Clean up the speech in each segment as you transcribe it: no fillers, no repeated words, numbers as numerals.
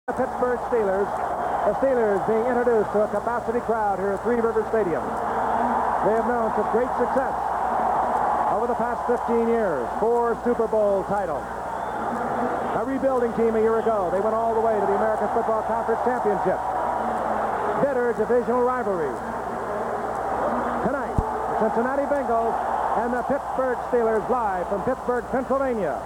The Pittsburgh Steelers. The Steelers being introduced to a capacity crowd here at Three Rivers Stadium. They have known such great success over the past 15 years. 4 Super Bowl titles. A rebuilding team a year ago. They went all the way to the American Football Conference Championship. Bitter divisional rivalry. Tonight, the Cincinnati Bengals and the Pittsburgh Steelers live from Pittsburgh, Pennsylvania.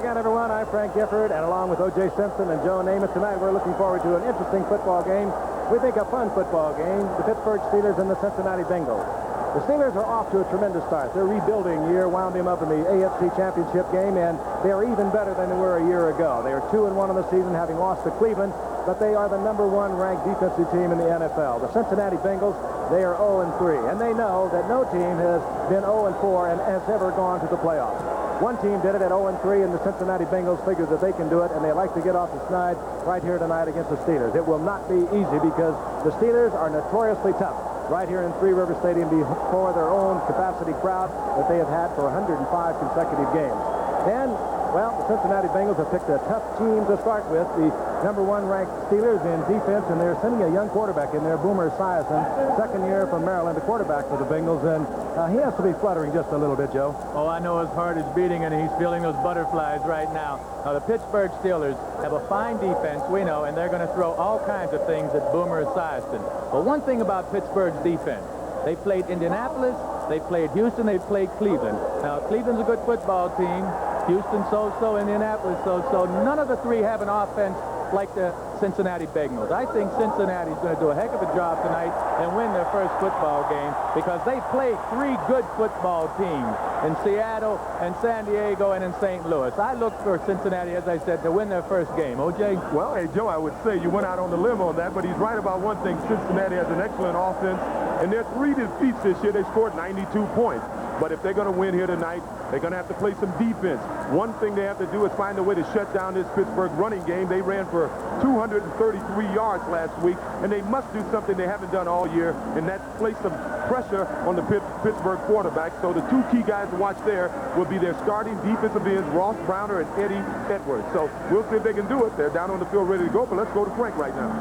Everyone, I'm Frank Gifford, and along with O.J. Simpson and Joe Namath, tonight we're looking forward to an interesting football game. We think a fun football game, the Pittsburgh Steelers and the Cincinnati Bengals. The Steelers are off to a tremendous start. Their rebuilding year wound them up in the AFC Championship game, and they are even better than they were a year ago. They are 2-1 in the season, having lost to Cleveland, but they are the #1 ranked defensive team in the NFL. The Cincinnati Bengals, they are 0-3, and they know that no team has been 0-4 and has ever gone to the playoffs. One team did it at 0-3, and the Cincinnati Bengals figure that they can do it, and they like to get off the snide right here tonight against the Steelers. It will not be easy because the Steelers are notoriously tough right here in Three River Stadium before their own capacity crowd that they have had for 105 consecutive games. And, well, the Cincinnati Bengals have picked a tough team to start with, the #1 ranked Steelers in defense, and they're sending a young quarterback in there, Boomer Esiason, second year from Maryland, the quarterback for the Bengals, and he has to be fluttering just a little bit, Joe. Oh, I know his heart is beating, and he's feeling those butterflies right now. Now, the Pittsburgh Steelers have a fine defense, we know, and they're going to throw all kinds of things at Boomer Esiason. But one thing about Pittsburgh's defense, they played Indianapolis, they played Houston, they played Cleveland. Now, Cleveland's a good football team. Houston so-so, Indianapolis so-so. None of the three have an offense like the Cincinnati Bengals. I think Cincinnati's going to do a heck of a job tonight and win their first football game because they played 3 good football teams in Seattle and San Diego and in St. Louis. I look for Cincinnati, as I said, to win their first game. O.J.? Well, hey, Joe, I would say you went out on the limb on that, but he's right about one thing. Cincinnati has an excellent offense. In their 3 defeats this year, they scored 92 points. But if they're going to win here tonight, they're going to have to play some defense. One thing they have to do is find a way to shut down this Pittsburgh running game. They ran for 233 yards last week, and they must do something they haven't done all year, and that's place some pressure on the Pittsburgh quarterback. So the 2 key guys to watch there will be their starting defensive ends, Ross Browner and Eddie Edwards. So we'll see if they can do it. They're down on the field ready to go, but let's go to Frank right now.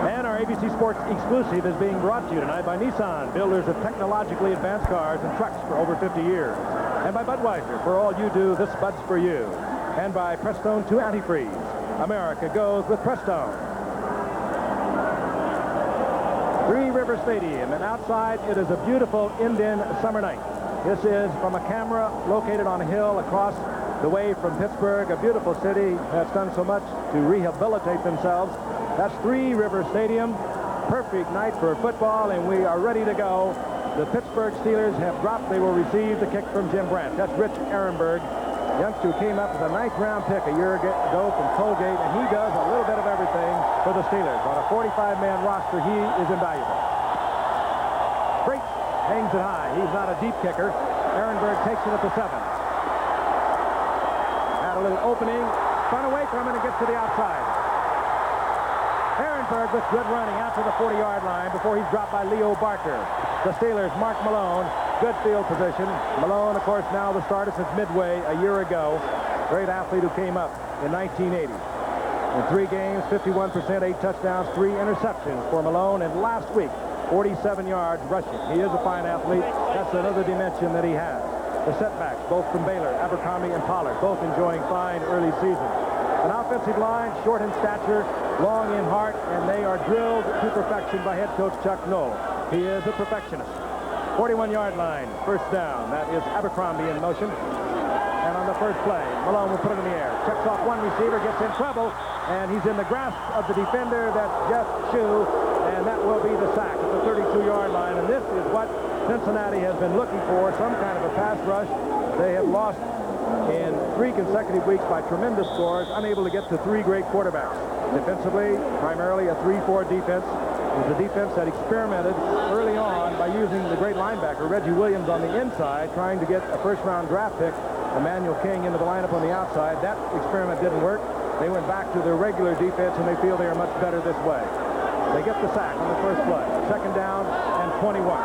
And our ABC Sports exclusive is being brought to you tonight by Nissan, builders of technologically advanced cars and trucks for over 50 years. And by Budweiser, for all you do, this Bud's for you. And by Prestone 2 Antifreeze. America goes with Prestone. Three River Stadium, and outside it is a beautiful Indian summer night. This is from a camera located on a hill across the way from Pittsburgh, a beautiful city that's done so much to rehabilitate themselves. That's Three River Stadium. Perfect night for football, and we are ready to go. The Pittsburgh Steelers have dropped. They will receive the kick from Jim Brandt. That's Rich Ehrenberg, youngster who came up with a 9th-round pick a year ago from Colgate, and he does a little bit of everything for the Steelers. On a 45-man roster, he is invaluable. Freight hangs it high. He's not a deep kicker. Ehrenberg takes it at the 7. Had a little opening, spun away from it, and gets to the outside. Ehrenberg with good running out to the 40-yard line before he's dropped by Leo Barker. The Steelers, Mark Malone, good field position. Malone, of course, now the starter since Midway a year ago. Great athlete who came up in 1980. In 3 games, 51%, 8 touchdowns, 3 interceptions for Malone. And last week, 47 yards rushing. He is a fine athlete. That's another dimension that he has. The setbacks, both from Baylor, Abercrombie, and Pollard, both enjoying fine early seasons. An offensive line, short in stature, long in heart, and they are drilled to perfection by head coach Chuck Noll. He is a perfectionist. 41-yard line, first down. That is Abercrombie in motion. And on the first play, Malone will put it in the air. Checks off one receiver, gets in trouble, and he's in the grasp of the defender. That's Jeff Shue, and that will be the sack at the 32-yard line. And this is what Cincinnati has been looking for, some kind of a pass rush. They have lost in 3 consecutive weeks by tremendous scores, unable to get to 3 great quarterbacks. Defensively, primarily a 3-4 defense. It was a defense that experimented early on by using the great linebacker, Reggie Williams, on the inside, trying to get a first-round draft pick, Emmanuel King, into the lineup on the outside. That experiment didn't work. They went back to their regular defense, and they feel they are much better this way. They get the sack on the first play. Second down and 21.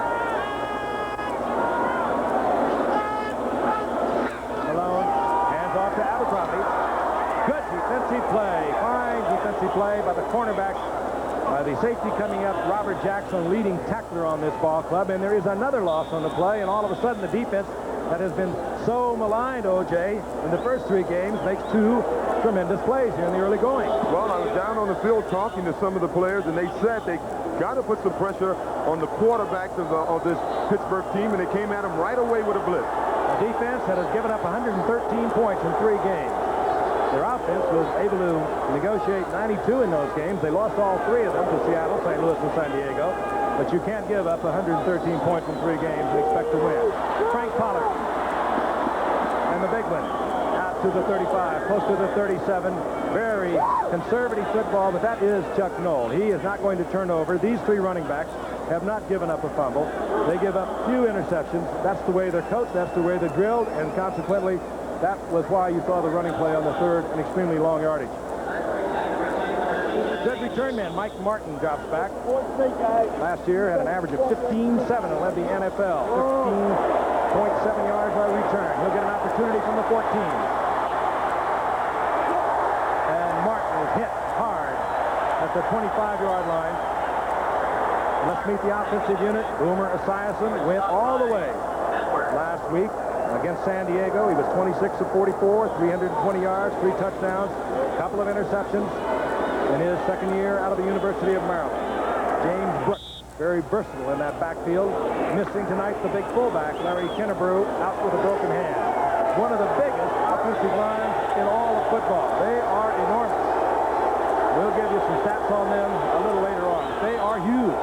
play by the cornerback. The safety coming up, Robert Jackson, leading tackler on this ball club. And there is another loss on the play, and all of a sudden the defense that has been so maligned, O.J., in the first 3 games makes 2 tremendous plays here in the early going. Well, I was down on the field talking to some of the players, and they said they got to put some pressure on the quarterbacks of this Pittsburgh team, and they came at him right away with a blitz. A defense that has given up 113 points in 3 games. Their offense was able to negotiate 92 in those games. They lost all 3 of them to Seattle, St. Louis, and San Diego. But you can't give up 113 points in 3 games and expect to win. Frank Pollard. And the big one out to the 35, close to the 37. Very conservative football, but that is Chuck Noll. He is not going to turn over. These 3 running backs have not given up a fumble. They give up few interceptions. That's the way they're coached. That's the way they're drilled. And consequently, that was why you saw the running play on the 3rd and extremely long yardage. Good return man, Mike Martin drops back. Last year had an average of 15.7 and led the NFL. 15.7 yards by return. He'll get an opportunity from the 14. And Martin is hit hard at the 25-yard line. Let's meet the offensive unit. Boomer Esiason went all the way last week against San Diego. He was 26 of 44, 320 yards, 3 touchdowns, a couple of interceptions in his 2nd year out of the University of Maryland. James Brooks, very versatile in that backfield. Missing tonight the big fullback, Larry Kennebrew, out with a broken hand. One of the biggest offensive lines in all of football. They are enormous. We'll give you some stats on them a little later on. They are huge.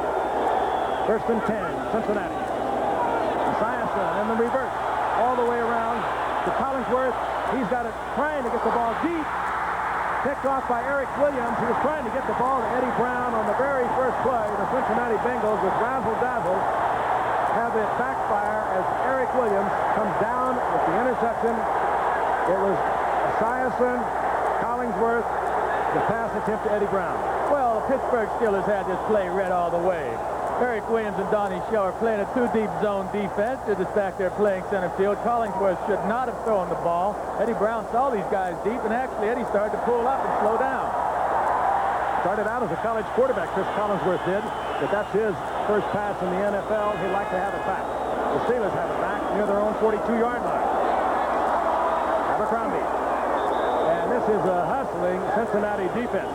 1st and 10, Cincinnati. Esiason in the reverse, all the way around to Collinsworth. He's got it, trying to get the ball deep. Picked off by Eric Williams, who was trying to get the ball to Eddie Brown on the very first play. The Cincinnati Bengals, with razzle-dazzle, have it backfire as Eric Williams comes down with the interception. It was Esiason, Collinsworth, the pass attempt to Eddie Brown. Well, the Pittsburgh Steelers had this play read all the way. Eric Williams and Donnie Shaw are playing a 2-deep zone defense. They're just back there playing center field. Collinsworth should not have thrown the ball. Eddie Brown saw these guys deep, and actually Eddie started to pull up and slow down. Started out as a college quarterback, Chris Collinsworth did, but that's his first pass in the NFL. He'd like to have it back. The Steelers have it back near their own 42-yard line. Abercrombie. And this is a hustling Cincinnati defense.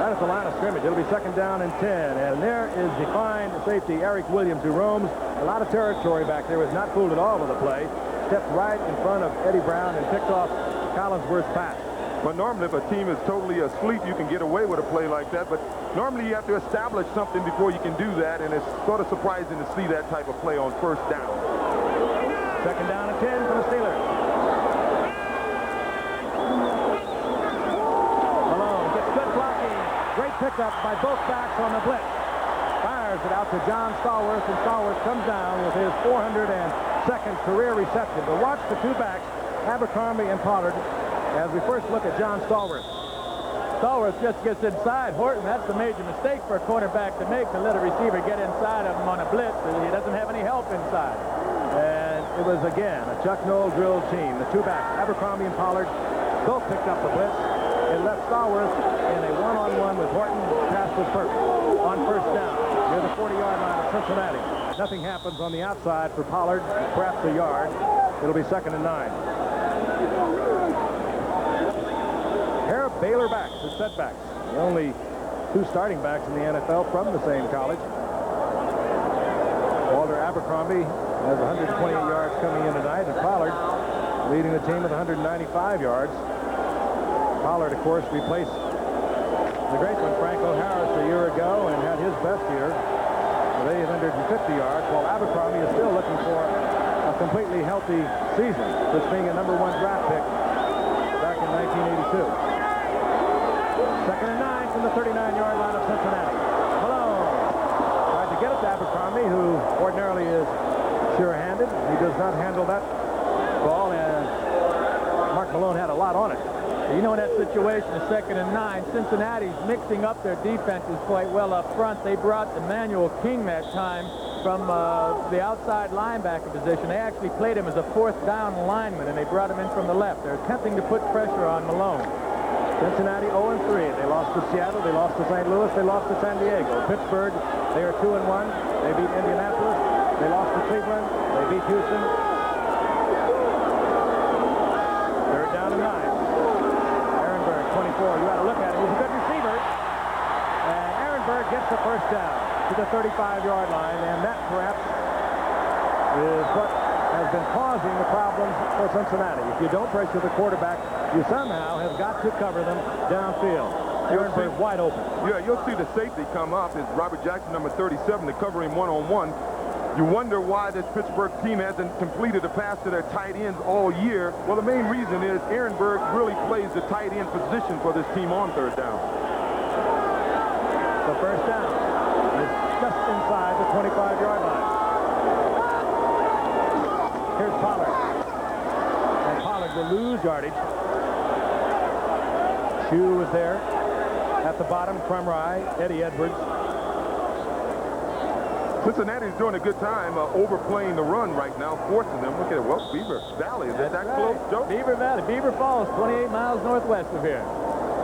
That is the line of scrimmage. It'll be 2nd down and 10. And there is the fine safety, Eric Williams, who roams a lot of territory back there. Was not fooled at all with the play. Stepped right in front of Eddie Brown and picked off Collinsworth's pass. But normally, if a team is totally asleep, you can get away with a play like that. But normally, you have to establish something before you can do that. And it's sort of surprising to see that type of play on 1st down. 2nd down and 10 for the Steelers. Great pickup by both backs on the blitz. Fires it out to John Stallworth, and Stallworth comes down with his 402nd career reception. But watch the 2 backs, Abercrombie and Pollard, as we first look at John Stallworth. Stallworth just gets inside Horton. That's the major mistake for a cornerback to make, to let a receiver get inside of him on a blitz. He doesn't have any help inside. And it was, again, a Chuck Noll drilled team. The 2 backs, Abercrombie and Pollard, both picked up the blitz. It left Stallworth in a one-on-one with Horton. Pass was perfect on 1st down near the 40-yard line of Cincinnati. Nothing happens on the outside for Pollard, perhaps a yard. It'll be 2nd and 9. Pair of Baylor backs at setbacks. The only 2 starting backs in the NFL from the same college. Walter Abercrombie has 128 yards coming in tonight, and Pollard leading the team with 195 yards. Pollard, of course, replaced the great one, Franco Harris, a year ago and had his best year with 850 yards, while Abercrombie is still looking for a completely healthy season, this being a #1 draft pick back in 1982. 2nd and 9 from the 39-yard line of Cincinnati. Malone tried to get it to Abercrombie, who ordinarily is sure-handed. He does not handle that ball, and Mark Malone had a lot on it. You know, in that situation, a 2nd and 9, Cincinnati's mixing up their defenses quite well up front. They brought Emmanuel King that time from the outside linebacker position. They actually played him as a 4th down lineman, and they brought him in from the left. They're attempting to put pressure on Malone. Cincinnati 0-3. They lost to Seattle. They lost to St. Louis. They lost to San Diego. Pittsburgh, they are 2-1. They beat Indianapolis. They lost to Cleveland. They beat Houston. Third down and 9. Ehrenberg, 24. You got to look at him. He's a good receiver. And Ehrenberg gets the first down to the 35-yard line. And that perhaps is what has been causing the problems for Cincinnati. If you don't pressure the quarterback, you somehow have got to cover them downfield. Ehrenberg wide open. Yeah, you'll see the safety come up. It's Robert Jackson, number 37, to cover him one-on-one. You wonder why this Pittsburgh team hasn't completed a pass to their tight ends all year. Well, the main reason is Ehrenberg really plays the tight end position for this team on third down. The first down is just inside the 25-yard line. Here's Pollard. And Pollard will lose yardage. Shue was there at the bottom. Crumry, Eddie Edwards. Cincinnati's doing a good time overplaying the run right now, forcing them. Look at it. Well, Beaver Valley. Is that right. close, Joe? Beaver Valley. Beaver Falls, 28 miles northwest of here.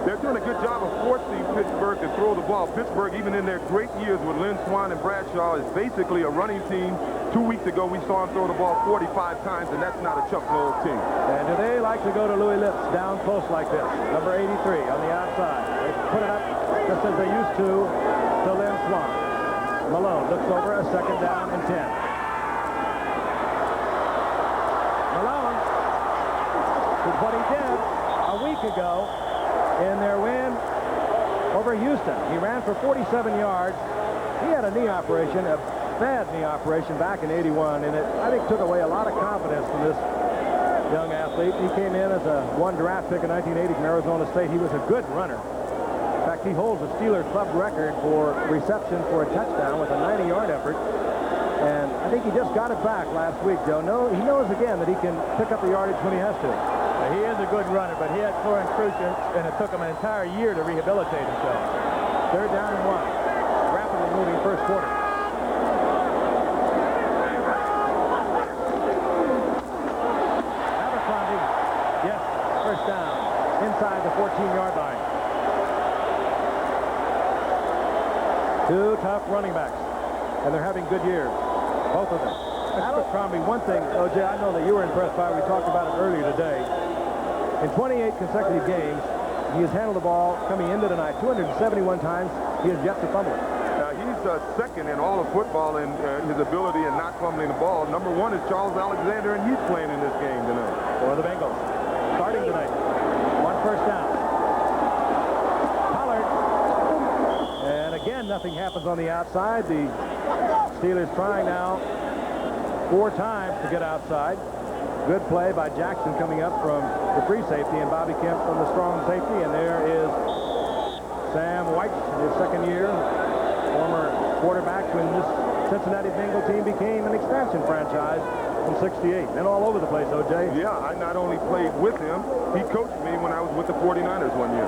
They're doing a good job of forcing Pittsburgh to throw the ball. Pittsburgh, even in their great years with Lynn Swann and Bradshaw, is basically a running team. 2 weeks ago, we saw him throw the ball 45 times, and that's not a Chuck Noll team. And do they like to go to Louis Lips down close like this? Number 83 on the outside. They put it up just as they used to Lynn Swann. Malone looks over a second down and 10. Malone did what he did a week ago in their win over Houston. He ran for 47 yards. He had a knee operation, a bad knee operation back in '81, and it, I think, took away a lot of confidence from this young athlete. He came in as a one draft pick in 1980 from Arizona State. He was a good runner. In fact, he holds the Steelers club record for reception for a touchdown with a 90-yard effort. And I think he just got it back last week, Joe. He knows again that he can pick up the yardage when he has to. He is a good runner, but he had torn cruciate, and it took him an entire year to rehabilitate himself. Third down and 1. Rapidly moving first quarter. Abercrombie, yes, first down inside the 14-yard line. Two tough running backs, and they're having good years, both of them. Abercrombie, one thing, O.J., I know that you were impressed by. We talked about it earlier today. In 28 consecutive games, he has handled the ball coming into tonight 271 times. He has yet to fumble it. He's second in all of football in his ability in not fumbling the ball. Number 1 is Charles Alexander, and he's playing in this game tonight. For the Bengals, starting tonight. One first down. Pollard. And again, nothing happens on the outside. The Steelers trying now 4 times to get outside. Good play by Jackson coming up from the free safety and Bobby Kemp from the strong safety. And there is Sam White, his second year, former quarterback when this Cincinnati Bengal team became an expansion franchise in '68. And all over the place, O.J. Yeah, I not only played with him, he coached me when I was with the 49ers one year.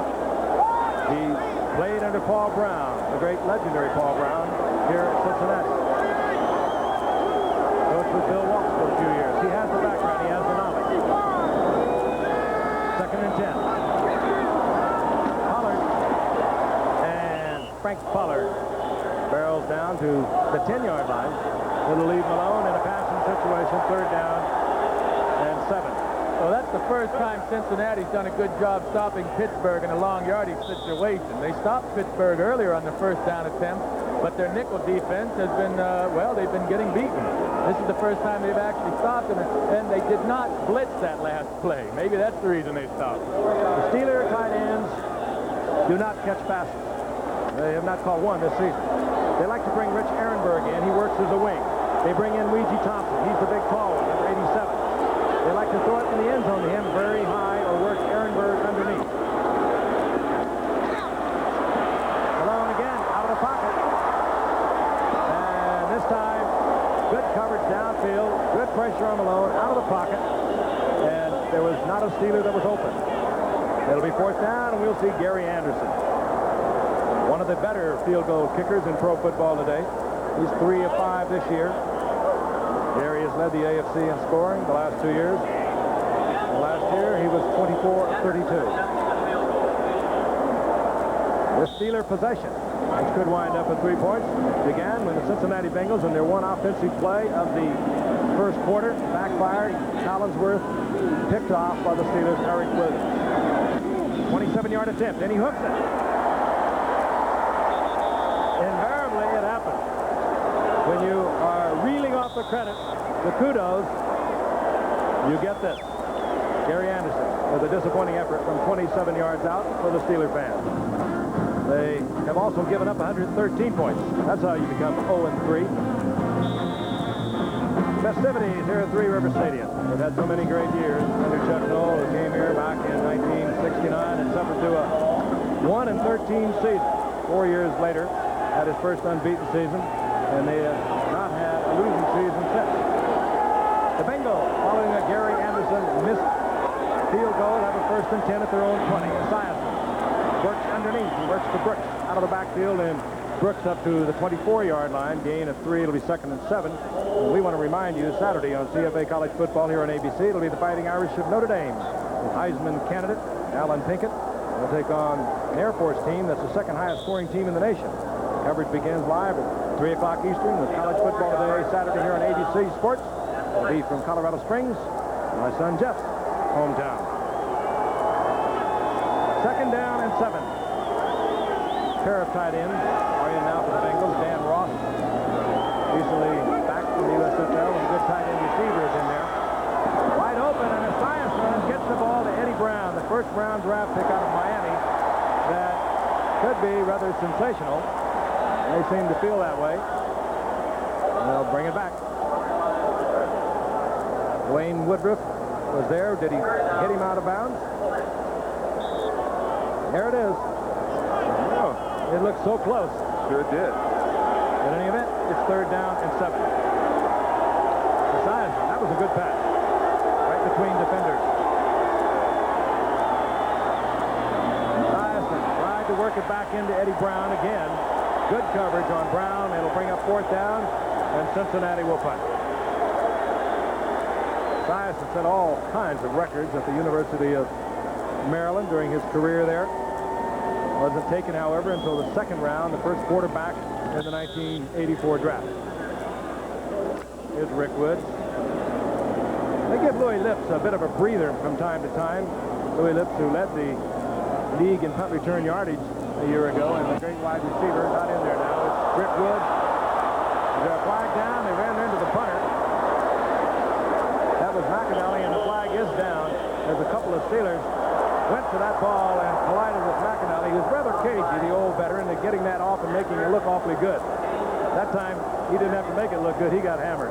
He played under Paul Brown, the great legendary Paul Brown, here at Cincinnati. Coached with Bill Walsh for a few years. He has the background. He has the knowledge. Second and 10. Pollard. And Frank Pollard barrels down to the 10-yard line. It'll leave Malone in a passing situation. Third down and 7. Well, that's the first time Cincinnati's done a good job stopping Pittsburgh in a long yardage situation. They stopped Pittsburgh earlier on the first down attempt, but their nickel defense has been, well, they've been getting beaten. This is the first time they've actually stopped them, and they did not blitz that last play. Maybe that's the reason they stopped. The Steeler tight ends do not catch passes. They have not caught one this season. They like to bring Rich Ehrenberg in. He works as a wing. They bring in Weegee Thompson. He's the big tall one, number 87. They like to throw it in the end zone to him very high or work Ehrenberg underneath. Malone again, out of the pocket. And this time, good coverage downfield, good pressure on Malone, out of the pocket. And there was not a Steeler that was open. It'll be fourth down, and we'll see Gary Anderson. One of the better field goal kickers in pro football today. He's 3 of 5 this year. Gary has led the AFC in scoring the last 2 years. And last year, he was 24 of 32. with Steeler possession. Which could wind up at 3 points. Began when the Cincinnati Bengals, in their one offensive play of the first quarter, backfired. Collinsworth picked off by the Steelers' Eric Williams. 27-yard attempt, and he hooks it. Invariably, it happens. When you are reeling off the credit, the kudos, you get this. Gary Anderson with a disappointing effort from 27 yards out for the Steeler fans. They have also given up 113 points. That's how you become 0-3. Festivities here at Three River Stadium. They've had so many great years under Chuck Noll, who came here back in 1969 and suffered through a 1-13 season. 4 years later, had his first unbeaten season, and they have not had a losing season since. The Bengals, following a Gary Anderson missed field goal, have a 1st and 10 at their own 20. Esiason works underneath. He works to Brooks out of the backfield, and Brooks up to the 24-yard line. Gain of 3. It'll be 2nd and 7. And we want to remind you, Saturday on CFA College Football here on ABC, it'll be the Fighting Irish of Notre Dame. The Heisman candidate, Alan Pinkett, will take on an Air Force team that's the 2nd highest scoring team in the nation. Coverage begins live at 3 o'clock Eastern with College Football Today Saturday here on ABC Sports. It'll be from Colorado Springs, my son Jeff's hometown. 2nd down and 7. Pair of tight ends are in now for the Bengals. Dan Ross, recently back from the USFL, and good tight end receivers in there. Wide open, and Esiason gets the ball to Eddie Brown, the 1st round draft pick out of Miami. That could be rather sensational. They seem to feel that way. And they'll bring it back. Dwayne Woodruff was there. Did he hit him out of bounds? There it is. Oh, it looks so close. Sure did. In any event, it's 3rd down and 7. Esiason, that was a good pass. Right between defenders. Esiason tried to work it back into Eddie Brown again. Good coverage on Brown. It'll bring up 4th down, and Cincinnati will punt. Esiason set all kinds of records at the University of Maryland during his career there. Wasn't taken, however, until the 2nd round, the 1st quarterback in the 1984 draft. Here's Rick Woods. They give Louis Lips a bit of a breather from time to time. Louis Lips, who led the league in punt return yardage a year ago, and the great wide receiver, not in there now. It's Rick Woods. They got a flag down. They ran into the punter. That was McAnally, and the flag is down. There's a couple of Steelers went to that ball and collided with McAnally, who's rather cagey, the old veteran, and getting that off and making it look awfully good. That time, he didn't have to make it look good. He got hammered.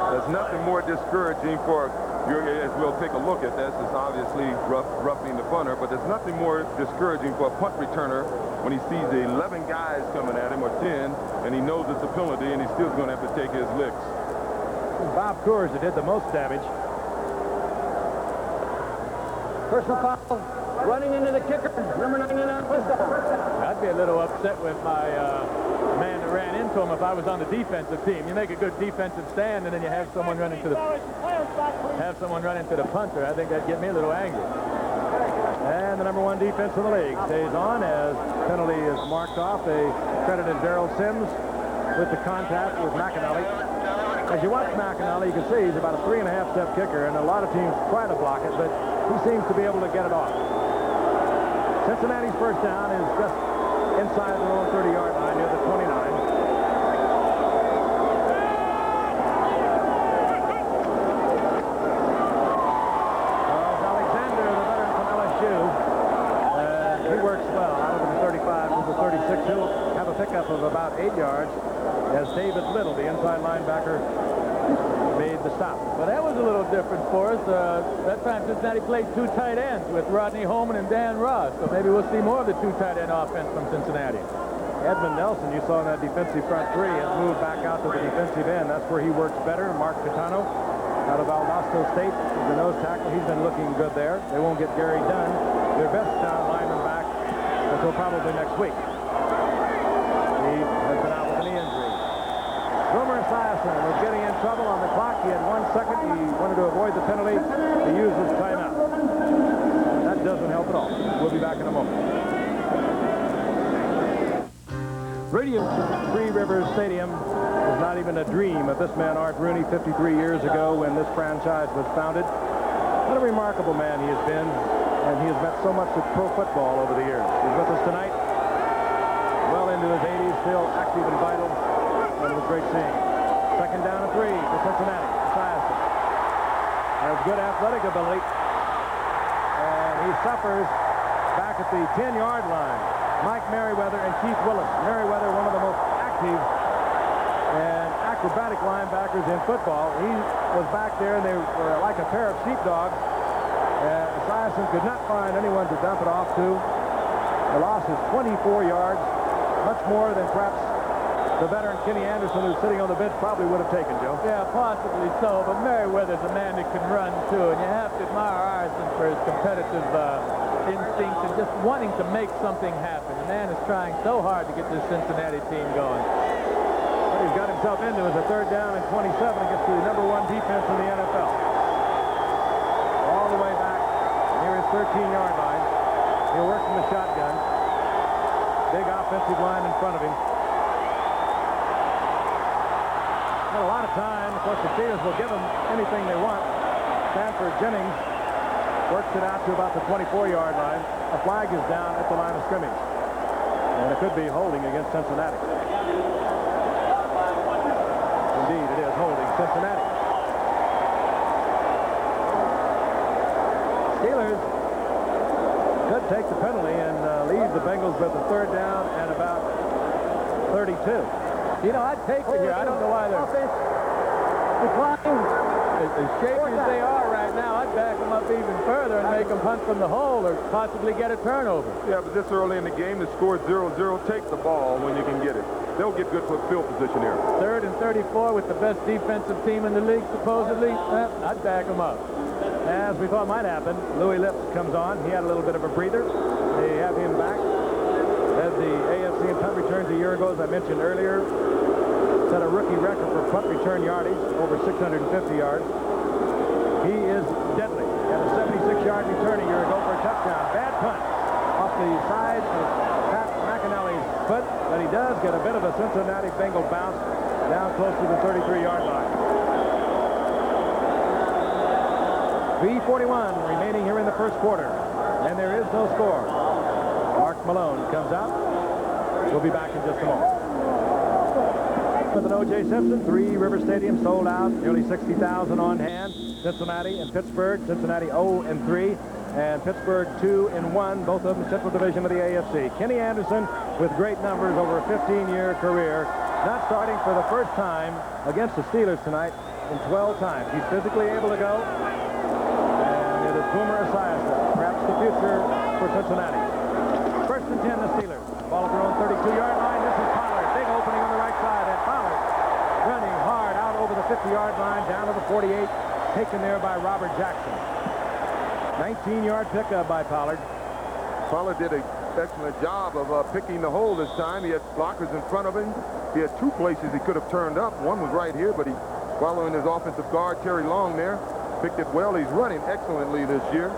There's nothing more discouraging for, as we'll take a look at this, it's obviously roughing the punter, but there's nothing more discouraging for a punt returner when he sees 11 guys coming at him, or 10, and he knows it's a penalty, and he's still going to have to take his licks. Bob Coors that did the most damage. Personal foul, running into the kicker, number 99, first down. I'd be a little upset with my man that ran into him if I was on the defensive team. You make a good defensive stand, and then you have someone run into the punter. I think that'd get me a little angry. And the number 1 defense in the league stays on as penalty is marked off. They credited Darrell Sims with the contact with McAnally. As you watch McAnally, you can see he's about a 3.5-step kicker, and a lot of teams try to block it, but he seems to be able to get it off. Cincinnati's 1st down is just inside their own 30-yard line near the 29. Charles Alexander, the veteran from LSU, he works well out of the 35 to the 36. He'll have a pickup of about 8 yards as David Little, the inside linebacker, made the stop. But that was a little different for us. That time Cincinnati played 2 tight ends with Rodney Holman and Dan Ross. So maybe we'll see more of the 2 tight end offense from Cincinnati. Edmund Nelson, you saw in that defensive front 3, has moved back out to the defensive end. That's where he works better. Mark Catano out of Valdosta State is the nose tackle. He's been looking good there. They won't get Gary Dunn, their best lineman, back until probably next week. He has been out with a knee injury. Boomer Esiason was getting in trouble on the clock. He had 1 second. He wanted to avoid the penalty. He used his timeout. That doesn't help at all. We'll be back in a moment. Radio Three Rivers Stadium was not even a dream of this man, Art Rooney, 53 years ago when this franchise was founded. What a remarkable man he has been, and he has meant so much to pro football over the years. He's with us tonight, well into his 80s, still active and vital, and it was great seeing him. Second down and 3 for Cincinnati. Esiason has good athletic ability, and he suffers back at the 10-yard line. Mike Merriweather and Keith Willis. Merriweather, one of the most active and acrobatic linebackers in football. He was back there, and they were like a pair of sheepdogs. Esiason could not find anyone to dump it off to. The loss is 24 yards, much more than perhaps the veteran Kenny Anderson, who's sitting on the bench, probably would have taken, Joe. Yeah, possibly so, but Merriweather's a man that can run, too, and you have to admire Ryerson for his competitive instincts and just wanting to make something happen. The man is trying so hard to get this Cincinnati team going. What he's got himself into is a third down and 27 against the #1 defense in the NFL. All the way back near his 13-yard line. He'll work from the shotgun. Big offensive line in front of him. Had a lot of time. Of course, the Steelers will give him anything they want. Stanford Jennings works it out to about the 24-yard line. A flag is down at the line of scrimmage. And it could be holding against Cincinnati. Indeed, it is holding Cincinnati. Steelers could take the penalty and leave the Bengals with a third down and about 32. You know, I'd take it here. I don't know why they're as shaky as they are right now. I'd back them up even further and make them punt from the hole or possibly get a turnover. Yeah, but this early in the game, the score is 0-0. Take the ball when you can get it. They'll get good field position here. 3rd and 34 with the best defensive team in the league, supposedly. I'd back them up. As we thought might happen, Louis Lips comes on. He had a little bit of a breather. They have him back. Led the AFC in punt returns a year ago, as I mentioned earlier. Set a rookie record for punt return yardage, over 650 yards. He is deadly. He had a 76-yard return a year ago for a touchdown. Bad punt off the side of Pat McAnally's foot, but he does get a bit of a Cincinnati Bengal bounce down close to the 33-yard line. 3:41 remaining here in the first quarter, and there is no score. Mark Malone comes out. We'll be back in just a moment. With an O.J. Simpson, Three River Stadium sold out, nearly 60,000 on hand. Cincinnati and Pittsburgh. Cincinnati 0-3, and Pittsburgh 2-1, both of them Central Division of the AFC. Kenny Anderson with great numbers over a 15-year career, not starting for the first time against the Steelers tonight in 12 times. He's physically able to go, and it is Boomer Esiason, perhaps the future for Cincinnati. First and 10, the Steelers. Ball at their own 32-yard line. This is Pollard. Big opening on the right side, and Pollard running hard out over the 50-yard line, down to the 48, taken there by Robert Jackson. 19-yard pickup by Pollard. Pollard did an excellent job of picking the hole this time. He had blockers in front of him. He had 2 places he could have turned up. One was right here, but he, following his offensive guard, Terry Long there, picked it well. He's running excellently this year.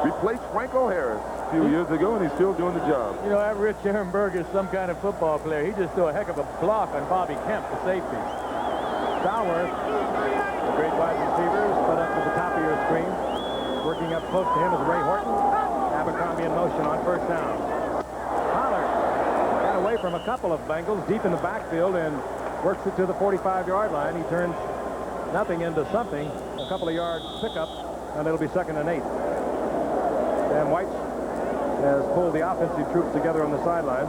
Replaced Franco Harris a few years ago, and he's still doing the job. You know, that Rich Ehrenberg is some kind of football player. He just threw a heck of a block on Bobby Kemp, the safety. Stallworth, the great wide receiver, split up to the top of your screen. Working up close to him is Ray Horton. Abercrombie in motion on first down. Pollard got away from a couple of Bengals deep in the backfield and works it to the 45-yard line. He turns nothing into something. A couple of yards pickup, and it'll be 2nd and 8. Dan White has pulled the offensive troops together on the sideline.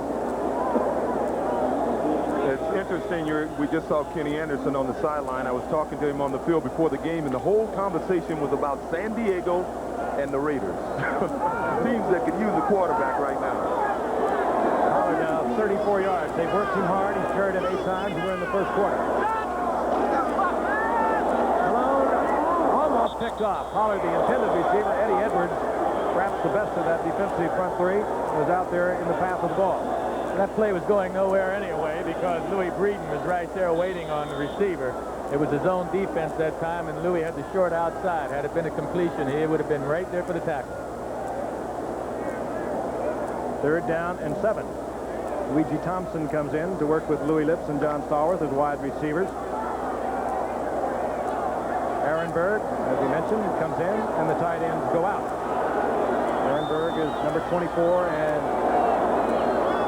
It's interesting. We just saw Kenny Anderson on the sideline. I was talking to him on the field before the game, and the whole conversation was about San Diego and the Raiders. Teams that could use a quarterback right now. Pollard now 34 yards. They've worked him hard. He's carried it 8 times. We're in the first quarter. Malone almost picked off. Pollard, the intended receiver, Eddie Edwards, perhaps the best of that defensive front 3, was out there in the path of the ball. That play was going nowhere anyway because Louis Breeden was right there waiting on the receiver. It was his own defense that time, and Louis had the short outside. Had it been a completion, he would have been right there for the tackle. 3rd down and 7. Luigi Thompson comes in to work with Louis Lips and John Stallworth as wide receivers. Ehrenberg, as we mentioned, comes in, and the tight ends go out. Ehrenberg is number 24 and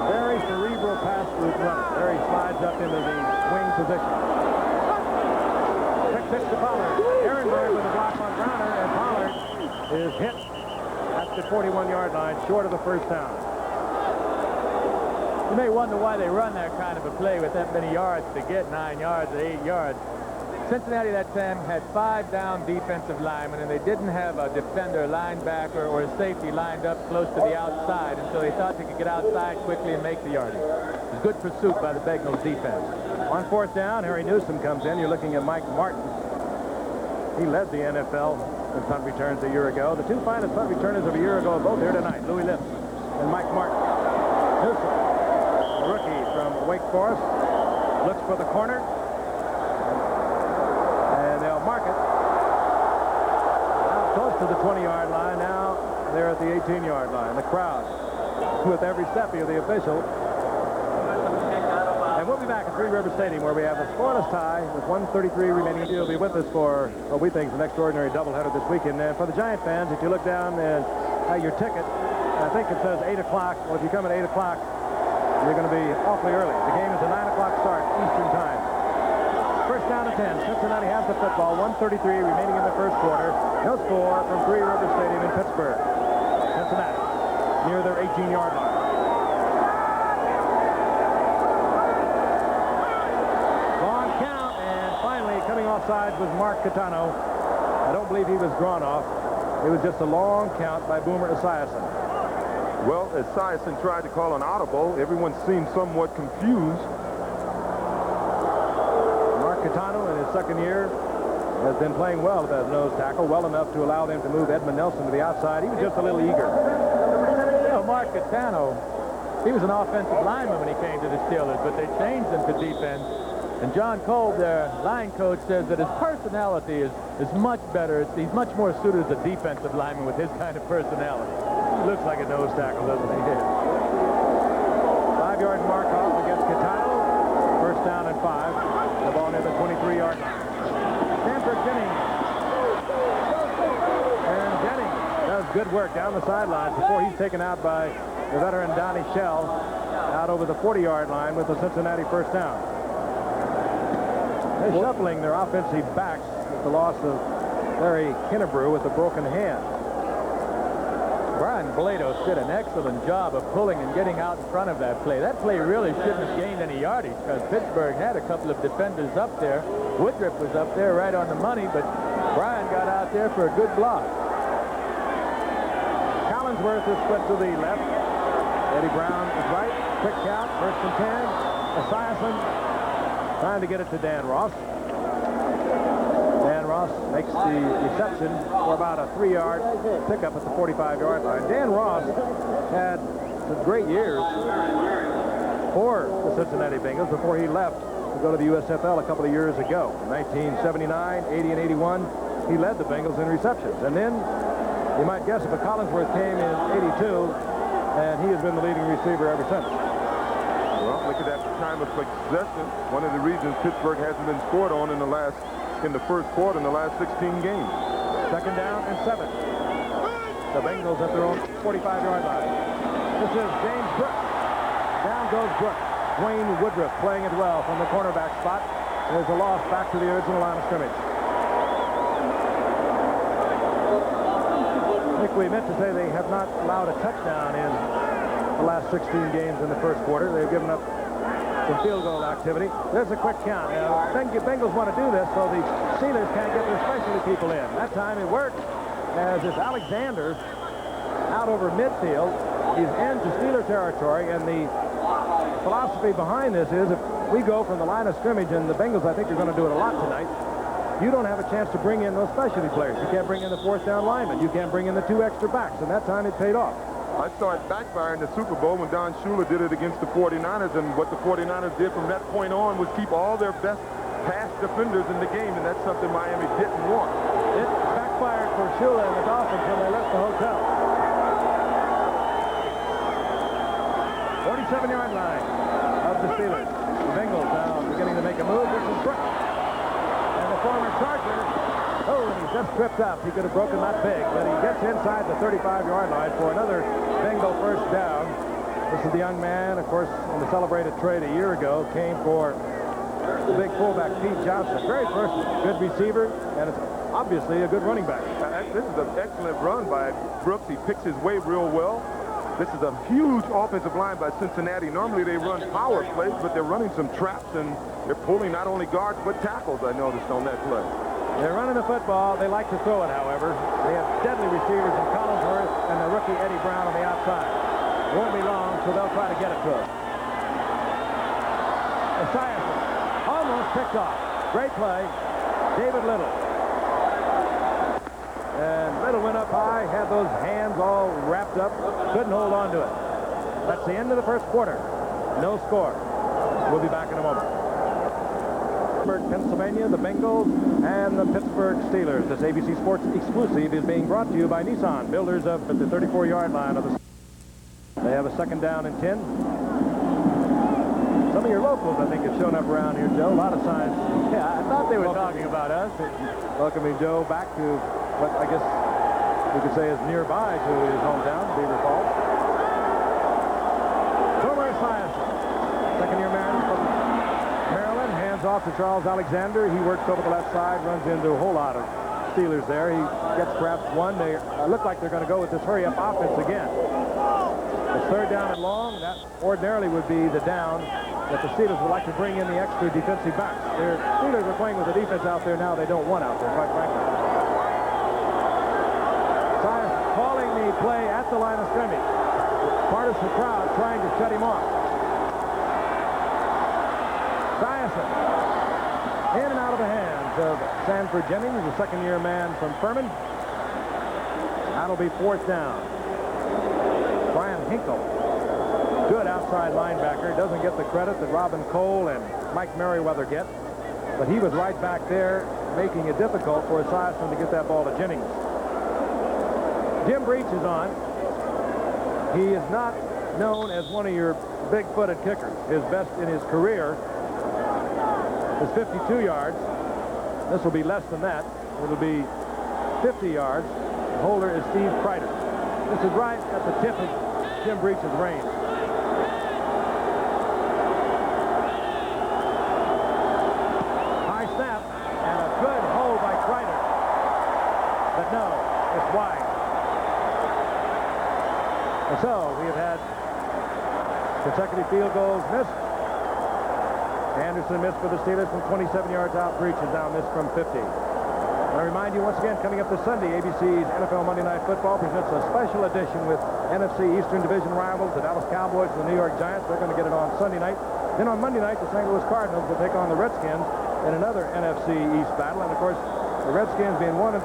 very cerebral pass route runner. There he slides up into the wing position. Quick pitch to Pollard. Ehrenberg with a block on Browner, and Pollard is hit at the 41-yard line, short of the first down. You may wonder why they run that kind of a play with that many yards to get 9 yards or 8 yards. Cincinnati that time had 5 down defensive linemen, and they didn't have a defender, linebacker, or a safety lined up close to the outside until they thought they could get outside quickly and make the yardage. It was good pursuit by the Bengals defense. On fourth down, Harry Newsom comes in. You're looking at Mike Martin. He led the NFL in punt returns a year ago. The two finest punt returners of a year ago are both here tonight, Louis Lips and Mike Martin. Newsom, a rookie from Wake Forest, looks for the corner. And they'll mark it. Now close to the 20-yard line. Now they're at the 18-yard line. The crowd with every step of the official. And we'll be back at Three River Stadium, where we have a scoreless tie with 1:33 remaining. You'll be with us for what we think is an extraordinary doubleheader this weekend. And for the Giant fans, if you look down at your ticket, I think it says 8 o'clock. Well, if you come at 8 o'clock, you're going to be awfully early. The game is a 9 o'clock start, Eastern time. First down and 10. Cincinnati has the football. 1:33 remaining in the first quarter. No score from Three River Stadium in Pittsburgh. Cincinnati near their 18-yard line. Offside was Mark Catano. I don't believe he was drawn off. It was just a long count by Boomer Esiason. Well, Esiason tried to call an audible. Everyone seemed somewhat confused. Mark Catano, in his second year, has been playing well as nose tackle, well enough to allow them to move Edmund Nelson to the outside. He was just a little eager. You know, Mark Catano, he was an offensive lineman when he came to the Steelers, but they changed him to defense. And John Kolb, their line coach, says that his personality is much better. He's much more suited as a defensive lineman with his kind of personality. He looks like a nose tackle, doesn't he? 5-yard mark off against Catano. First down and 5. The ball near the 23-yard line. Stanford Jennings. And Jennings does good work down the sidelines before he's taken out by the veteran Donnie Shell out over the 40-yard line with the Cincinnati first down. They're shuffling their offensive backs with the loss of Larry Kinnebrew with a broken hand. Brian Blado did an excellent job of pulling and getting out in front of that play. That play really shouldn't have gained any yardage because Pittsburgh had a couple of defenders up there. Woodruff was up there right on the money, but Brian got out there for a good block. Collinsworth is split to the left. Eddie Brown is right. Quick count. First and 10. Esiason trying to get it to Dan Ross. Dan Ross makes the reception for about a 3-yard pickup at the 45-yard line. Dan Ross had some great years for the Cincinnati Bengals before he left to go to the USFL a couple of years ago. In 1979, 80, and 81, he led the Bengals in receptions. And then, you might guess, if a Collinsworth came in 82, and he has been the leading receiver ever since. Well, look at that time of possession. One of the reasons Pittsburgh hasn't been scored on in the first quarter in the last 16 games. Second down and 7. The Bengals at their own 45-yard line. This is James Brooks. Down goes Brooks. Dwayne Woodruff playing it well from the cornerback spot. There's a loss back to the original line of scrimmage. I think we meant to say they have not allowed a touchdown in the last 16 games in the first quarter. They've given up some field goal activity. There's a quick count. Now, Bengals want to do this so the Steelers can't get their specialty people in. That time it worked as this Alexander out over midfield. He's into Steeler territory, and the philosophy behind this is if we go from the line of scrimmage, and the Bengals, I think, are going to do it a lot tonight, you don't have a chance to bring in those specialty players. You can't bring in the fourth down lineman. You can't bring in the 2 extra backs, and that time it paid off. I saw it backfire in the Super Bowl when Don Shula did it against the 49ers, and what the 49ers did from that point on was keep all their best pass defenders in the game, and that's something Miami didn't want. It backfired for Shula and the Dolphins when they left the hotel. 46 27-yard line of the Steelers. The Bengals now beginning to make a move. This is Brooks. And the former Charger. Oh, and he's just tripped up. He could have broken that big, but he gets inside the 35-yard line for another Bengal first down. This is the young man, of course, in the celebrated trade a year ago, came for the big fullback Pete Johnson. Very first good receiver, and it's obviously a good running back. This is an excellent run by Brooks. He picks his way real well. This is a huge offensive line by Cincinnati. Normally they run power plays, but they're running some traps, and they're pulling not only guards but tackles, I noticed, on that play. They're running the football. They like to throw it, however. They have deadly receivers in Collinsworth and the rookie Eddie Brown on the outside. It won't be long, so they'll try to get it to him. Esiason almost picked off. Great play. David Little. And Little went up high, had those hands all wrapped up, couldn't hold on to it. That's the end of the first quarter. No score. We'll be back in a moment. Pennsylvania, the Bengals, and the Pittsburgh Steelers. This ABC Sports exclusive is being brought to you by Nissan, builders of the 34-yard line of the. They have a second down and 10. Some of your locals, I think, have shown up around here, Joe. A lot of signs. Yeah, I thought they were talking about us. Welcoming Joe back to what I guess we could say is nearby to his hometown, Beaver Falls. Homer Esiason, second-year man from Maryland, hands off to Charles Alexander. He works over the left side, runs into a whole lot of Steelers there. He gets perhaps one. They look like they're going to go with this hurry-up offense again. It's third down and long. That ordinarily would be the down that the Steelers would like to bring in the extra defensive backs. Their Steelers are playing with a defense out there now they don't want out there, quite frankly. Science calling the play at the line of scrimmage. Partisan crowd trying to shut him off. Esiason in and out of the hands of Sanford Jennings, the second-year man from Furman. That'll be fourth down. Brian Hinkle, good outside linebacker, doesn't get the credit that Robin Cole and Mike Merriweather get, but he was right back there making it difficult for Esiason to get that ball to Jennings. Jim Breach is on. He is not known as one of your big-footed kickers. His best in his career is 52 yards. This will be less than that. It'll be 50 yards. The holder is Steve Kreider. This is right at the tip of Jim Breach's range. High snap and a good hold by Kreider. But no, it's wide. And so we have had consecutive field goals missed. Anderson missed for the Steelers from 27 yards out. Breach is now missed from 50. I remind you once again, coming up this Sunday, ABC's NFL Monday Night Football presents a special edition with NFC Eastern Division rivals, the Dallas Cowboys and the New York Giants. They're going to get it on Sunday night. Then on Monday night, the St. Louis Cardinals will take on the Redskins in another NFC East battle. And, of course, the Redskins being 1-3,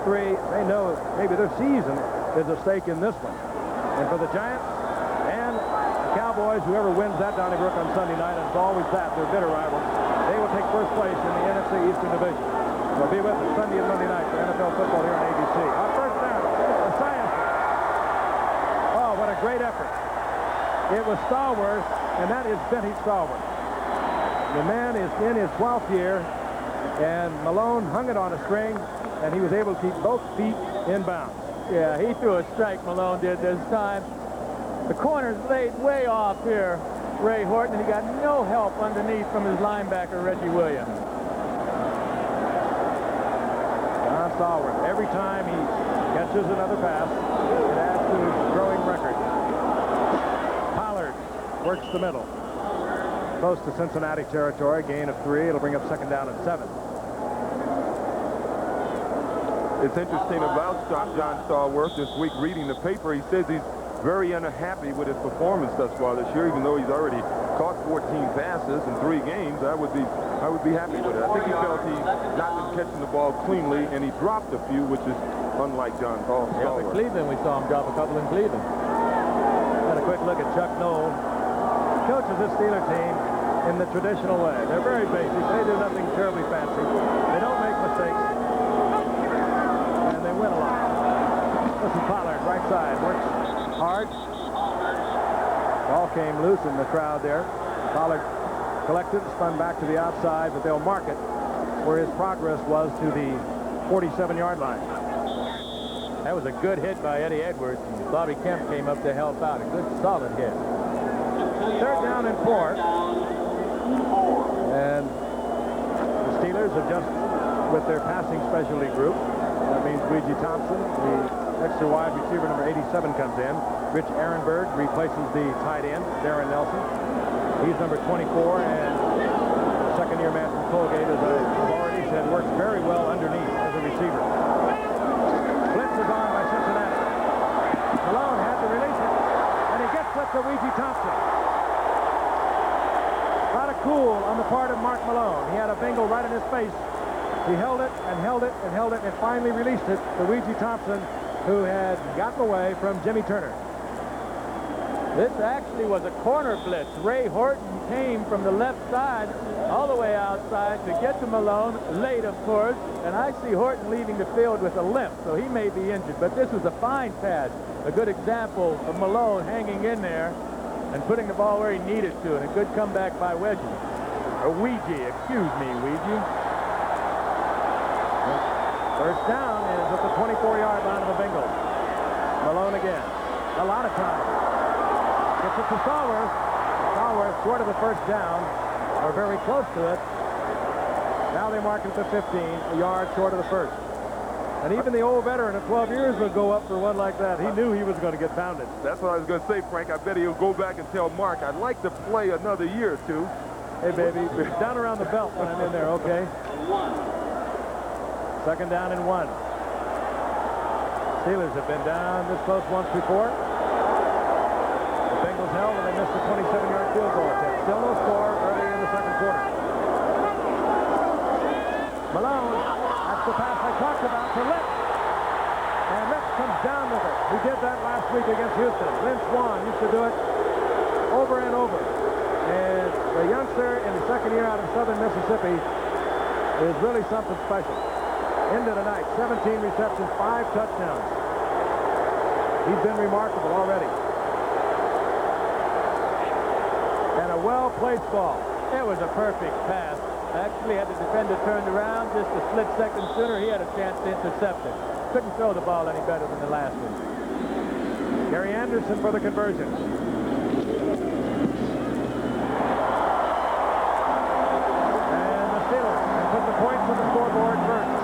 they know maybe their season is at stake in this one. And for the Giants and the Cowboys, whoever wins that Donnybrook on Sunday night, and it's always that, they're bitter rivals, they will take first place in the NFC Eastern Division. They'll be with us Sunday and Monday night for NFL football here on ABC. On first down, Esiason. Oh, what a great effort. It was Stallworth, and that is vintage Stallworth. The man is in his 12th year, and Malone hung it on a string, and he was able to keep both feet in bounds. Yeah, he threw a strike, Malone did this time. The corner's laid way off here, Ray Horton, and he got no help underneath from his linebacker, Reggie Williams. Stallworth. Every time he catches another pass, it adds to his growing record. Pollard works the middle. Close to Cincinnati territory. Gain of 3. It'll bring up second down and 7. It's interesting about John Stallworth this week reading the paper. He says he's very unhappy with his performance thus far this year, even though he's already caught 14 passes in 3 games. I would be happy with it. I think he felt he's not been catching the ball cleanly, and he dropped a few, which is unlike John Stallworth. Yeah, in Cleveland, we saw him drop a couple in Cleveland. Got a quick look at Chuck Noll. Coaches this Steeler team in the traditional way. They're very basic. They do nothing terribly fancy. They don't make mistakes. And they win a lot. This is Pollard, right side. Works hard. Ball came loose in the crowd there. Pollard collected, spun back to the outside, but they'll mark it where his progress was to the 47-yard line. That was a good hit by Eddie Edwards. And Bobby Kemp came up to help out. A good, solid hit. Third down and 4. And the Steelers are just with their passing specialty group. That means Ouija Thompson, the extra wide receiver number 87, comes in. Rich Ehrenberg replaces the tight end, Darren Nelson. He's number 24, and the second-year man from Colgate, as I've already said, works very well underneath as a receiver. Blitz is on by Cincinnati. Malone had to release it, and he gets it to Ouija Thompson. A lot of cool on the part of Mark Malone. He had a Bengal right in his face. He held it and held it and held it and finally released it to Ouija Thompson, who had gotten away from Jimmy Turner. This actually was a corner blitz. Ray Horton came from the left side all the way outside to get to Malone, late of course, and I see Horton leaving the field with a limp, so he may be injured, but this was a fine pass, a good example of Malone hanging in there and putting the ball where he needed to, and a good comeback by Ouija, or Ouija, excuse me, Ouija. First down is at the 24-yard line of the Bengals. Malone again. A lot of time. Gets it to Stallworth. Stallworth short of the first down, or very close to it. Now they mark it at the 15, a yard short of the first. And even the old veteran of 12 years would go up for one like that. He knew he was going to get pounded. That's what I was going to say, Frank. I bet he'll go back and tell Mark, I'd like to play another year or two. Hey, baby, down around the belt when I'm in there, okay? Second down and 1. Steelers have been down this close once before. The Bengals held and they missed a 27-yard field goal attempt. Still no score early in the second quarter. Malone, that's the pass I talked about to Lips. And Lips comes down with it. He did that last week against Houston. Lynn Swan used to do it over and over. And the youngster in the second year out of Southern Mississippi is really something special. Into tonight, 17 receptions, 5 touchdowns. He's been remarkable already. And a well-placed ball. It was a perfect pass. Actually had the defender turned around just a split second sooner. He had a chance to intercept it. Couldn't throw the ball any better than the last one. Gary Anderson for the conversion. And the Steelers put the points on the scoreboard first.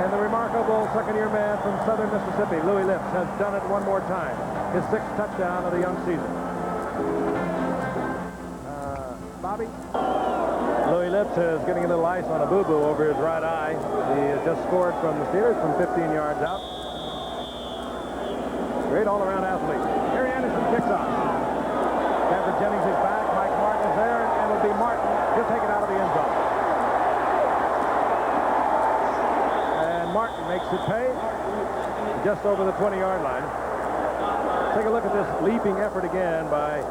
And the remarkable second-year man from Southern Mississippi, Louis Lips, has done it one more time. His 6th touchdown of the young season. Bobby? Louis Lips is getting a little ice on a boo-boo over his right eye. He has just scored from the Steelers from 15 yards out. Great all-around athlete. Gary Anderson kicks off. Stanford Jennings is back. Mike Martin is there, and it'll be Martin. He'll take it out of the end zone. And Martin makes it pay just over the 20-yard line. Take a look at this leaping effort again by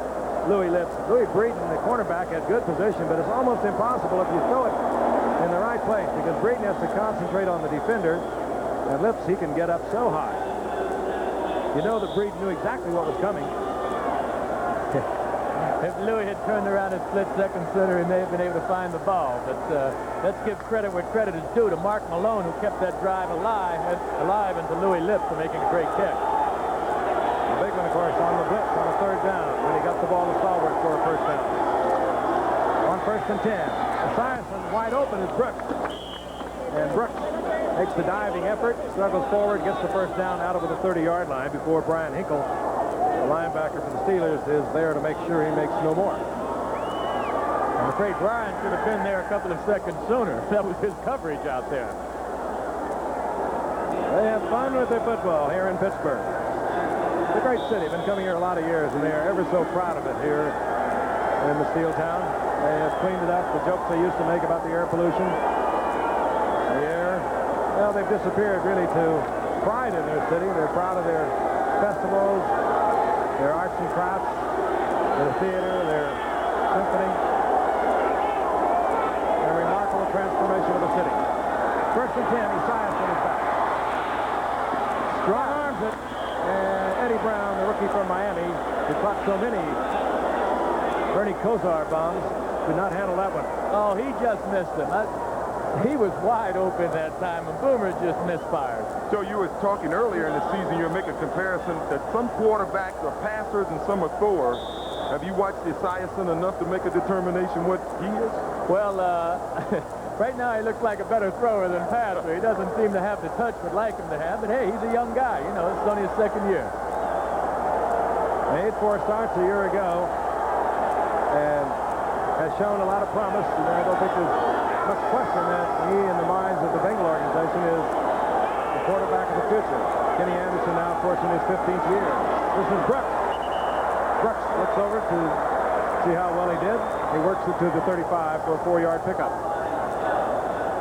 Louis Lips. Louis Breeden, the cornerback, had good position, but it's almost impossible if you throw it in the right place because Breeden has to concentrate on the defender, and Lips, he can get up so high. You know that Breeden knew exactly what was coming. If Louis had turned around a split second sooner, he may have been able to find the ball. But let's give credit where credit is due to Mark Malone, who kept that drive alive, and to Louis Lips for making a great catch. The big one, of course, on the blitz on the third down when he got the ball to Stallworth for a first down. On 1st and 10. Esiason wide open is Brooks. And Brooks makes the diving effort, struggles forward, gets the first down out over the 30-yard line before Brian Hinkle, the linebacker for the Steelers, is there to make sure he makes no more. I'm afraid Brian should have been there a couple of seconds sooner. That was his coverage out there. They have fun with their football here in Pittsburgh. It's a great city. Been coming here a lot of years, and they are ever so proud of it here in the steel town. They have cleaned it up. The jokes they used to make about the air pollution, the air, well, they've disappeared really to pride in their city. They're proud of their festivals, their arts and crafts, their theater, their symphony, their remarkable transformation of the city. 1st and 10, Esiason is back. Strong arms it, and Eddie Brown, the rookie from Miami, who caught so many Bernie Kosar bombs, did not handle that one. Oh, he just missed him. He was wide open that time, and Boomer just misfired. So you were talking earlier in the season, you were making a comparison that some quarterbacks are passers and some are throwers. Have you watched Esiason enough to make a determination what he is? Well, right now he looks like a better thrower than passer. He doesn't seem to have the touch we'd like him to have, but hey, he's a young guy. You know, it's only his second year. Made 4 starts a year ago and has shown a lot of promise. And I don't think there's much question that he, in the minds of the Bengal organization, is the quarterback of the future. Kenny Anderson now, of course, in his 15th year. This is Brooks. Brooks looks over to see how well he did. He works it to the 35 for a 4-yard pickup.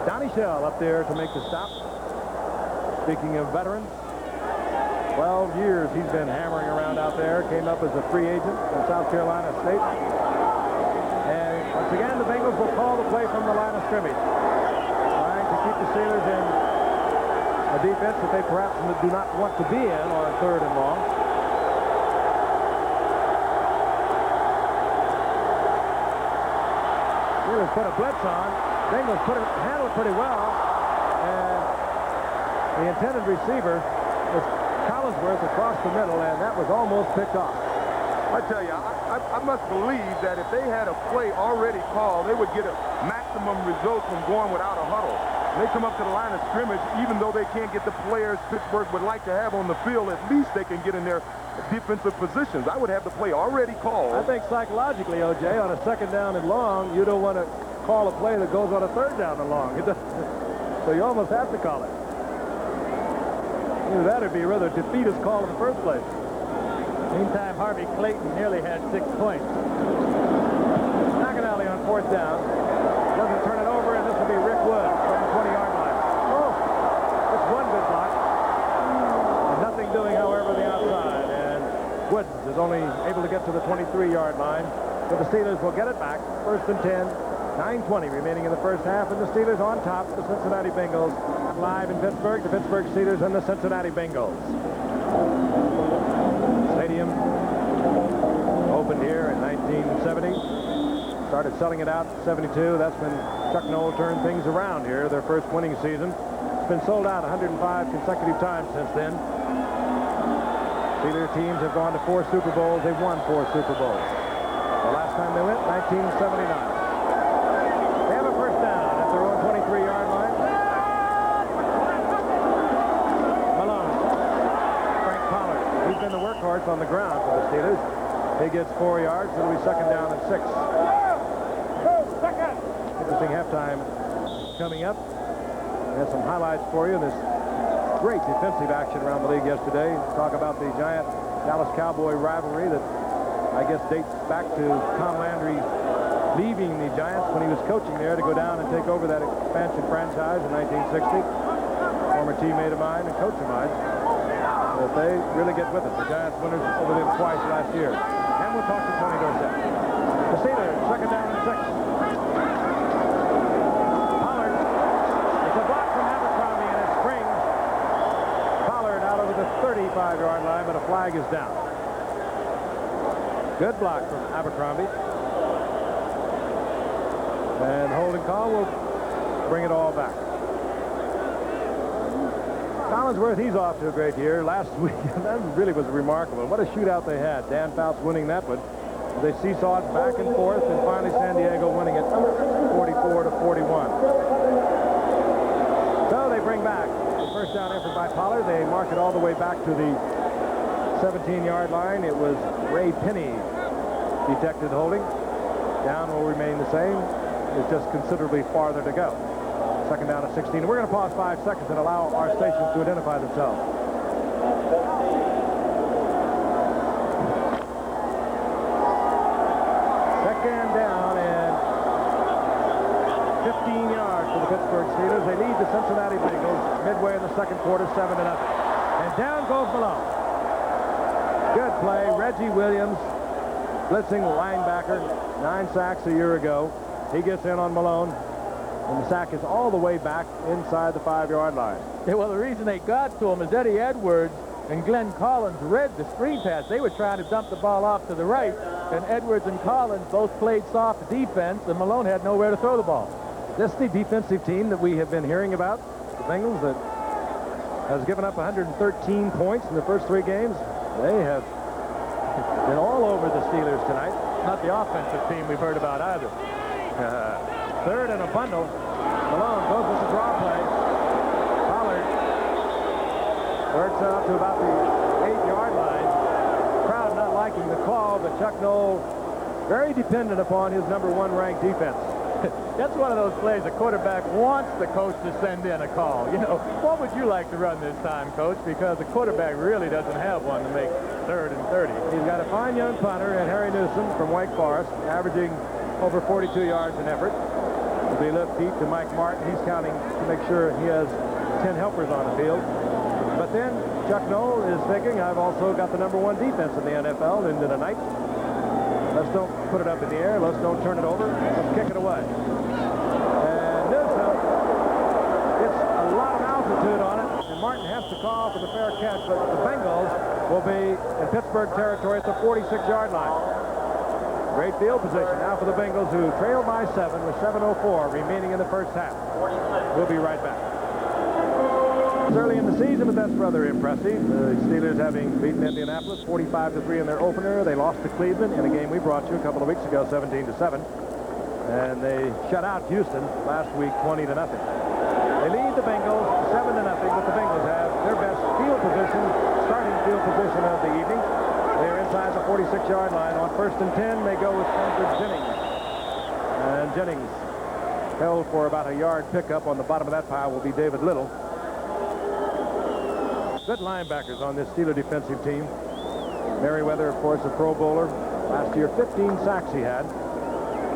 Donnie Shell up there to make the stop. Speaking of veterans, 12 years he's been hammering around out there. Came up as a free agent from South Carolina State. And once again, the Bengals will call the play from the line of scrimmage, trying to keep the Steelers in a defense that they perhaps do not want to be in on 3rd and long. Steelers put a blitz on. Bengals handled it pretty well. And the intended receiver was Collinsworth across the middle, and that was almost picked off. I tell you, I must believe that if they had a play already called, they would get a maximum result from going without a huddle. When they come up to the line of scrimmage, even though they can't get the players Pittsburgh would like to have on the field, at least they can get in their defensive positions. I would have the play already called. I think psychologically, O.J., on a 2nd down and long, you don't want to call a play that goes on a 3rd down and long. So you almost have to call it. Either that would be a rather defeatist call in the first place. Meantime, Harvey Clayton nearly had 6 points. McAnally on 4th down. Doesn't turn it over, and this will be Rick Wood from the 20-yard line. Oh, that's one good block. And nothing doing, however, the outside. And Woods is only able to get to the 23-yard line. But the Steelers will get it back. 1st and 10. 9:20 remaining in the first half, and the Steelers on top. The Cincinnati Bengals live in Pittsburgh. The Pittsburgh Steelers and the Cincinnati Bengals. Stadium opened here in 1970. Started selling it out in 72. That's when Chuck Noll turned things around here, their first winning season. It's been sold out 105 consecutive times since then. Steelers teams have gone to 4 Super Bowls. They've won 4 Super Bowls. The last time they went, 1979. They have a first down at their own 23-yard line. Malone. Frank Pollard. He's been the workhorse on the ground for the Steelers. He gets 4 yards. It'll be 2nd down and 6. Interesting halftime coming up. We have some highlights for you. This great defensive action around the league yesterday. Talk about the giant Dallas Cowboy rivalry that I guess dates back to Tom Landry leaving the Giants when he was coaching there to go down and take over that expansion franchise in 1960. Former teammate of mine and coach of mine. But they really get with it. The Giants winners over them twice last year. And we'll talk to Tony Dorsett. The Steelers, 2nd down and 6. Pollard. It's a block from Abercrombie, and it springs Pollard out over the 35-yard line, but a flag is down. Good block from Abercrombie. And holding call will bring it all back. Collinsworth, he's off to a great year. Last week, that really was remarkable. What a shootout they had. Dan Fouts winning that one. They seesawed back and forth, and finally San Diego winning it 44-41. So they bring back the first down effort by Pollard. They mark it all the way back to the 17-yard line. It was Ray Penny detected holding. Down will remain the same. It's just considerably farther to go. 2nd down at 16. We're going to pause 5 seconds and allow our stations to identify themselves. Second down and 15 yards for the Pittsburgh Steelers. They lead the Cincinnati Bengals midway in the 2nd quarter, 7-0. And down goes Malone. Good play. Reggie Williams, blitzing linebacker, 9 sacks a year ago. He gets in on Malone, and the sack is all the way back inside the 5-yard line. Yeah, well, the reason they got to him is Eddie Edwards and Glenn Collins read the screen pass. They were trying to dump the ball off to the right, and Edwards and Collins both played soft defense, and Malone had nowhere to throw the ball. This is the defensive team that we have been hearing about, the Bengals, that has given up 113 points in the first 3 games. They have been all over the Steelers tonight. Not the offensive team we've heard about either. Third and a bundle. Malone goes with the draw play. Pollard works out to about the 8-yard line. Crowd not liking the call, but Chuck Noll very dependent upon his #1 ranked defense. That's one of those plays a quarterback wants the coach to send in a call. You know, what would you like to run this time, Coach? Because the quarterback really doesn't have one to make 3rd and 30. He's got a fine young punter in Harry Newsom from Wake Forest, averaging over 42 yards an effort. As they look deep to Mike Martin, he's counting to make sure he has 10 helpers on the field. But then Chuck Noll is thinking, I've also got the #1 defense in the NFL into the night. Let's don't put it up in the air. Let's don't turn it over. Let's kick it away. And Newsom gets a lot of altitude on it, and Martin has to call for the fair catch, but the Bengals will be in Pittsburgh territory at the 46-yard line. Great field position now for the Bengals, who trail by 7 with 7:04 remaining in the first half. We'll be right back. It's early in the season, but that's rather impressive. The Steelers having beaten Indianapolis 45-3 in their opener. They lost to Cleveland in a game we brought you a couple of weeks ago, 17-7. And they shut out Houston last week 20-0. They lead the Bengals 7-0, but the Bengals have their best field position, starting field position of the evening. They're inside the 46-yard line. On 1st and 10, they go with Stanford Jennings. And Jennings held for about a yard pickup. On the bottom of that pile will be David Little. Good linebackers on this Steeler defensive team. Merriweather, of course, a Pro Bowler. Last year, 15 sacks he had.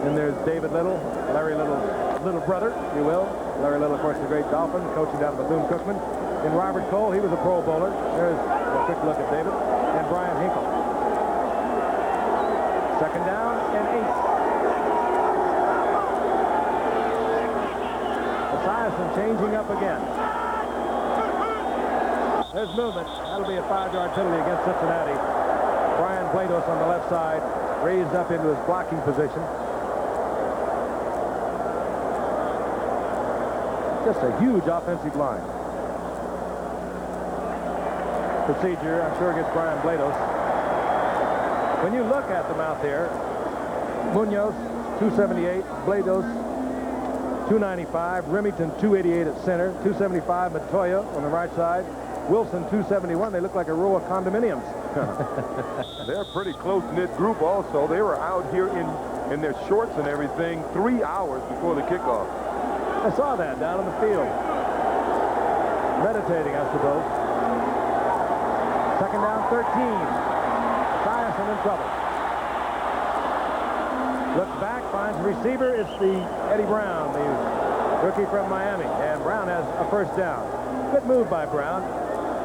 Then there's David Little, Larry Little's little brother, if you will. Larry Little, of course, the great Dolphin, coaching down at Bethune-Cookman. And Robert Cole, he was a Pro Bowler. There's a quick look at David. And Brian Hinkle. 2nd down and 8. Esiason changing up again. There's movement. That'll be a 5-yard penalty against Cincinnati. Brian Blados on the left side, raised up into his blocking position. Just a huge offensive line. Procedure, I'm sure, against Brian Blados. When you look at them out there, Munoz, 278, Blados, 295, Remington, 288 at center, 275, Matoya on the right side, Wilson, 271. They look like a row of condominiums. They're a pretty close-knit group also. They were out here in their shorts and everything 3 hours before the kickoff. I saw that down on the field. Meditating, I suppose. 2nd down, 13. Esiason in trouble. Looks back, finds the receiver. It's the Eddie Brown, the rookie from Miami. And Brown has a 1st down. Good move by Brown.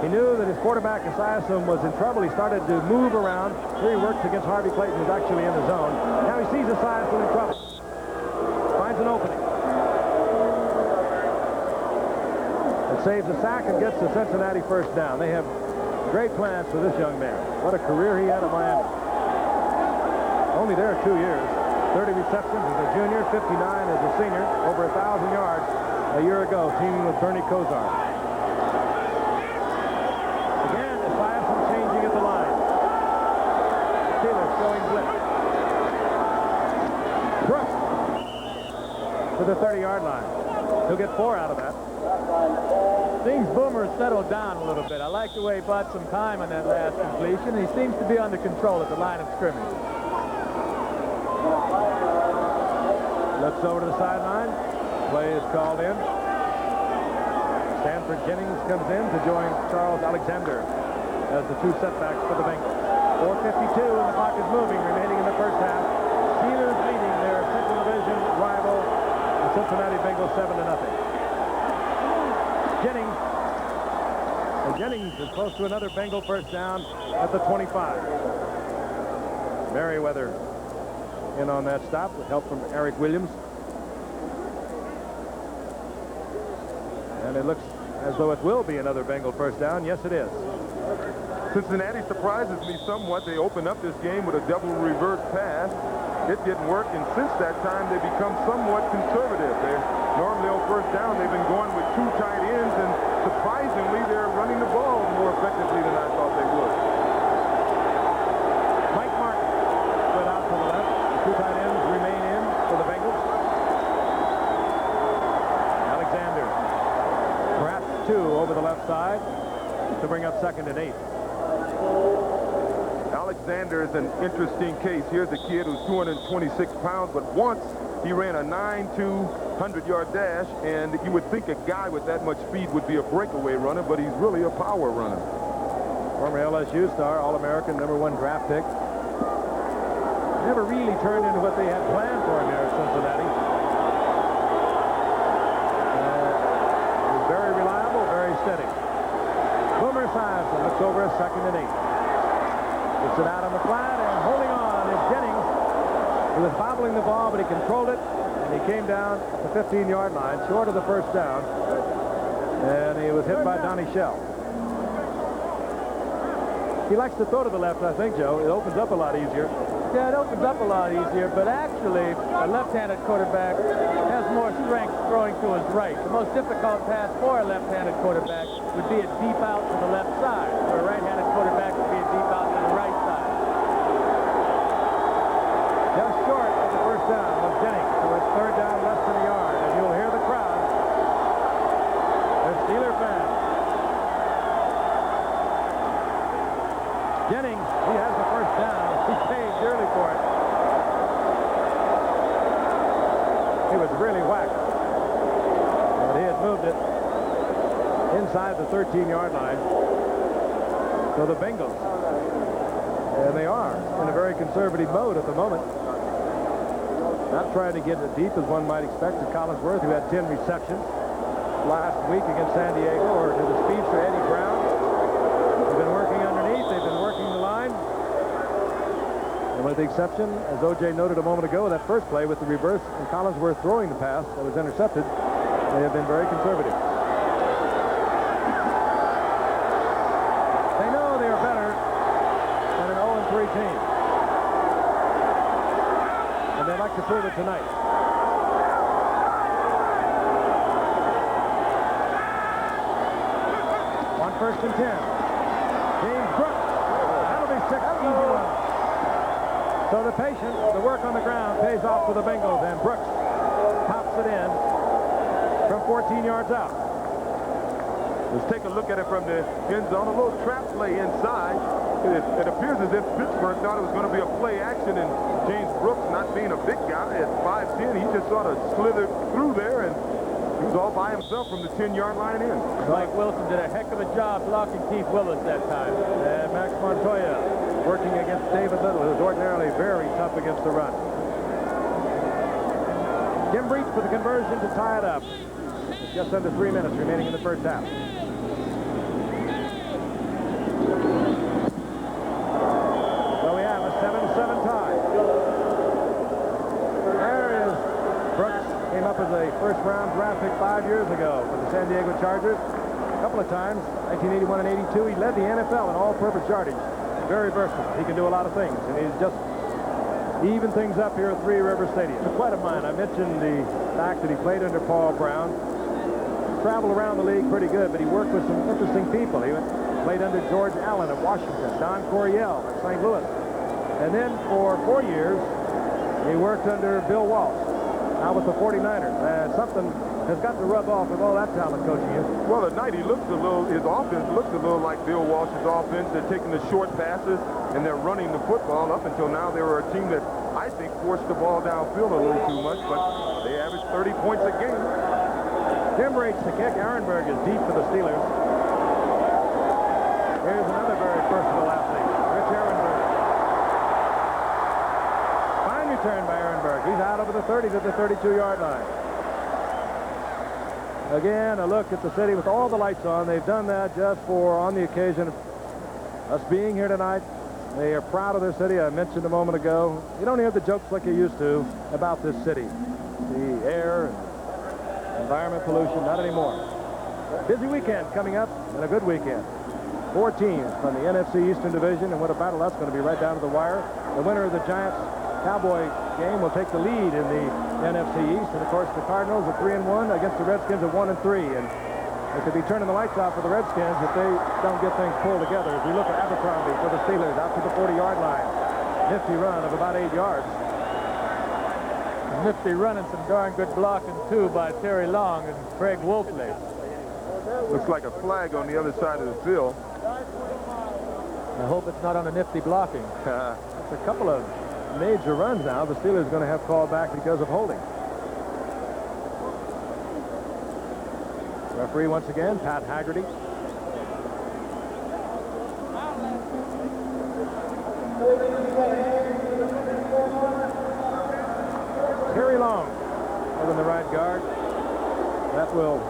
He knew that his quarterback, Esiason, was in trouble. He started to move around. Here he works against Harvey Clayton, who's actually in the zone. Now he sees Esiason in trouble. Finds an opening. It saves a sack and gets the Cincinnati 1st down. They have great plans for this young man. What a career he had at Miami. Only there 2 years. 30 receptions as a junior, 59 as a senior, over 1,000 yards a year ago, teaming with Bernie Kosar. To the 30-yard line. He'll get 4 out of that. Seems Boomer settled down a little bit. I like the way he bought some time on that last completion. He seems to be under control at the line of scrimmage. Looks over to the sideline. Play is called in. Stanford Jennings comes in to join Charles Alexander as the 2 setbacks for the Bengals. 4:52 and the clock is moving, remaining in the first half. Steelers leading their Central Division rival, the Cincinnati Bengals, 7-0. Jennings. And Jennings is close to another Bengal 1st down at the 25. Merriweather in on that stop with help from Eric Williams. And it looks as though it will be another Bengal first down. Yes, it is. Cincinnati surprises me somewhat. They opened up this game with a double reverse pass. It didn't work, and since that time, they become somewhat conservative. They're normally on first down. They've been going with 2 tight ends, and surprisingly, they're running the ball more effectively than I thought they would. Mike Martin split out to the left. The 2 tight ends remain in for the Bengals. Alexander, perhaps 2 over the left side to bring up 2nd and 8. Alexander is an interesting case. Here's a kid who's 226 pounds, but once he ran a 9-2 100-yard dash, and you would think a guy with that much speed would be a breakaway runner, but he's really a power runner. Former LSU star, All-American, #1 draft pick. Never really turned into what they had planned for him here at Cincinnati. He's very reliable, very steady. Boomer Esiason looks over a 2nd and 8. Gets it out on the flat, and holding on is Jennings. He was bobbling the ball, but he controlled it, and he came down at the 15-yard line, short of the first down, and he was hit by Donnie Shell. He likes to throw to the left, I think, Joe. It opens up a lot easier. Yeah, it opens up a lot easier, but actually, a left-handed quarterback has more strength throwing to his right. The most difficult pass for a left-handed quarterback would be a deep out to the left side, where a right-handed quarterback would be a deep out to the right side. Just short of the first down was Jennings, so it's 3rd down, less than a yard, and you'll hear the crowd. They're Steeler fans. Jennings, he has the first down. He paid dearly for it. He was really whacked. But he had moved it inside the 13-yard line. So the Bengals, and they are in a very conservative mode at the moment. Not trying to get it deep as one might expect to Collinsworth, who had 10 receptions last week against San Diego, or to the speedster Eddie Brown. They've been working underneath. They've been working the line. And with the exception, as O.J. noted a moment ago, that first play with the reverse and Collinsworth throwing the pass that was intercepted, they have been very conservative. They know they are better than an 0-3 team. And they'd like to prove it tonight. On 1st and 10. James Brooks. That'll be 6. Easy one. So the patience, the work on the ground pays off for the Bengals, and Brooks pops it in from 14 yards out. Let's take a look at it from the end zone. A little trap play inside. It appears as if Pittsburgh thought it was going to be a play action, and James Brooks, not being a big guy at 5'10", he just sort of slithered through there, and he was all by himself from the 10-yard line in. Mike Wilson did a heck of a job blocking Keith Willis that time. And Max Montoya working against David Little, who's ordinarily very tough against the run. Jim Breach for the conversion to tie it up. It's just under 3 minutes remaining in the first half. So we have a 7-7 tie. There is Brooks. Came up as a first-round draft pick 5 years ago for the San Diego Chargers. A couple of times, 1981 and 82, he led the NFL in all-purpose yardage. Very versatile. He can do a lot of things, and he's just even things up here at Three River Stadium. A friend of mine, I mentioned the fact that he played under Paul Brown. Traveled around the league pretty good, but he worked with some interesting people. He played under George Allen of Washington, Don Coryell of St. Louis. And then for 4 years, he worked under Bill Walsh, now with the 49ers. And something has got to rub off with all that talent coaching is. Well, at night he looks a little, his offense looks a little like Bill Walsh's offense. They're taking the short passes and they're running the football. Up until now, they were a team that I think forced the ball downfield a little too much, but they averaged 30 points a game. Jim Breach to kick. Ehrenberg is deep for the Steelers. Here's another very versatile athlete, Rich Ehrenberg. Fine return by Ehrenberg. He's out over the 30 to the 32-yard line. Again, a look at the city with all the lights on. They've done that just for, on the occasion of us being here tonight. They are proud of their city. I mentioned a moment ago. You don't hear the jokes like you used to about this city. The air and environment pollution, not anymore. Busy weekend coming up, and a good weekend. 4 teams from the NFC Eastern Division, and what a battle that's going to be right down to the wire. The winner of the Giants-Cowboy game will take the lead in the NFC East, and of course the Cardinals are 3-1 against the Redskins at 1-3, and they could be turning the lights out for the Redskins if they don't get things pulled together. As we look at Abercrombie for the Steelers out to the 40-yard line. Nifty run of about 8 yards. Nifty running, some darn good blocking too by Terry Long and Craig Wolfley. Looks like a flag on the other side of the field. I hope it's not on a Nifty blocking. It's a couple of major runs now. The Steelers are going to have called back because of holding. Referee once again, Pat Haggerty. Terry Long over in the right guard. That will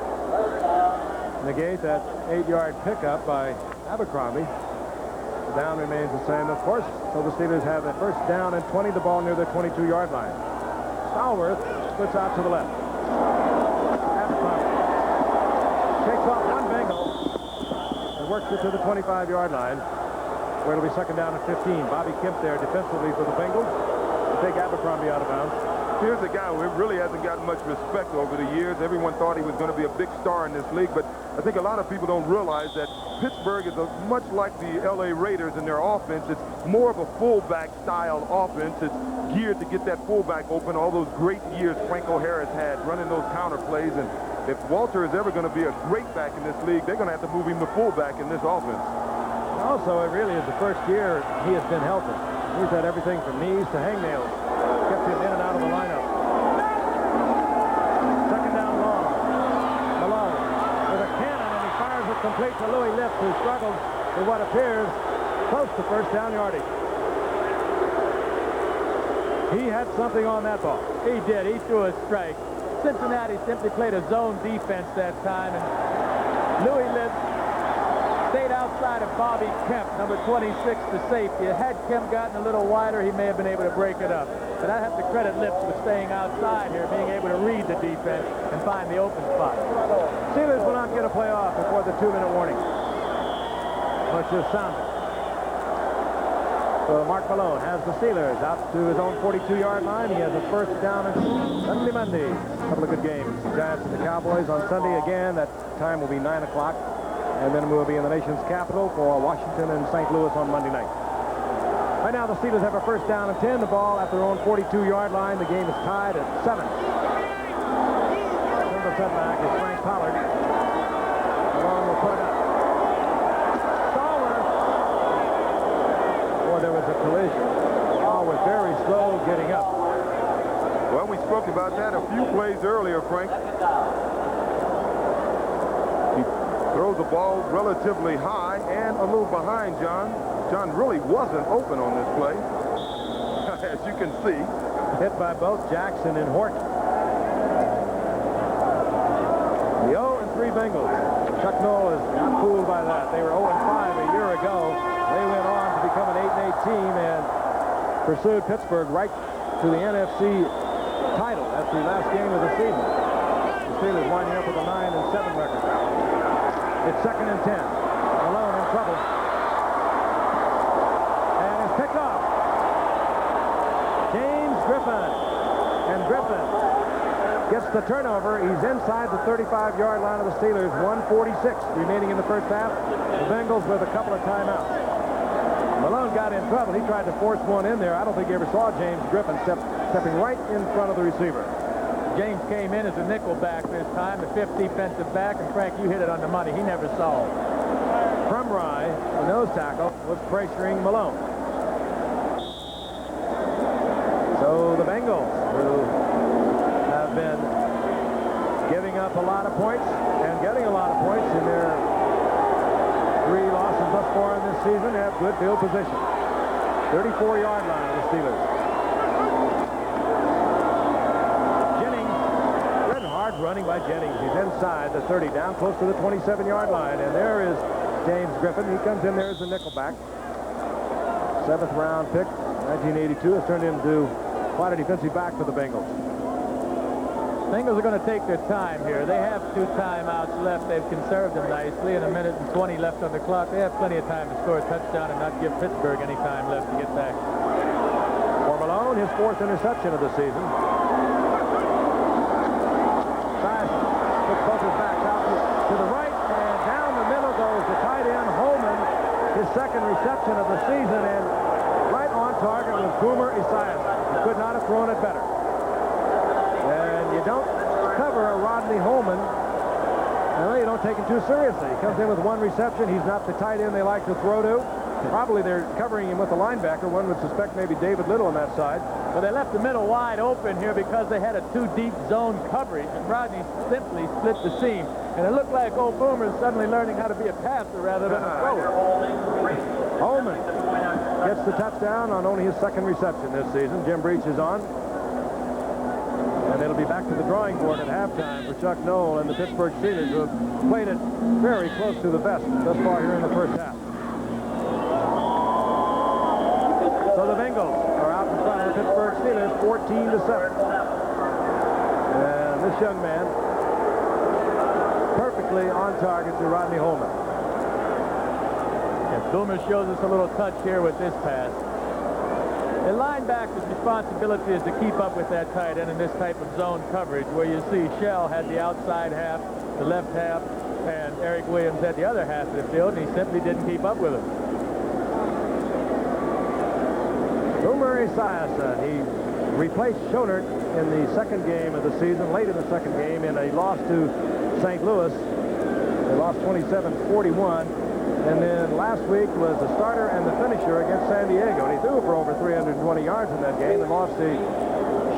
negate that 8-yard pickup by Abercrombie. The down remains the same, of course, so the Steelers have that first down and 20, the ball near the 22-yard line. Stallworth splits out to the left. Abercrombie takes off one Bengal and works it to the 25-yard line, where it'll be second down and 15. Bobby Kemp there defensively for the Bengals to take Abercrombie out of bounds. Here's a guy who really hasn't gotten much respect over the years. Everyone thought he was going to be a big star in this league, but I think a lot of people don't realize that Pittsburgh is much like the L.A. Raiders in their offense. It's more of a fullback style offense. It's geared to get that fullback open. All those great years Franco Harris had running those counter plays, and if Walter is ever going to be a great back in this league, they're going to have to move him to fullback in this offense. Also, it really is the first year he has been healthy. He's had everything from knees to hangnails. Kept him in and out of the lineup. Second down long. Malone with a cannon, and he fires it complete to Louis Lips, who struggles with what appears close to first down yardage. He had something on that ball. He did. He threw a strike. Cincinnati simply played a zone defense that time, and Louis Lips stayed outside of Bobby Kemp, number 26, to safety. Had Kemp gotten a little wider, he may have been able to break it up. But I have to credit Lips for staying outside here, being able to read the defense and find the open spot. Steelers will not get a play off before the 2-minute warning, which is sounded. So Mark Malone has the Steelers out to his own 42-yard line. He has a first down on Monday. A couple of good games. The Giants and the Cowboys on Sunday. Again, that time will be 9 o'clock. And then we'll be in the nation's capital for Washington and St. Louis on Monday night. Right now, the Steelers have a first down and 10. The ball at their own 42-yard line. The game is tied at 7. The setback is Frank Pollard. Malone will put it up. Stallworth. Boy, there was a collision. Stallworth very slow getting up. Well, we spoke about that a few plays earlier, Frank. He throws the ball relatively high and a little behind John. John really wasn't open on this play, as you can see. Hit by both Jackson and Horton. The 0-3 Bengals. Chuck Noll is not fooled by that. They were 0-5 a year ago. They went on to become an 8-8 team and pursued Pittsburgh right to the NFC title. That's the last game of the season. The Steelers winding up with a 9-7 record. It's second and 10. Malone in trouble. And it's picked off. James Griffin. And Griffin gets the turnover. He's inside the 35-yard line of the Steelers. 1:46 remaining in the first half. The Bengals with a couple of timeouts. Malone got in trouble. He tried to force one in there. I don't think you ever saw James Griffin stepping right in front of the receiver. James came in as a nickel back this time, the 5th defensive back, and Frank, you hit it on the money. He never saw it. Crumry, the nose tackle, was pressuring Malone. So the Bengals, who have been giving up a lot of points and getting a lot of points in their 3 losses thus far in this season, have good field position. 34-yard line of the Steelers. Running by Jennings. He's inside the 30, down close to the 27-yard line. And there is James Griffin. He comes in there as a nickelback. 7th round pick, 1982, has turned into quite a defensive back for the Bengals. Bengals are going to take their time here. They have 2 timeouts left. They've conserved them nicely. In 1:20 left on the clock. They have plenty of time to score a touchdown and not give Pittsburgh any time left to get back. For Malone, his 4th interception of the season. Fast puts both his backs out to the right, and down the middle goes the tight end Holman, his 2nd reception of the season, and right on target was Boomer Esiason. He could not have thrown it better. And you don't cover a Rodney Holman, well, you don't take him too seriously. He comes in with 1 reception. He's not the tight end they like to throw to. Probably they're covering him with a linebacker. One would suspect maybe David Little on that side. Well, they left the middle wide open here because they had a 2-deep zone coverage, and Rodney simply split the seam. And it looked like old Boomer's suddenly learning how to be a passer rather than a thrower. Holman gets the touchdown on only his 2nd reception this season. Jim Breach is on. And it'll be back to the drawing board at halftime for Chuck Noll and the Pittsburgh Steelers, who have played it very close to the best thus far here in the first half. So the Bengals are out in front of the Pittsburgh Steelers 14-7. And this young man perfectly on target to Rodney Holman. Yes, Boomer shows us a little touch here with this pass. The linebacker's responsibility is to keep up with that tight end in this type of zone coverage, where you see Shell had the outside half, the left half, and Eric Williams had the other half of the field, and he simply didn't keep up with him. Boomer Esiason, he replaced Schonert in the 2nd game of the season, late in the 2nd game, in a loss to St. Louis. They lost 27-41. And then last week was the starter and the finisher against San Diego. And he threw for over 320 yards in that game and lost the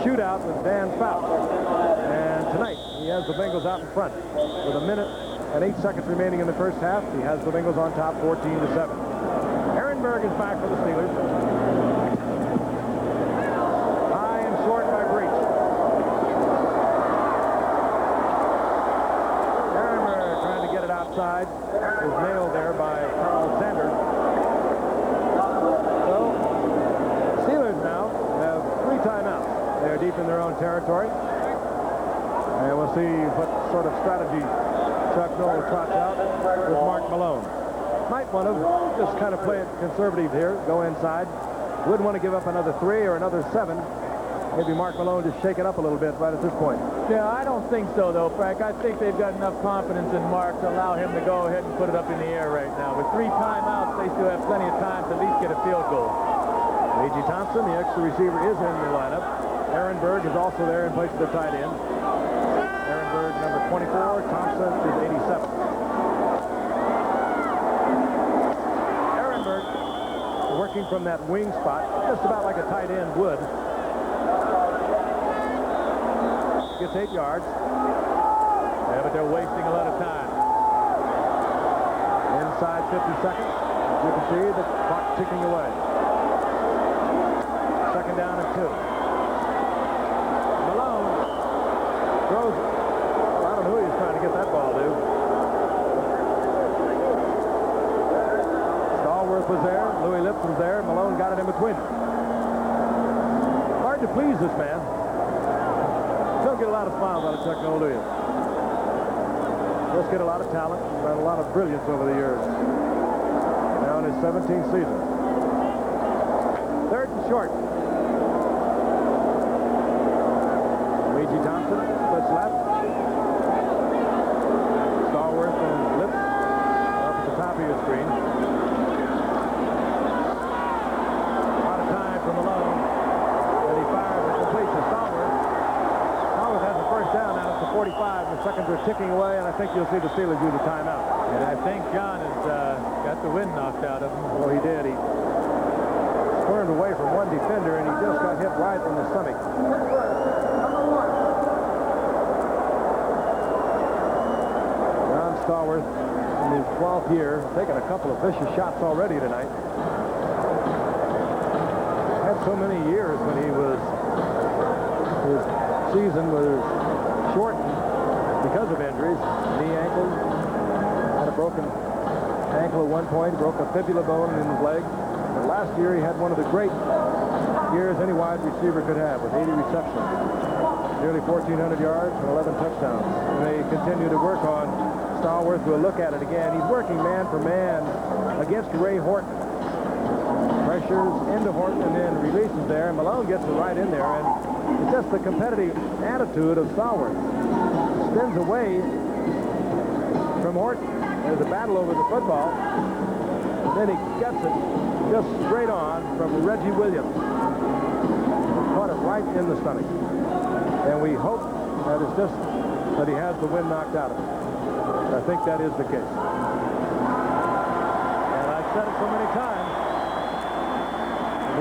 shootout with Dan Fouts. And tonight, he has the Bengals out in front. With 1 minute and 8 seconds remaining in the first half, he has the Bengals on top 14-7. Ehrenberg is back for the Steelers. High and short by Breach. Ehrenberg trying to get it outside. Was nailed there by Carl Sanders. So, Steelers now have 3 timeouts. They're deep in their own territory. And we'll see what sort of strategy Chuck Noll trots out with Mark Malone. Might want to just kind of play it conservative here, go inside. Wouldn't want to give up another 3 or another 7. Maybe Mark Malone just shake it up a little bit right at this point. Yeah, I don't think so, though, Frank. I think they've got enough confidence in Mark to allow him to go ahead and put it up in the air right now. With 3 timeouts, they still have plenty of time to at least get a field goal. A.J. Thompson, the extra receiver, is in the lineup. Ehrenberg is also there in place of the tight end. Ehrenberg, number 24. Thompson is 87. Ehrenberg working from that wing spot, just about like a tight end would. Gets 8 yards. Yeah, but they're wasting a lot of time. Inside 50 seconds. As you can see, the clock ticking away. 2nd down and 2. Malone throws. I don't know who he's trying to get that ball to. Stallworth was there. Louis Lips was there. Malone got it in between them. Hard to please this man. Don't get a lot of smiles out of Chuck Noll, do you? Just get a lot of talent and a lot of brilliance over the years. Now in his 17th season. 3rd and short. A.J. Thompson splits left. Stallworth and Lips up at the top of your screen. A lot of time for Malone. And he fires and completes to Stallworth. Stallworth has the first down now at the 45. The seconds are ticking away, and I think you'll see the Steelers use a timeout. And I think John has got the wind knocked out of him. Well, he did. He turned away from one defender, and he just got hit right in the stomach. John Stallworth, in his 12th year, taking a couple of vicious shots already tonight. Had so many years when his season was shortened because of injuries. Knee, ankle, had a broken ankle at one point, broke a fibula bone in his leg. But last year he had one of the great years any wide receiver could have with 80 receptions. Nearly 1,400 yards and 11 touchdowns. And they continue to work on Stallworth. We'll look at it again. He's working man for man against Ray Horton. Pressures into Horton and then releases there. And Malone gets it right in there. And it's just the competitive attitude of Stallworth. Spins away from Horton. There's a battle over the football. And then he gets it just straight on from Reggie Williams. Caught it right in the stomach. And we hope that it's just that he has the wind knocked out of him. I think that is the case. And I've said it so many times.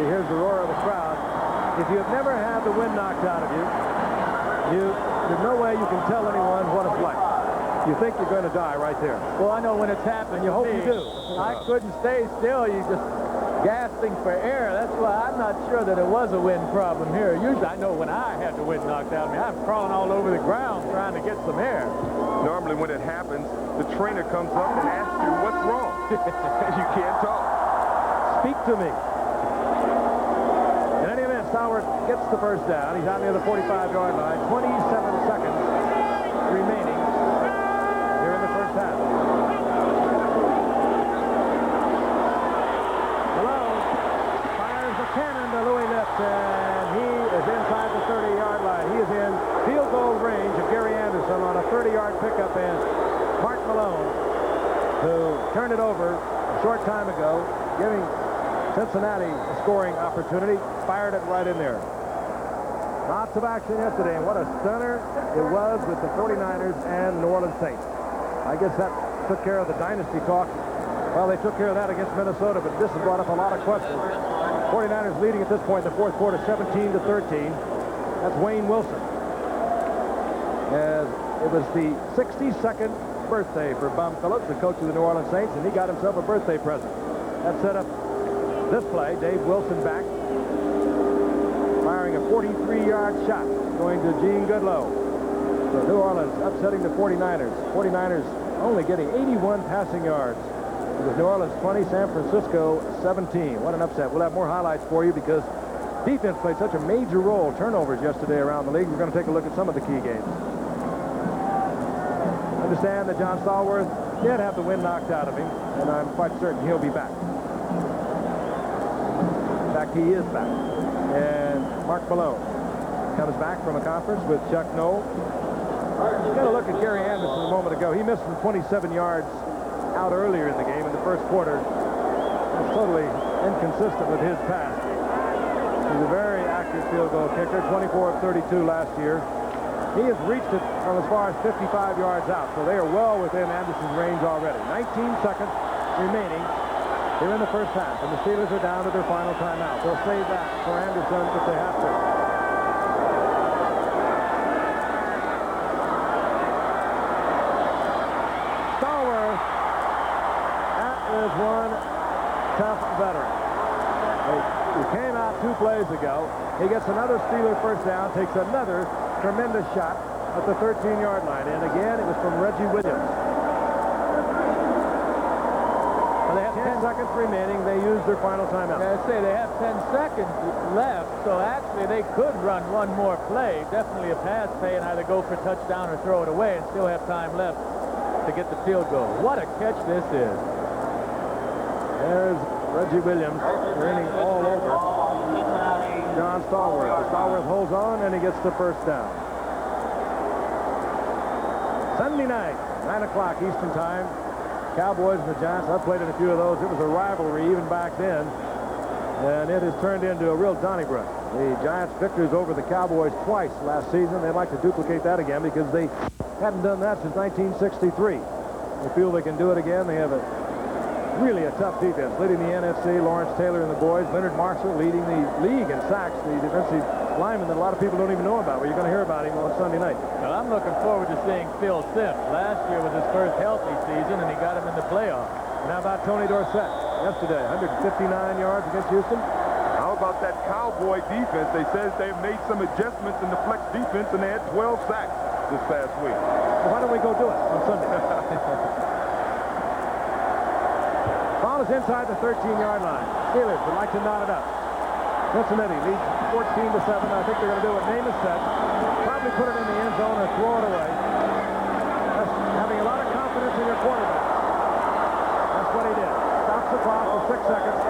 Here's the roar of the crowd. If you've never had the wind knocked out of you, there's no way you can tell anyone what it's like. You think you're going to die right there. Well, I know when it's happened. You hope you do. I couldn't stay still. You just gasping for air. That's why I'm not sure that it was a wind problem here. Usually, I know when I had the wind knocked out of me, I'm crawling all over the ground trying to get some air. Normally, when it happens, the trainer comes up and asks you what's wrong. You can't talk. Speak to me. In any event, Stallworth gets the first down. He's out near the 45-yard line. 27 seconds remaining here in the first half. Malone fires the cannon to Louis Lips, and he is inside the 30-yard line. He is in field goal range of Gary Anderson on a 30-yard pickup, and Mark Malone, who turned it over a short time ago, giving Cincinnati a scoring opportunity, fired it right in there. Lots of action yesterday, and what a stunner it was with the 49ers and the New Orleans Saints. I guess that took care of the dynasty talk. Well, they took care of that against Minnesota, but this has brought up a lot of questions. 49ers leading at this point in the fourth quarter, 17-13. That's Wayne Wilson. As it was the 62nd birthday for Bum Phillips, the coach of the New Orleans Saints, and he got himself a birthday present. That set up this play. Dave Wilson back, firing a 43-yard shot, going to Gene Goodlow. So New Orleans upsetting the 49ers. 49ers only getting 81 passing yards. It was New Orleans 20, San Francisco 17. What an upset. We'll have more highlights for you because defense played such a major role. Turnovers yesterday around the league. We're going to take a look at some of the key games. Understand that John Stallworth did have the wind knocked out of him, and I'm quite certain he'll be back. In fact, he is back. And Mark Malone comes back from a conference with Chuck Noll. You got to look at Gary Anderson a moment ago. He missed from 27 yards out earlier in the game in the first quarter. It's totally inconsistent with his pass. He's a very active field goal kicker, 24 of 32 last year. He has reached it from as far as 55 yards out, so they are well within Anderson's range already. 19 seconds remaining here in the first half, and the Steelers are down to their final timeout. They'll save that for Anderson if they have to. Stallworth, that is one tough veteran. He came out 2 plays ago. He gets another Steeler first down, takes another tremendous shot at the 13-yard line. And again, it was from Reggie Williams. Well, they have 10 seconds remaining. They use their final timeout. I say they have 10 seconds left, so actually they could run one more play. Definitely a pass play and either go for a touchdown or throw it away and still have time left to get the field goal. What a catch this is. There's Reggie Williams running all over John Stallworth. Stallworth holds on, and he gets the first down. Sunday night, 9 o'clock Eastern time. Cowboys and the Giants. I've played in a few of those. It was a rivalry even back then. And it has turned into a real Donnybrook. The Giants victors over the Cowboys twice last season. They'd like to duplicate that again because they hadn't done that since 1963. They feel they can do it again. They have really a tough defense, leading the NFC, Lawrence Taylor and the boys. Leonard Marshall leading the league in sacks, the defensive lineman that a lot of people don't even know about. Well, you're going to hear about him on Sunday night. Well, I'm looking forward to seeing Phil Simms. Last year was his first healthy season, and he got him in the playoffs. And how about Tony Dorsett yesterday? 159 yards against Houston. How about that Cowboy defense? They said they've made some adjustments in the flex defense, and they had 12 sacks this past week. Well, why don't we go do it on Sunday? Ball is inside the 13-yard line. Steelers would like to knot it up. Cincinnati leads 14-7. I think they're going to do what name is set. Probably put it in the end zone or throw it away. That's having a lot of confidence in your quarterback. That's what he did. Stops the clock for 6 seconds.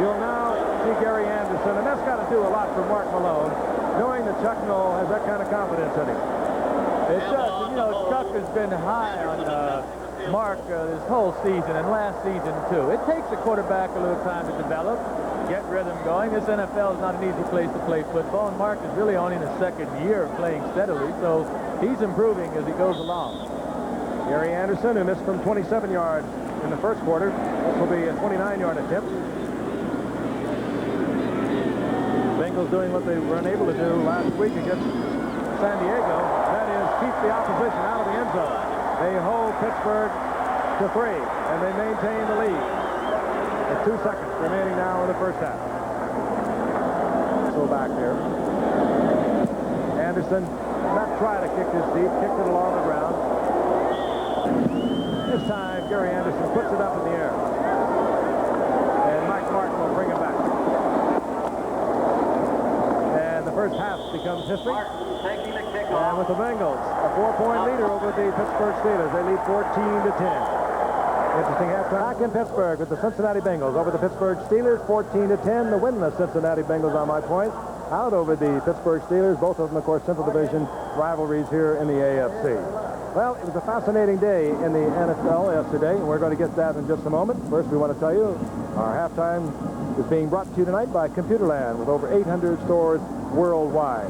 You'll now see Gary Anderson, and that's got to do a lot for Mark Malone, knowing that Chuck Noll has that kind of confidence in him. It does. And, you know, Chuck has been high on Mark this whole season and last season, too. It takes a quarterback a little time to develop, get rhythm going. This NFL is not an easy place to play football, and Mark is really only in his second year of playing steadily, so he's improving as he goes along. Gary Anderson, who missed from 27 yards in the first quarter. This will be a 29-yard attempt. Bengals doing what they were unable to do last week against San Diego. That is, keep the opposition out of the end zone. They hold Pittsburgh to 3, and they maintain the lead. With 2 seconds remaining now in the first half. So back there. Anderson not trying to kick this deep, kicked it along the ground. This time, Gary Anderson puts it up in the air. And Mike Martin will bring it back. And the first half becomes history. And with the Bengals, a 4-point leader over the Pittsburgh Steelers. They lead 14-10. Interesting halftime. Back in Pittsburgh with the Cincinnati Bengals over the Pittsburgh Steelers, 14-10. The winless Cincinnati Bengals on my point. Out over the Pittsburgh Steelers. Both of them, of course, Central Division rivalries here in the AFC. Well, it was a fascinating day in the NFL yesterday, and we're going to get that in just a moment. First, we want to tell you our halftime is being brought to you tonight by Computerland with over 800 stores worldwide.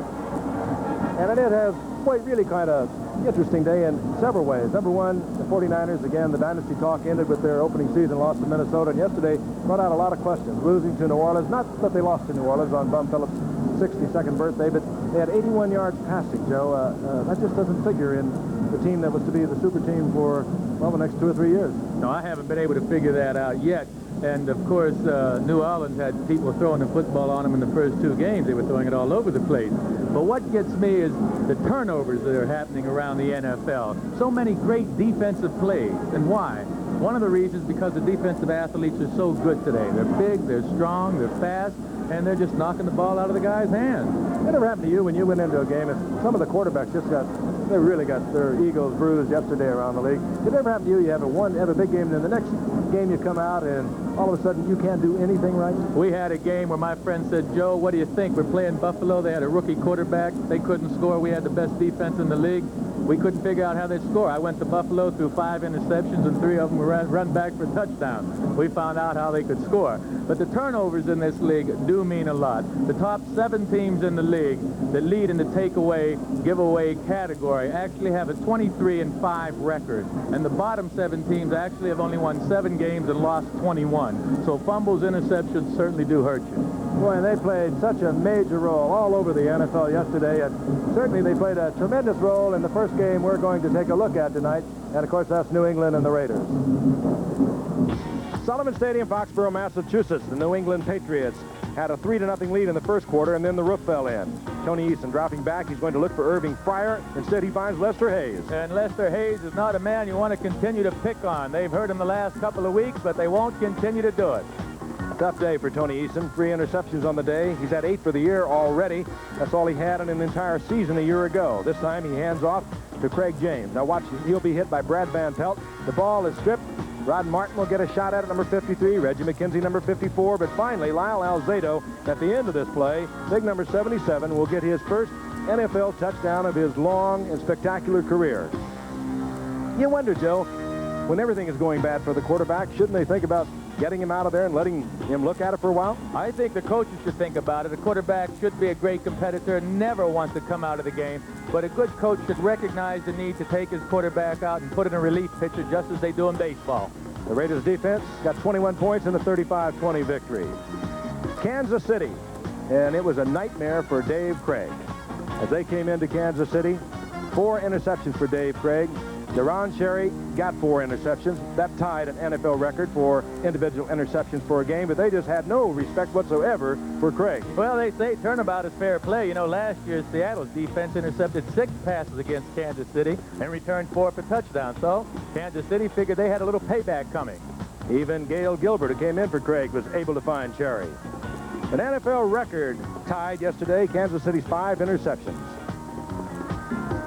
And it has, boy, really kind of interesting day in several ways. Number one, the 49ers, again, the dynasty talk ended with their opening season loss to Minnesota, and yesterday brought out a lot of questions. Losing to New Orleans, not that they lost to New Orleans on Bum Phillips' 62nd birthday, but they had 81 yards passing, Joe. That just doesn't figure in the team that was to be the super team for, well, the next 2 or 3 years. No, I haven't been able to figure that out yet. And, of course, New Orleans had people throwing the football on them in the first 2 games. They were throwing it all over the place. But what gets me is the turnovers that are happening around the NFL. So many great defensive plays. And why? One of the reasons because the defensive athletes are so good today. They're big, they're strong, they're fast, and they're just knocking the ball out of the guy's hands. It ever happened to you when you went into a game, if some of the quarterbacks just they really got their egos bruised yesterday around the league. Did it ever happen to you? You have a big game, and then the next game you come out, and all of a sudden you can't do anything right? We had a game where my friend said, Joe, what do you think? We're playing Buffalo. They had a rookie quarterback. They couldn't score. We had the best defense in the league. We couldn't figure out how they'd score. I went to Buffalo, threw 5 interceptions, and 3 of them were run back for touchdowns. We found out how they could score. But the turnovers in this league do mean a lot. The top 7 teams in the league that lead in the takeaway, giveaway category actually have a 23-5 record. And the bottom 7 teams actually have only won 7 games and lost 21. So fumbles, interceptions certainly do hurt you. Boy, and they played such a major role all over the NFL yesterday, and certainly they played a tremendous role in the first game we're going to take a look at tonight, and of course that's New England and the Raiders. Sullivan Stadium, Foxborough, Massachusetts. The New England Patriots had a 3-0 lead in the first quarter, and then the roof fell in. Tony Eason dropping back. He's going to look for Irving Fryer. Instead, he finds Lester Hayes. And Lester Hayes is not a man you want to continue to pick on. They've hurt him the last couple of weeks, but they won't continue to do it. Tough day for Tony Eason. 3 interceptions on the day. He's had 8 for the year already. That's all he had in an entire season a year ago. This time he hands off to Craig James. Now watch, he'll be hit by Brad Van Pelt. The ball is stripped. Rod Martin will get a shot at it, number 53. Reggie McKenzie, number 54. But finally, Lyle Alzado, at the end of this play, big number 77, will get his first NFL touchdown of his long and spectacular career. You wonder, Joe, when everything is going bad for the quarterback, shouldn't they think about getting him out of there and letting him look at it for a while? I think the coaches should think about it. A quarterback should be a great competitor, never want to come out of the game. But a good coach should recognize the need to take his quarterback out and put in a relief pitcher just as they do in baseball. The Raiders defense got 21 points in the 35-20 victory. Kansas City, and it was a nightmare for Dave Craig. As they came into Kansas City, 4 interceptions for Dave Craig. Deron Cherry got 4 interceptions. That tied an NFL record for individual interceptions for a game, but they just had no respect whatsoever for Craig. Well, they say turnabout is fair play. You know, last year Seattle's defense intercepted 6 passes against Kansas City and returned 4 for touchdowns. So Kansas City figured they had a little payback coming. Even Gail Gilbert, who came in for Craig, was able to find Cherry. An NFL record tied yesterday, Kansas City's 5 interceptions.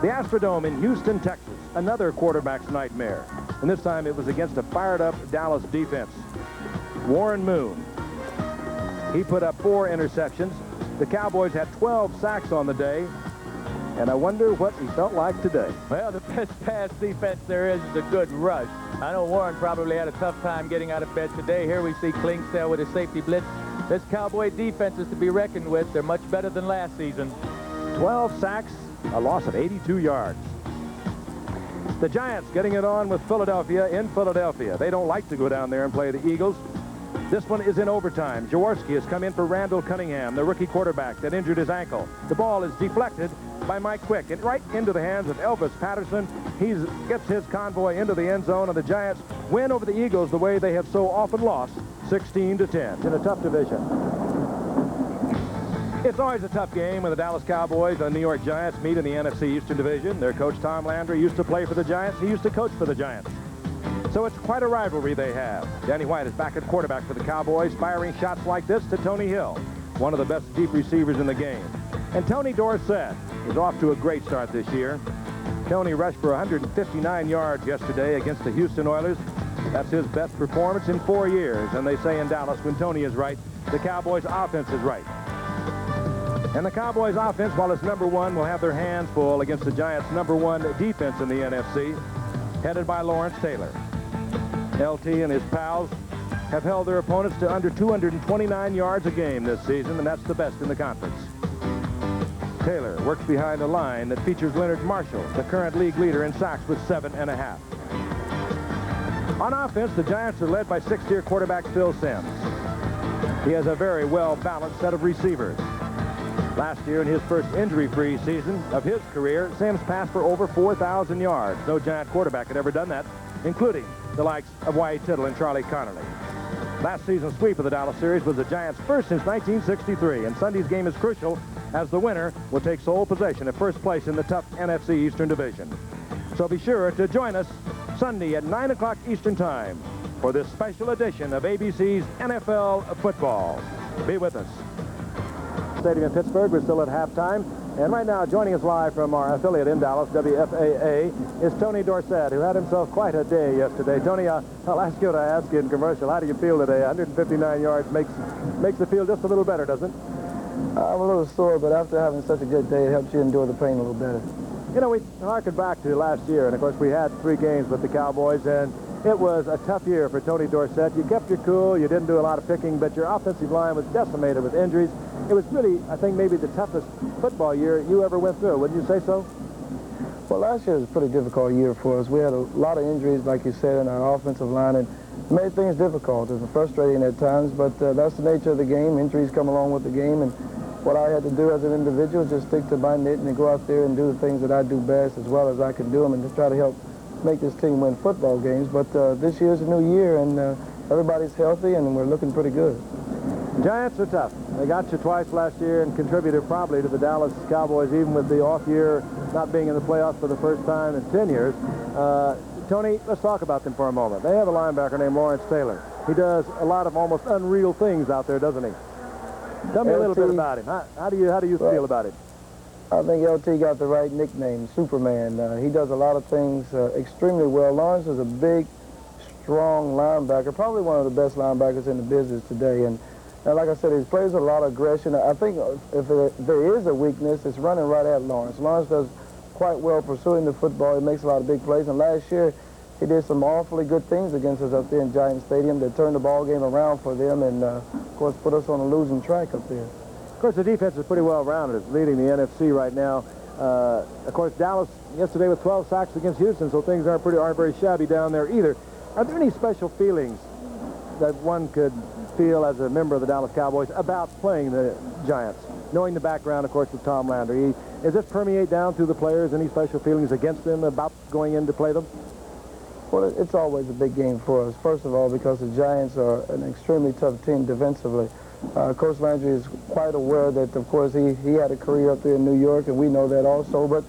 The Astrodome in Houston, Texas, another quarterback's nightmare. And this time it was against a fired-up Dallas defense. Warren Moon, he put up 4 interceptions. The Cowboys had 12 sacks on the day. And I wonder what he felt like today. Well, the best pass defense there is a good rush. I know Warren probably had a tough time getting out of bed today. Here we see Klingstell with his safety blitz. This Cowboy defense is to be reckoned with. They're much better than last season. 12 sacks, a loss of 82 yards. The Giants getting it on with Philadelphia in Philadelphia. They don't like to go down there and play the Eagles. This one is in overtime. Jaworski has come in for Randall Cunningham, the rookie quarterback that injured his ankle. The ball is deflected by Mike Quick and right into the hands of Elvis Patterson. He gets his convoy into the end zone, and the Giants win over the Eagles the way they have so often lost, 16-10. In a tough division. It's always a tough game when the Dallas Cowboys and the New York Giants meet in the NFC Eastern Division. Their coach Tom Landry used to play for the Giants. He used to coach for the Giants. So it's quite a rivalry they have. Danny White is back at quarterback for the Cowboys, firing shots like this to Tony Hill, one of the best deep receivers in the game. And Tony Dorsett is off to a great start this year. Tony rushed for 159 yards yesterday against the Houston Oilers. That's his best performance in 4 years. And they say in Dallas, when Tony is right, the Cowboys' offense is right. And the Cowboys' offense, while it's number 1, will have their hands full against the Giants' number 1 defense in the NFC, headed by Lawrence Taylor. LT and his pals have held their opponents to under 229 yards a game this season, and that's the best in the conference. Taylor works behind a line that features Leonard Marshall, the current league leader in sacks with 7.5. On offense, the Giants are led by 6th-year quarterback Phil Simms. He has a very well-balanced set of receivers. Last year, in his first injury-free season of his career, Simms passed for over 4,000 yards. No Giant quarterback had ever done that, including the likes of Wyatt Tittle and Charlie Connolly. Last season's sweep of the Dallas series was the Giants' first since 1963, and Sunday's game is crucial as the winner will take sole possession of first place in the tough NFC Eastern Division. So be sure to join us Sunday at 9 o'clock Eastern Time for this special edition of ABC's NFL Football. Be with us. Stadium in Pittsburgh, we're still at halftime. And right now, joining us live from our affiliate in Dallas, WFAA, is Tony Dorsett, who had himself quite a day yesterday. Tony, I'll ask you what I asked you in commercial. How do you feel today? 159 yards makes the feel just a little better, doesn't it? I'm a little sore, but after having such a good day, it helps you endure the pain a little better. You know, we harken back to last year, and of course we had 3 games with the Cowboys, and it was a tough year for Tony Dorsett. You kept your cool, you didn't do a lot of picking, but your offensive line was decimated with injuries. It was really, I think, maybe the toughest football year you ever went through. Wouldn't you say so? Well, last year was a pretty difficult year for us. We had a lot of injuries, like you said, in our offensive line, and it made things difficult. It was frustrating at times, but that's the nature of the game. Injuries come along with the game, and what I had to do as an individual is just stick to my knitting and go out there and do the things that I do best as well as I can do them, and to try to help make this team win football games. But this year's a new year, and everybody's healthy, and we're looking pretty good. Giants are tough. They got you twice last year and contributed probably to the Dallas Cowboys, even with the off year not being in the playoffs for the first time in 10 years. Tony, let's talk about them for a moment. They have a linebacker named Lawrence Taylor. He does a lot of almost unreal things out there, doesn't he? Tell me a little bit about him. How do you feel about him? I think LT got the right nickname, Superman. He does a lot of things extremely well. Lawrence is a big, strong linebacker, probably one of the best linebackers in the business today. And like I said, he plays with a lot of aggression. I think if there is a weakness, it's running right at Lawrence. Lawrence does quite well pursuing the football. He makes a lot of big plays. And last year, he did some awfully good things against us up there in Giant Stadium that turned the ball game around for them and, of course, put us on a losing track up there. Of course, the defense is pretty well rounded. It's leading the NFC right now. Of course, Dallas yesterday with 12 sacks against Houston, so things aren't very shabby down there either. Are there any special feelings that one could feel as a member of the Dallas Cowboys about playing the Giants? Knowing the background, of course, with Tom Landry, does this permeate down through the players? Any special feelings against them about going in to play them? Well, it's always a big game for us. First of all, because the Giants are an extremely tough team defensively. Coach Landry is quite aware that, of course, he had a career up there in New York, and we know that also. But,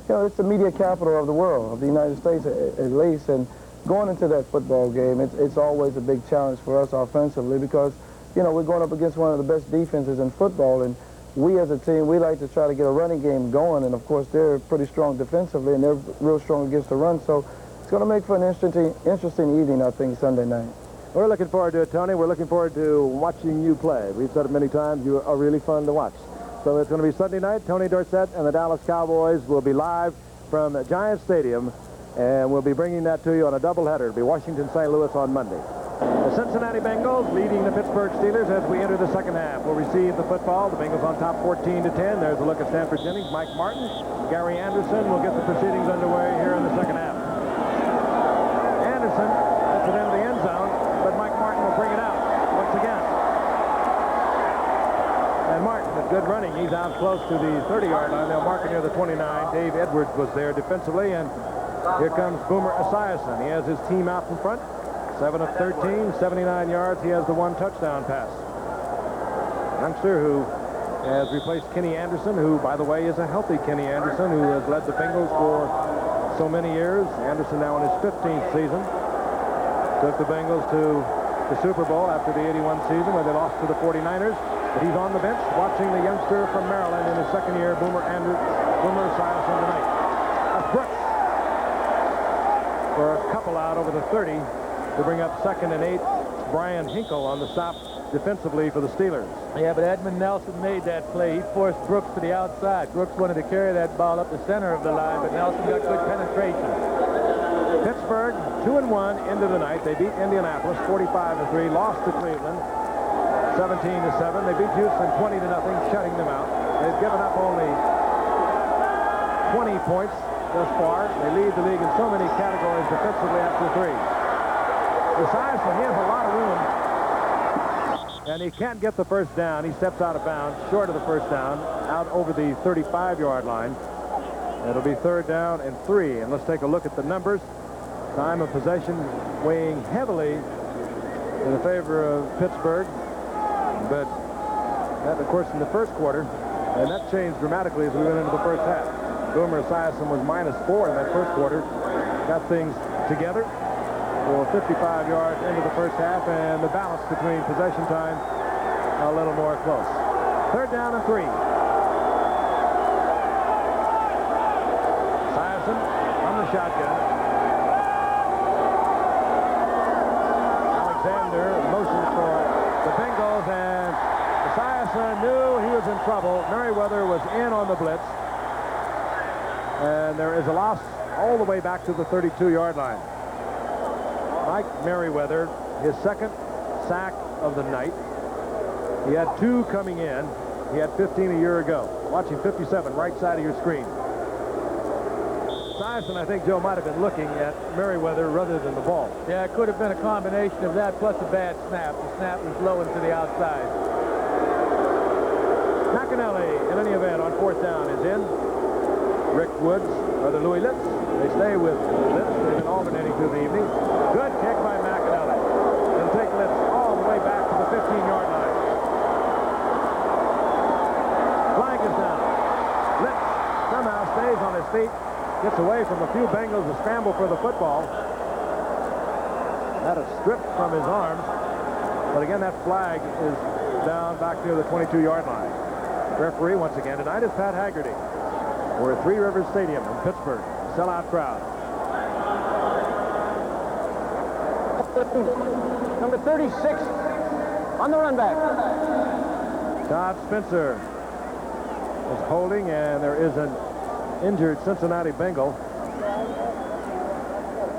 you know, it's the media capital of the world, of the United States at least. And going into that football game, it's always a big challenge for us offensively because you know, we're going up against one of the best defenses in football, and we as a team, we like to try to get a running game going, and of course they're pretty strong defensively, and they're real strong against the run, so it's going to make for an interesting evening, I think, Sunday night. We're looking forward to it, Tony. We're looking forward to watching you play. We've said it many times, you are really fun to watch. So it's going to be Sunday night. Tony Dorsett and the Dallas Cowboys will be live from Giant Stadium, and we'll be bringing that to you on a doubleheader. It'll be Washington, St. Louis on Monday. The Cincinnati Bengals leading the Pittsburgh Steelers as we enter the second half. We'll receive the football. The Bengals on top 14-10. There's a look at Stanford Jennings, Mike Martin, Gary Anderson. We'll get the proceedings underway here in the second half. Anderson gets it into the end zone, but Mike Martin will bring it out once again. And Martin, with good running, he's out close to the 30-yard line. They'll mark it near the 29. Dave Edwards was there defensively, and here comes Boomer Esiason. He has his team out in front. 7 of 13, 79 yards. He has the one touchdown pass. Youngster who has replaced Kenny Anderson, who, by the way, is a healthy Kenny Anderson, who has led the Bengals for so many years. Anderson now in his 15th season. Took the Bengals to the Super Bowl after the 81 season where they lost to the 49ers. But he's on the bench watching the youngster from Maryland in his second year, Boomer Esiason tonight. That's Brooks for a couple out over the 30 to bring up 2nd and 8. Brian Hinkle on the stop defensively for the Steelers. Yeah, but Edmund Nelson made that play. He forced Brooks to the outside. Brooks wanted to carry that ball up the center of the line, but Nelson got good penetration. Pittsburgh 2-1 into the night. They beat Indianapolis 45-3, lost to Cleveland 17-7. They beat Houston 20-0, shutting them out. They've given up only 20 points thus far. They lead the league in so many categories defensively after 3. Esiason, he has a lot of room, and he can't get the first down. He steps out of bounds, short of the first down, out over the 35-yard line. It'll be 3rd down and 3. And let's take a look at the numbers. Time of possession weighing heavily in the favor of Pittsburgh, but that, of course, in the first quarter, and that changed dramatically as we went into the first half. Boomer Esiason was -4 in that first quarter. Got things together for 55 yards into the first half, and the balance between possession time a little more close. 3rd down and 3. Esiason on the shotgun. Alexander motions for the Bengals, and Esiason knew he was in trouble. Merriweather was in on the blitz, and there is a loss all the way back to the 32-yard line. Mike Merriweather, his 2nd sack of the night. He had 2 coming in. He had 15 a year ago. Watching 57, right side of your screen. Esiason, I think Joe might have been looking at Merriweather rather than the ball. Yeah, it could have been a combination of that plus a bad snap. The snap was low and to the outside. McAnally, in any event, on 4th down is in. Rick Woods, or the Louis Litz. They stay with Litz. They've been alternating through the evening. Good kick by McAnally. They'll take Litz all the way back to the 15-yard line. Flag is down. Litz somehow stays on his feet. Gets away from a few Bengals who scramble for the football. That is stripped from his arms. But again, that flag is down back near the 22-yard line. Referee once again tonight is Pat Haggerty. We're at Three Rivers Stadium in Pittsburgh. Sellout crowd. Number 36 on the run back. Todd Spencer is holding, and there is an injured Cincinnati Bengal.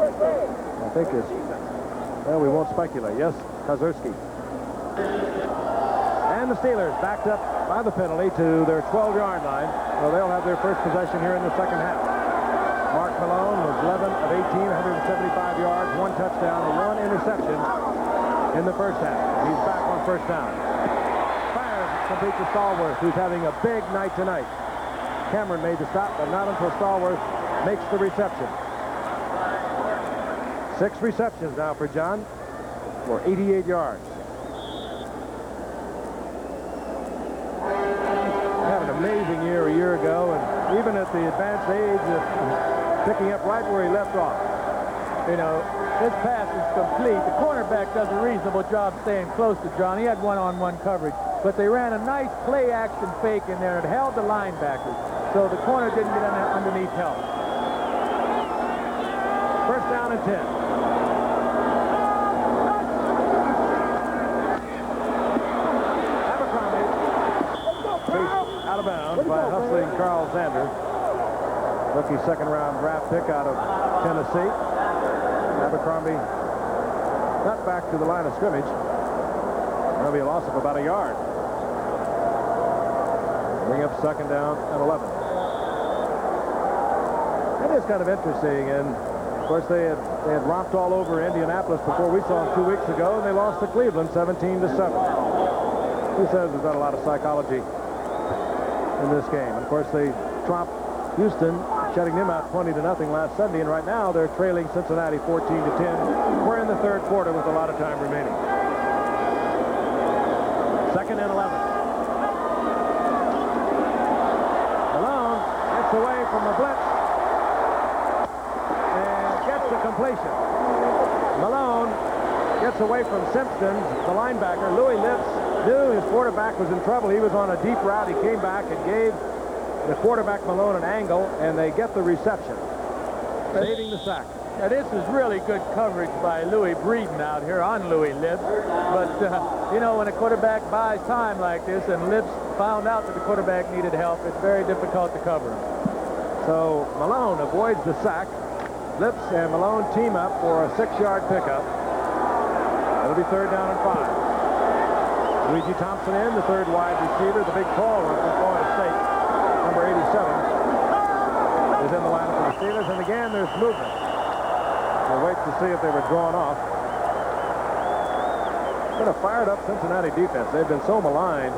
I think it's, well, we won't speculate. Yes, Kozerski. And the Steelers backed up by the penalty to their 12-yard line. So they'll have their first possession here in the second half. Mark Malone was 11 of 18, 175 yards, 1 touchdown, and 1 interception in the first half. He's back on first down. Fires complete to Stallworth, who's having a big night tonight. Cameron made the stop, but not until Stallworth makes the reception. 6 receptions now for John for 88 yards. Had an amazing year a year ago, and even at the advanced age of picking up right where he left off. you know, this pass is complete. The cornerback does a reasonable job staying close to John. He had one-on-one coverage, but they ran a nice play-action fake in there and held the linebackers, so the corner didn't get underneath help. First down and 10. Out of bounds by hustling Carl Zander. Rookie second-round draft pick out of Tennessee. Abercrombie got back to the line of scrimmage. That'll be a loss of about a yard. Bring up second down and 11. That is kind of interesting, and of course they had romped all over Indianapolis before we saw them 2 weeks ago, and they lost to Cleveland 17-7. He says there's not a lot of psychology in this game. And of course, they dropped Houston, shutting them out 20-0 last Sunday, and right now they're trailing Cincinnati 14-10. We're in the third quarter with a lot of time remaining. Second and 11. Malone gets away from the blitz and gets the completion. Malone gets away from Simpson, the linebacker. Louis Lips knew his quarterback was in trouble. He was on a deep route. He came back and gave the quarterback Malone an angle, and they get the reception, saving the sack. Now, this is really good coverage by Louis Breeden out here on Louis Lips. But, you know, when a quarterback buys time like this and Lips found out that the quarterback needed help, it's very difficult to cover him. So Malone avoids the sack. Lips and Malone team up for a 6-yard pickup. It'll be third down and 5. Luigi Thompson in, the third wide receiver, the big tall one from Florida State, number 87, is in the lineup for the Steelers. And again, there's movement. We'll wait to see if they were drawn off. Been a fired-up Cincinnati defense. They've been so maligned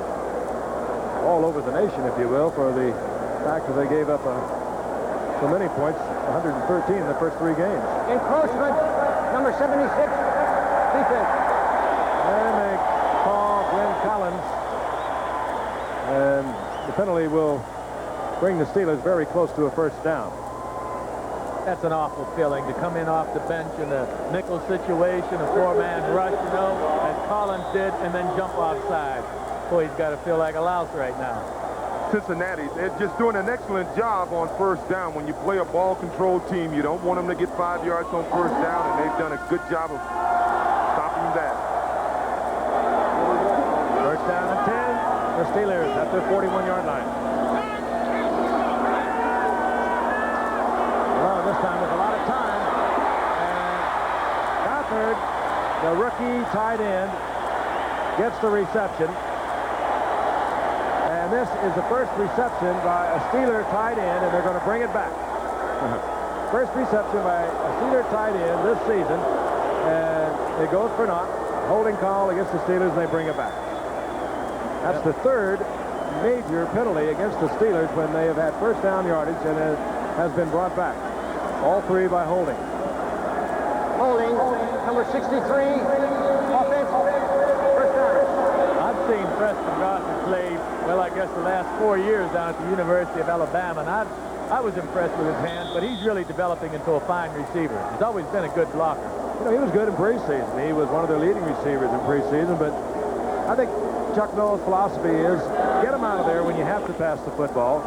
all over the nation, if you will, for the fact that they gave up so many points, 113 in the first 3 games. Encroachment, number 76, defense. And they call Glenn Collins. And the penalty will bring the Steelers very close to a first down. That's an awful feeling to come in off the bench in a nickel situation, a 4-man rush, you know, as Collins did, and then jump offside. Boy, he's got to feel like a louse right now. Cincinnati, they're just doing an excellent job on first down. When you play a ball control team, you don't want them to get 5 yards on first down, and they've done a good job of stopping that. First down and 10. The Steelers at their 41-yard line. Well, this time with a lot of time. And Gothard, the rookie tight end, gets the reception. And this is the first reception by a Steeler tight end, and they're going to bring it back. First reception by a Steeler tight end this season, and it goes for naught. Holding call against the Steelers, and they bring it back. That's the third major penalty against the Steelers when they have had first down yardage, and it has been brought back. All 3 by holding. Holding, number 63, offense, first down. I've seen Preston Gothard play, well, I guess the last 4 years down at the University of Alabama, and I was impressed with his hands, but he's really developing into a fine receiver. He's always been a good blocker. You know, he was good in preseason. He was one of their leading receivers in preseason, but I think Chuck Noll's philosophy is get him out of there when you have to pass the football.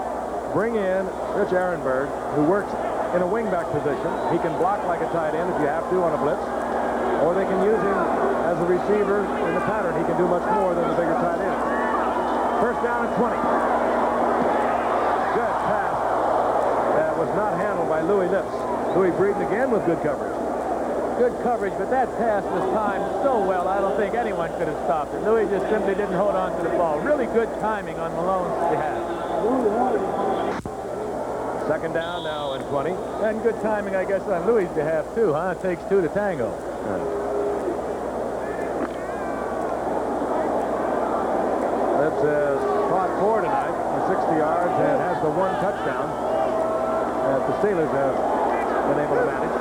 Bring in Rich Ehrenberg, who works in a wingback position. He can block like a tight end if you have to on a blitz, or they can use him as a receiver in the pattern. He can do much more than the bigger tight end. First down and 20. Good pass. That was not handled by Louis Lips. Louis Breeden again with good coverage. Good coverage, but that pass was timed so well, I don't think anyone could have stopped it. Louis just simply didn't hold on to the ball. Really good timing on Malone's behalf. Second down now and 20. And good timing, I guess, on Louis' behalf, too, huh? It takes 2 to tango. Lips has caught 4 tonight for 60 yards and has the 1 touchdown that the Steelers have been able to manage.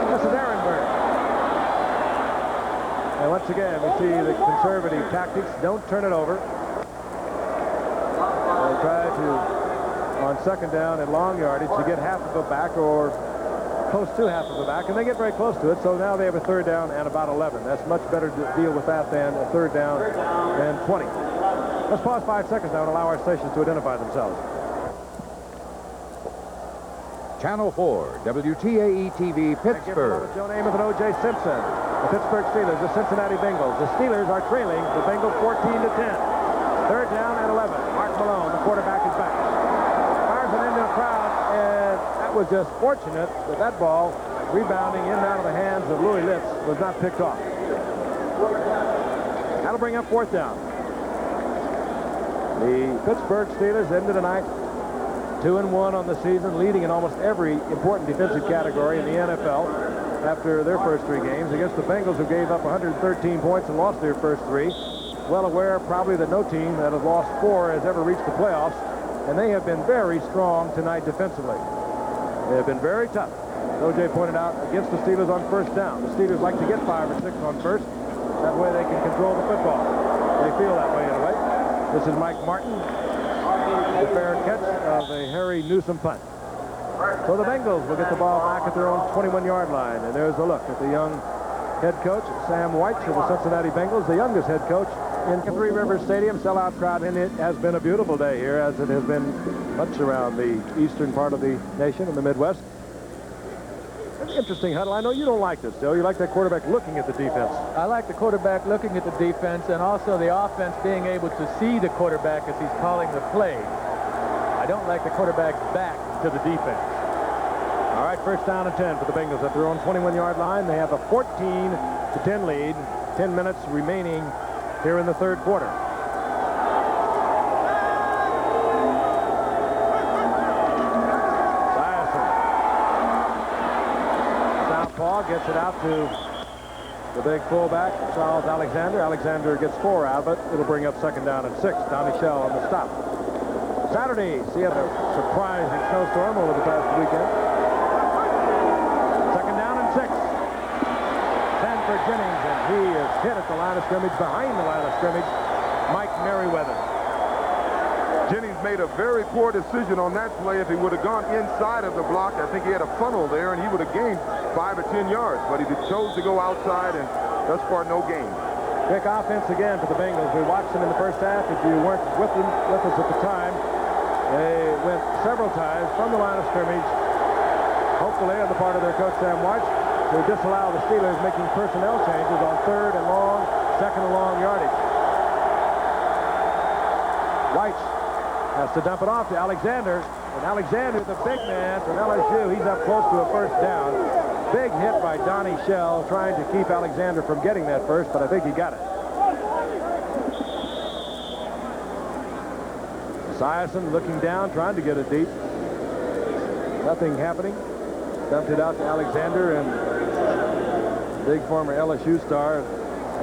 This is Ehrenberg. And once again, we see the conservative tactics. Don't turn it over. They'll try to, on second down and long yardage, to get half of it back or close to half of the back, and they get very close to it, so now they have a third down and about 11. That's much better to deal with that than a third down and 20. Let's pause 5 seconds now and allow our stations to identify themselves. Channel 4, WTAE-TV, Pittsburgh. Joe Namath and O.J. Simpson. The Pittsburgh Steelers, the Cincinnati Bengals. The Steelers are trailing the Bengals 14-10. Third down and 11. Mark Malone, the quarterback, is back. Fires it into the crowd, and that was just fortunate that that ball, rebounding in and out of the hands of Louis Litz, was not picked off. That'll bring up fourth down. The Pittsburgh Steelers ended the night 2-1 on the season, leading in almost every important defensive category in the NFL after their first 3 games against the Bengals, who gave up 113 points and lost their first 3. Well aware probably that no team that has lost 4 has ever reached the playoffs, and they have been very strong tonight defensively. They have been very tough. As O.J. pointed out, against the Steelers on first down. The Steelers like to get 5 or 6 on first. That way they can control the football. They feel that way anyway. This is Mike Martin. The fair catch of a Harry Newsom punt. So the Bengals will get the ball back at their own 21-yard line. And there's a look at the young head coach, Sam White, of the Cincinnati Bengals, the youngest head coach in Three Rivers Stadium. Sellout crowd, and it has been a beautiful day here, as it has been much around the eastern part of the nation in the Midwest. An interesting huddle. I know you don't like this, Joe. You like that quarterback looking at the defense. I like the quarterback looking at the defense, and also the offense being able to see the quarterback as he's calling the play. I don't like the quarterback's back to the defense. All right, first down and 10 for the Bengals at their own 21-yard line. They have a 14-10 lead. 10 minutes remaining here in the third quarter. Southpaw gets it out to the big fullback, Charles Alexander. Alexander gets 4 out of it. It'll bring up second down and 6. Donnie Shell on the stop. Saturday, see a surprising snowstorm over the past weekend. Second down and 6. Sanford Jennings, and he is hit at the line of scrimmage, behind the line of scrimmage, Mike Merriweather. Jennings made a very poor decision on that play. If he would have gone inside of the block, I think he had a funnel there, and he would have gained 5 or 10 yards. But he chose to go outside, and thus far, no gain. Kick offense again for the Bengals. We watched them in the first half. If you weren't with us at the time, they went several times from the line of scrimmage, hopefully on the part of their coach, Sam White, to disallow the Steelers making personnel changes on third and long, second and long yardage. White has to dump it off to Alexander, and Alexander, the big man from LSU, he's up close to a first down. Big hit by Donnie Shell, trying to keep Alexander from getting that first, but I think he got it. Esiason looking down, trying to get it deep. Nothing happening. Dumped it out to Alexander, and big former LSU star,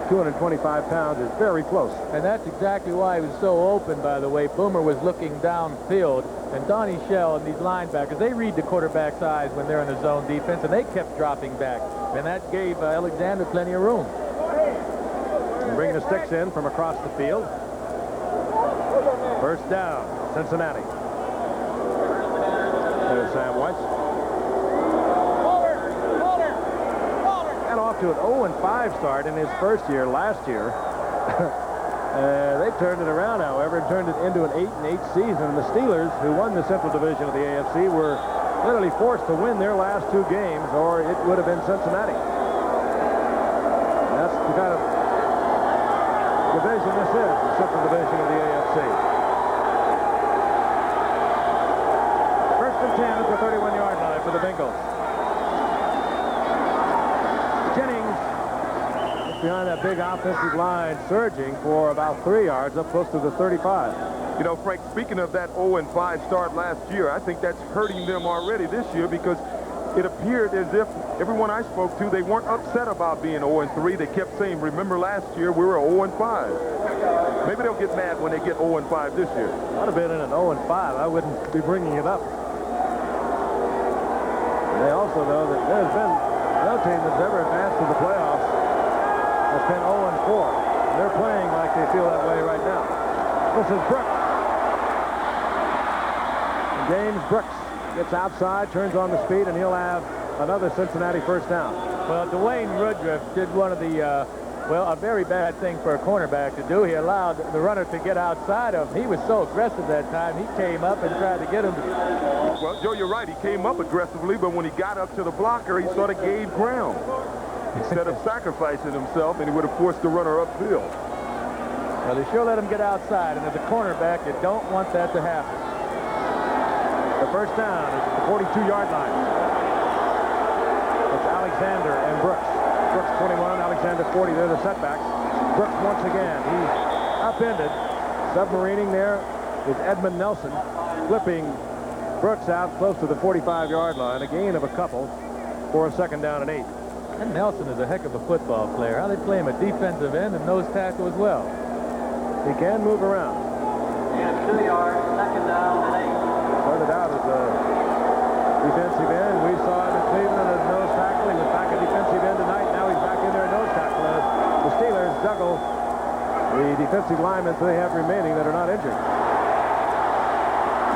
225 pounds, is very close. And that's exactly why he was so open, by the way. Boomer was looking downfield, and Donnie Shell and these linebackers, they read the quarterback's eyes when they're in the zone defense, and they kept dropping back. And that gave Alexander plenty of room. And bringing the sticks in from across the field. First down, Cincinnati. There's Sam White. And off to an 0-5 start in his first year last year. They turned it around, however, and turned it into an 8-8 season. And the Steelers, who won the Central Division of the AFC, were literally forced to win their last 2 games, or it would have been Cincinnati. And that's the kind of division this is, the Central Division of the AFC. First and 10 at the 31-yard line for the Bengals. Jennings behind that big offensive line, surging for about 3 yards, up close to the 35. You know, Frank, speaking of that 0-5 start last year, I think that's hurting them already this year, because it appeared as if everyone I spoke to, they weren't upset about being 0-3. They kept saying, remember last year we were 0-5. Maybe they'll get mad when they get 0-5 this year. I'd have been in an 0-5. I wouldn't be bringing it up. They also know that there's been no team that's ever advanced to the playoffs that's been 0-4. They're playing like they feel that way right now. This is Brooks. And James Brooks gets outside, turns on the speed, and he'll have another Cincinnati first down. Well, Dwayne Woodruff did one of the, well, a very bad thing for a cornerback to do. He allowed the runner to get outside of him. He was so aggressive that time, he came up and tried to get him. Well, Joe, you're right. He came up aggressively, but when he got up to the blocker, he sort of gave ground instead of sacrificing himself, and he would have forced the runner upfield. Well, they sure let him get outside, and as a cornerback, you don't want that to happen. The first down is at the 42-yard line. It's Alexander and Brooks. Brooks 21, Alexander 40. They're the setbacks. Brooks once again. He's upended. Submarining there is Edmund Nelson, flipping Brooks out close to the 45-yard line. A gain of a couple for a second down and 8. And Nelson is a heck of a football player. How they play him at defensive end and nose tackle as well. He can move around. 2 yards, second down and 8. Started out as a defensive end. We saw him in Cleveland as nose tackle. He was back at defensive end tonight. Now he's back in there at nose tackle. As the Steelers juggle the defensive linemen they have remaining that are not injured.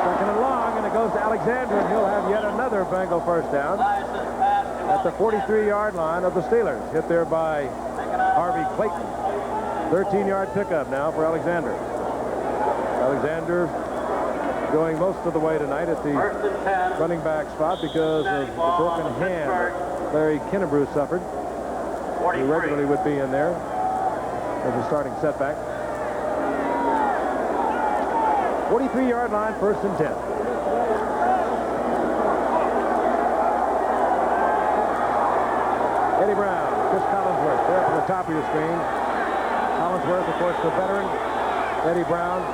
Second and long, and it goes to Alexander, and he'll have yet another Bengal first down at the 43-yard line of the Steelers. Hit there by Harvey Clayton. 13-yard pickup now for Alexander. Alexander going most of the way tonight at the running back spot because of the broken hand Larry Kinnebrew suffered. He regularly would be in there as a starting setback. 43-yard line, first and 10. Eddie Brown, Chris Collinsworth, there to the top of your screen. Collinsworth, of course, the veteran. Eddie Brown,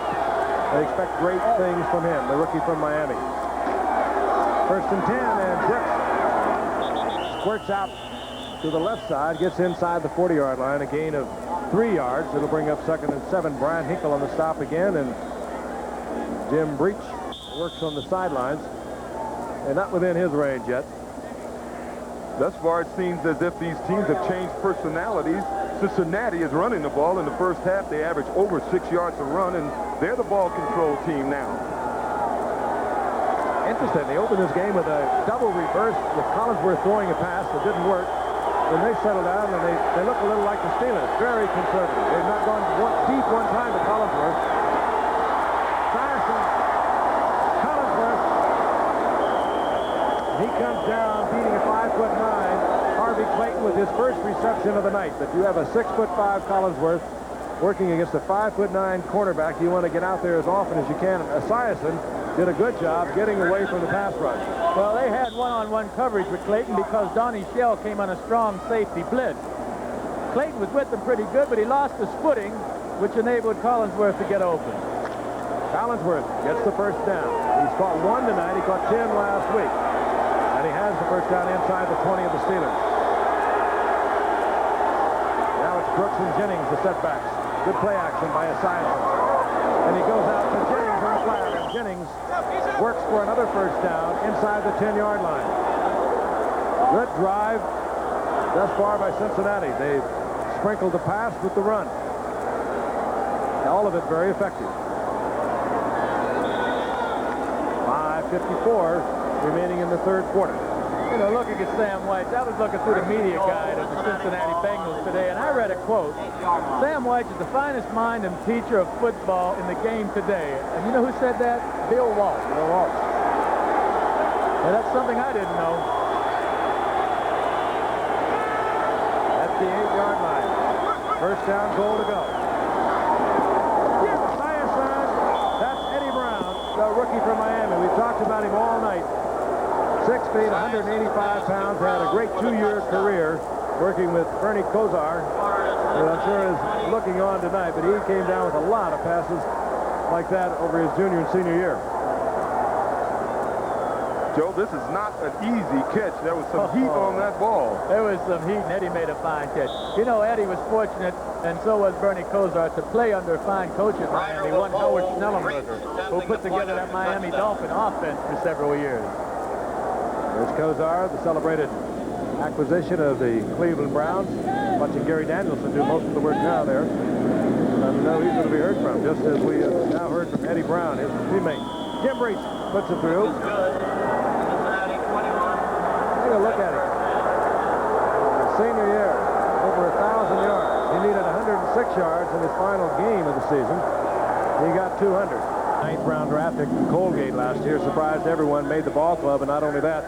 they expect great things from him, the rookie from Miami. First and 10, and Brooks squirts out to the left side, gets inside the 40-yard line, a gain of 3 yards. It'll bring up second and 7. Brian Hinkle on the stop again, and Jim Breach works on the sidelines, and not within his range yet. Thus far, it seems as if these teams have changed personalities. Cincinnati is running the ball. In the first half, they average over 6 yards a run, and they're the ball control team now. Interesting. They opened this game with a double reverse with Collinsworth throwing a pass that didn't work. Then they settle down, and they look a little like the Steelers. Very conservative. They've not gone deep one time to Collinsworth. Esiason, Collinsworth. He comes down, beating a 5'9". Harvey Clayton with his first reception of the night. But you have a 6'5" Collinsworth working against a 5'9" cornerback. You want to get out there as often as you can. Esiason did a good job getting away from the pass rush. Well, they had one-on-one coverage with Clayton because Donnie Shell came on a strong safety blitz. Clayton was with them pretty good, but he lost his footing, which enabled Collinsworth to get open. Collinsworth gets the first down. He's caught 1 tonight. He caught 10 last week. And he has the first down inside the 20 of the Steelers. Now it's Brooks and Jennings, the setbacks. Good play action by Esiason. And he goes out to Jennings on the flat, and Jennings works for another first down inside the 10-yard line. Good drive thus far by Cincinnati. They've sprinkled the pass with the run. All of it very effective. 5:54 remaining in the third quarter. You know, looking at Sam White, I was looking through the media guide of the Cincinnati Bengals today, and I read a quote. Sam White is the finest mind and teacher of football in the game today. And you know who said that? Bill Walsh. Bill Walsh. And that's something I didn't know. At the 8-yard line. First down, goal to go. Esiason, that's Eddie Brown, the rookie from Miami. We've talked about him all night. 6 feet, 185 pounds, had a great 2-year career working with Bernie Kosar, who I'm sure is looking on tonight, but he came down with a lot of passes like that over his junior and senior year. Joe, this is not an easy catch. There was some heat on that ball. There was some heat, and Eddie made a fine catch. You know, Eddie was fortunate, and so was Bernie Kosar, to play under a fine coach at Miami, one Howard Schnellenberger, who put together that Miami Dolphin offense for several years. There's Kosar, the celebrated acquisition of the Cleveland Browns. Watching Gary Danielson do most of the work now there. I know he's going to be heard from, just as we have now heard from Eddie Brown, his teammate. Jim Breach puts it through. Take a look at him. His senior year, over 1,000 yards. He needed 106 yards in his final game of the season. He got 200. Ninth round draft pick from Colgate last year. Surprised everyone, made the ball club, and not only that,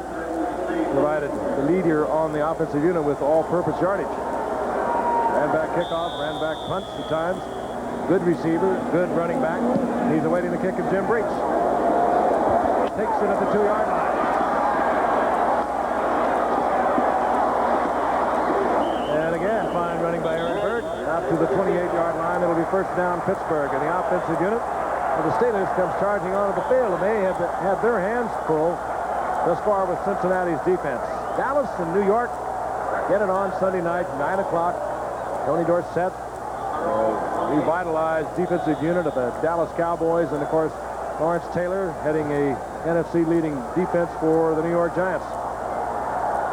provided the leader on the offensive unit with all-purpose yardage. Ran back kickoff, ran back punts at times. Good receiver, good running back. He's awaiting the kick of Jim Breach. Takes it at the 2-yard line. And again, fine running by Aaron Bird. Out to the 28-yard line. It'll be first down Pittsburgh, and the offensive unit of the Steelers comes charging onto the field, and they have had their hands full thus far with Cincinnati's defense. Dallas and New York get it on Sunday night, 9 o'clock. Tony Dorsett, revitalized defensive unit of the Dallas Cowboys, and of course Lawrence Taylor heading a NFC leading defense for the New York Giants.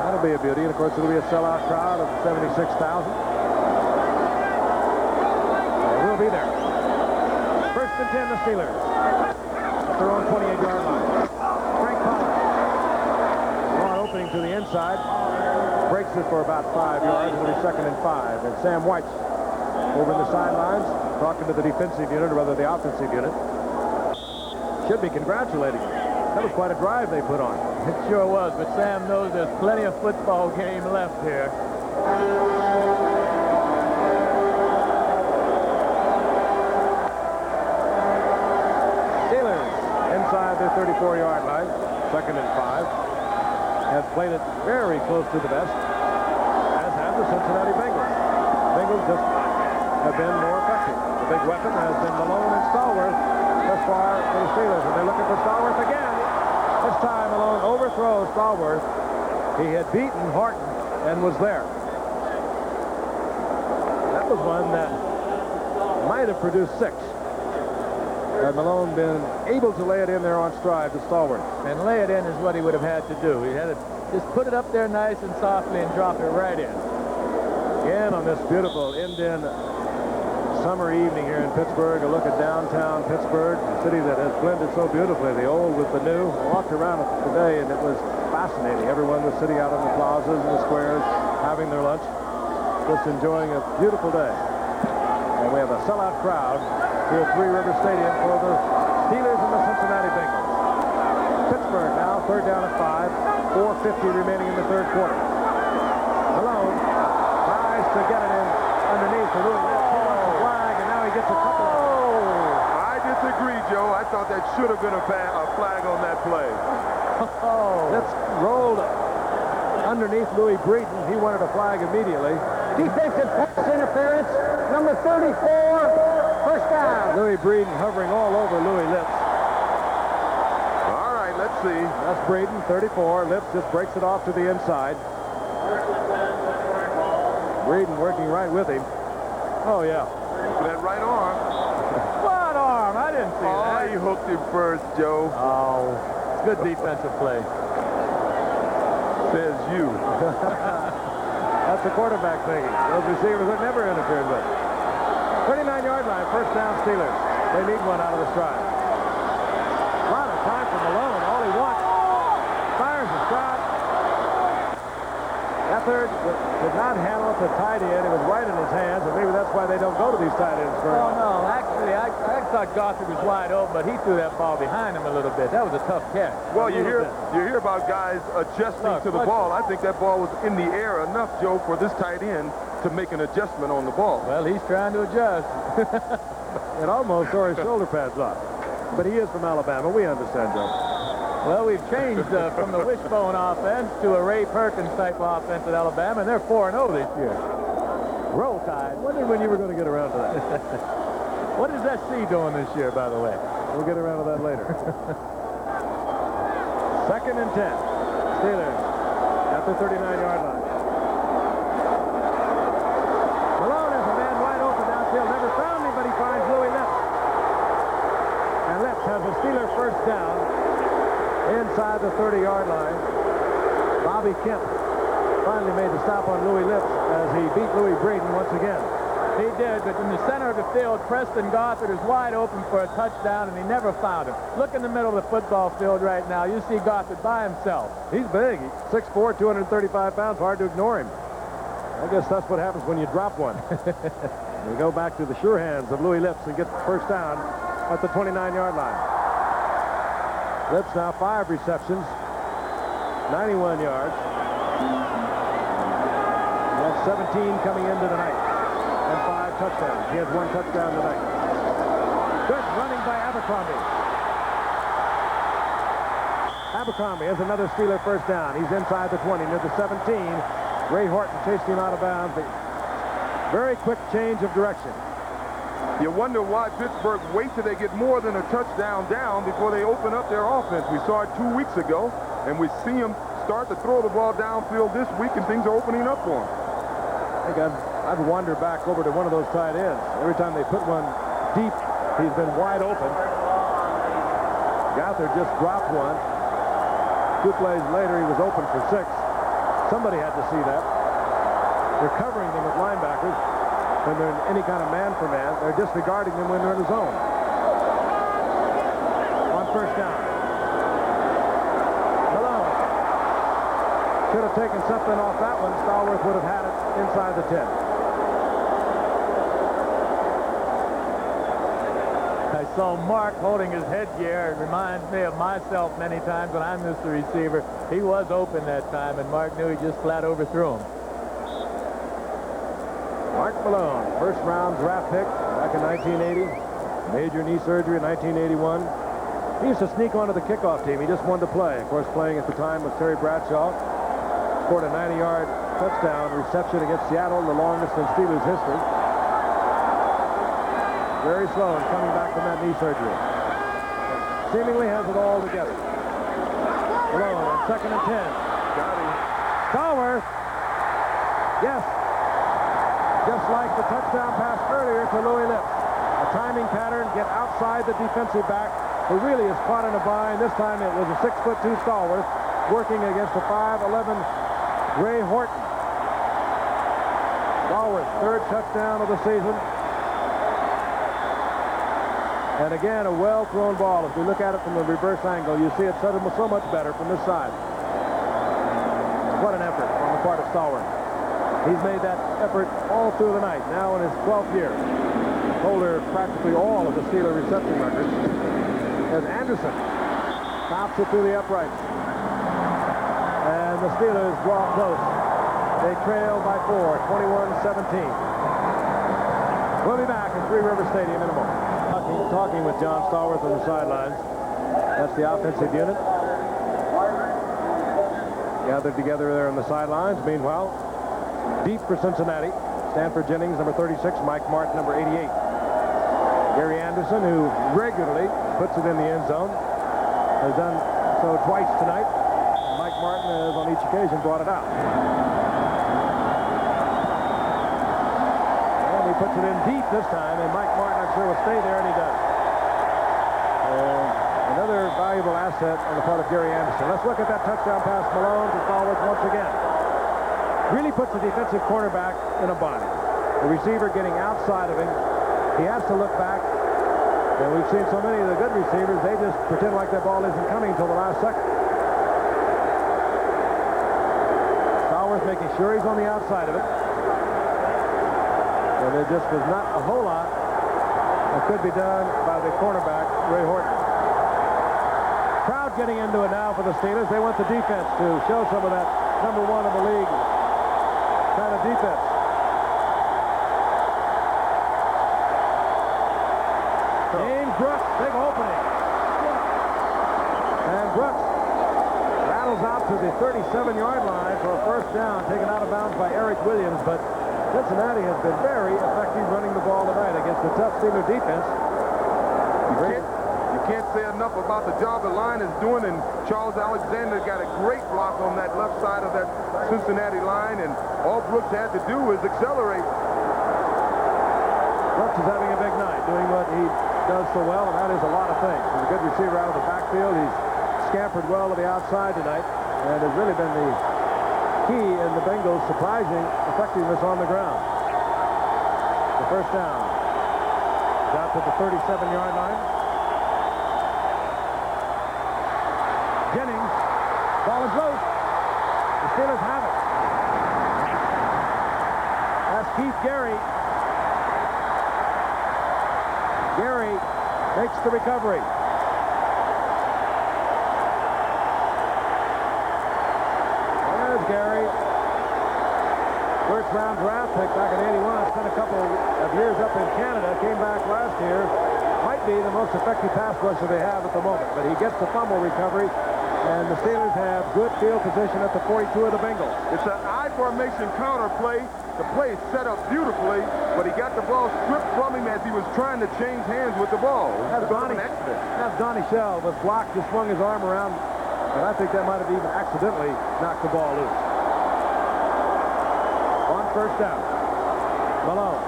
That'll be a beauty, and of course it'll be a sellout crowd of 76,000. We'll be there. First and 10, the Steelers at their own 28-yard line. Frank Pollard, long opening to the inside, breaks it for about 5 yards. It'll be second and 5. And Sam White's over in the sidelines, talking to the defensive unit, or rather the offensive unit. Should be congratulating him. That was quite a drive they put on. It sure was, but Sam knows there's plenty of football game left here. Steelers inside their 34-yard line, second and 5. Have played it very close to the vest, as have the Cincinnati Bengals. Bengals just have been more effective. The big weapon has been Malone and Stallworth thus far for the Steelers, and they're looking for Stallworth again. This time Malone overthrows Stallworth. He had beaten Horton and was there. That was one that might have produced 6. Had Malone been able to lay it in there on stride to Stallworth. And lay it in is what he would have had to do. He had to just put it up there nice and softly and drop it right in. Again on this beautiful Indian summer evening here in Pittsburgh, a look at downtown Pittsburgh, a city that has blended so beautifully, the old with the new. I walked around it today and it was fascinating. Everyone was sitting out on the plazas and the squares having their lunch, just enjoying a beautiful day. And we have a sellout crowd here at Three River Stadium for the Steelers and the Cincinnati Bengals. Pittsburgh now third down at 5, 4:50 remaining in the third quarter. Malone tries to get it in underneath the rule. He wants a flag, and now he gets a couple of... I disagree, Joe. I thought that should have been a flag on that play. That's rolled underneath Louis Breeden. He wanted a flag immediately. Defensive pass interference, number 34, first down. Louis Breeden hovering all over Louis Lips. All right, let's see. That's Breeden, 34. Lips just breaks it off to the inside. Breeden working right with him. Oh, yeah. That right arm. What arm? I didn't see that. He hooked him first, Joe. Oh, it's good defensive play. Says you. That's the quarterback thinking. Those receivers are never interfered with. 39-yard line, first down Steelers. They need one out of the stride. A lot of time for Malone. All he wants. Fires a shot. Etheridge did not handle it to tight end. It was right in his hands, and maybe that's why they don't go to these tight ends very Oh, much. no. Actually, I thought Gothard was wide open, but he threw that ball behind him a little bit. That was a tough catch. Well, you hear about guys adjusting to the ball. I think that ball was in the air enough, Joe, for this tight end to make an adjustment on the ball. Well, he's trying to adjust. It almost tore his shoulder pads off. But he is from Alabama. We understand, Joe. Well, we've changed from the wishbone offense to a Ray Perkins type offense at Alabama, and they're 4-0 this year. Roll Tide. Wondered when you were going to get around to that. What is SC doing this year, by the way? We'll get around to that later. Second and 10. Steelers at the 39-yard line. Malone has a man wide open downfield. Never found him, but he finds Louis Lips. And Lips has a Steeler first down inside the 30-yard line. Bobby Kemp finally made the stop on Louis Lips as he beat Louis Breeden once again. He did, but in the center of the field, Preston Gothard is wide open for a touchdown, and he never found him. Look in the middle of the football field right now. You see Gothard by himself. He's big. 6'4", 235 pounds. Hard to ignore him. I guess that's what happens when you drop one. We go back to the sure hands of Louis Lips and get the first down at the 29-yard line. Lips now 5 receptions, 91 yards. That's 17 coming into tonight. And 5 touchdowns. He has 1 touchdown tonight. Good running by Abercrombie. Abercrombie has another Steeler first down. He's inside the 20, near the 17. Ray Horton chased him out of bounds. Very quick change of direction. You wonder why Pittsburgh wait till they get more than a touchdown down before they open up their offense. We saw it 2 weeks ago, and we see them start to throw the ball downfield this week, and things are opening up for them. I think I'd wander back over to one of those tight ends. Every time they put one deep, he's been wide open. Gothard just dropped one. 2 plays later, he was open for 6. Somebody had to see that. They're covering them with linebackers when they're in any kind of man-for-man. They're disregarding them when they're in the zone. On first down. Malone should have taken something off that one. Stallworth would have had it inside the 10. I saw Mark holding his headgear. It reminds me of myself many times when I missed the receiver. He was open that time, and Mark knew he just flat overthrew him. Mark Malone, first round draft pick back in 1980. Major knee surgery in 1981. He used to sneak onto the kickoff team. He just wanted to play. Of course, playing at the time with Terry Bradshaw. Scored a 90-yard touchdown reception against Seattle, the longest in Steelers history. Very slow and coming back from that knee surgery. Seemingly has it all together. Malone on 2nd and 10. Got him. Stallworth. Yes. Just like the touchdown pass earlier to Louis Lips. A timing pattern, get outside the defensive back, who really is caught in a bind. This time it was a 6'2" Stallworth working against a 5'11" Ray Horton. Stallworth, 3rd touchdown of the season. And again, a well-thrown ball. If we look at it from the reverse angle, you see it so much better from this side. What an effort on the part of Stallworth. He's made that effort all through the night, now in his 12th year. Holder practically all of the Steeler reception records. As Anderson stops it through the uprights. And the Steelers draw close. They trail by 4, 21-17. We'll be back at Three River Stadium in a moment. Talking with John Stallworth on the sidelines. That's the offensive unit. Gathered together there on the sidelines. Meanwhile, deep for Cincinnati, Stanford Jennings, number 36, Mike Martin, number 88. Gary Anderson, who regularly puts it in the end zone, has done so twice tonight. Mike Martin has on each occasion brought it out. And he puts it in deep this time, and Mike Martin, I'm sure, will stay there, and he does. Another valuable asset on the part of Gary Anderson. Let's look at that touchdown pass. Malone to Stallworth once again. Really puts the defensive cornerback in a bind. The receiver getting outside of him. He has to look back. And we've seen so many of the good receivers, they just pretend like that ball isn't coming until the last second. Stallworth making sure he's on the outside of it. And there just was not a whole lot that could be done by the cornerback, Ray Horton. Crowd getting into it now for the Steelers. They want the defense to show some of that #1 of the league kind of defense. James Brooks, big opening. And Brooks rattles out to the 37-yard line for a first down, taken out of bounds by Eric Williams. But Cincinnati has been very effective running the ball tonight against the tough Steeler defense. You can't say enough about the job the line is doing, and Charles Alexander got a great block on that left side of that Cincinnati line, and all Brooks had to do was accelerate. Brooks is having a big night, doing what he does so well, and that is a lot of things. He's a good receiver out of the backfield. He's scampered well to the outside tonight, and has really been the key in the Bengals' surprising effectiveness on the ground. The First down. He's out to the 37-yard line. Jennings. Ball is loose. The Steelers have it. That's Keith Gary. Gary makes the recovery. There's Gary. First round draft pick back in '81. Spent a couple of years up in Canada. Came back last year. Might be the most effective pass rusher they have at the moment. But he gets the fumble recovery. And the Steelers have good field position at the 42 of the Bengals. It's an I formation counter play. The play is set up beautifully, but he got the ball stripped from him as he was trying to change hands with the ball. As Donnie Shell was blocked, he swung his arm around, and I think that might have even accidentally knocked the ball loose. On first down, Malone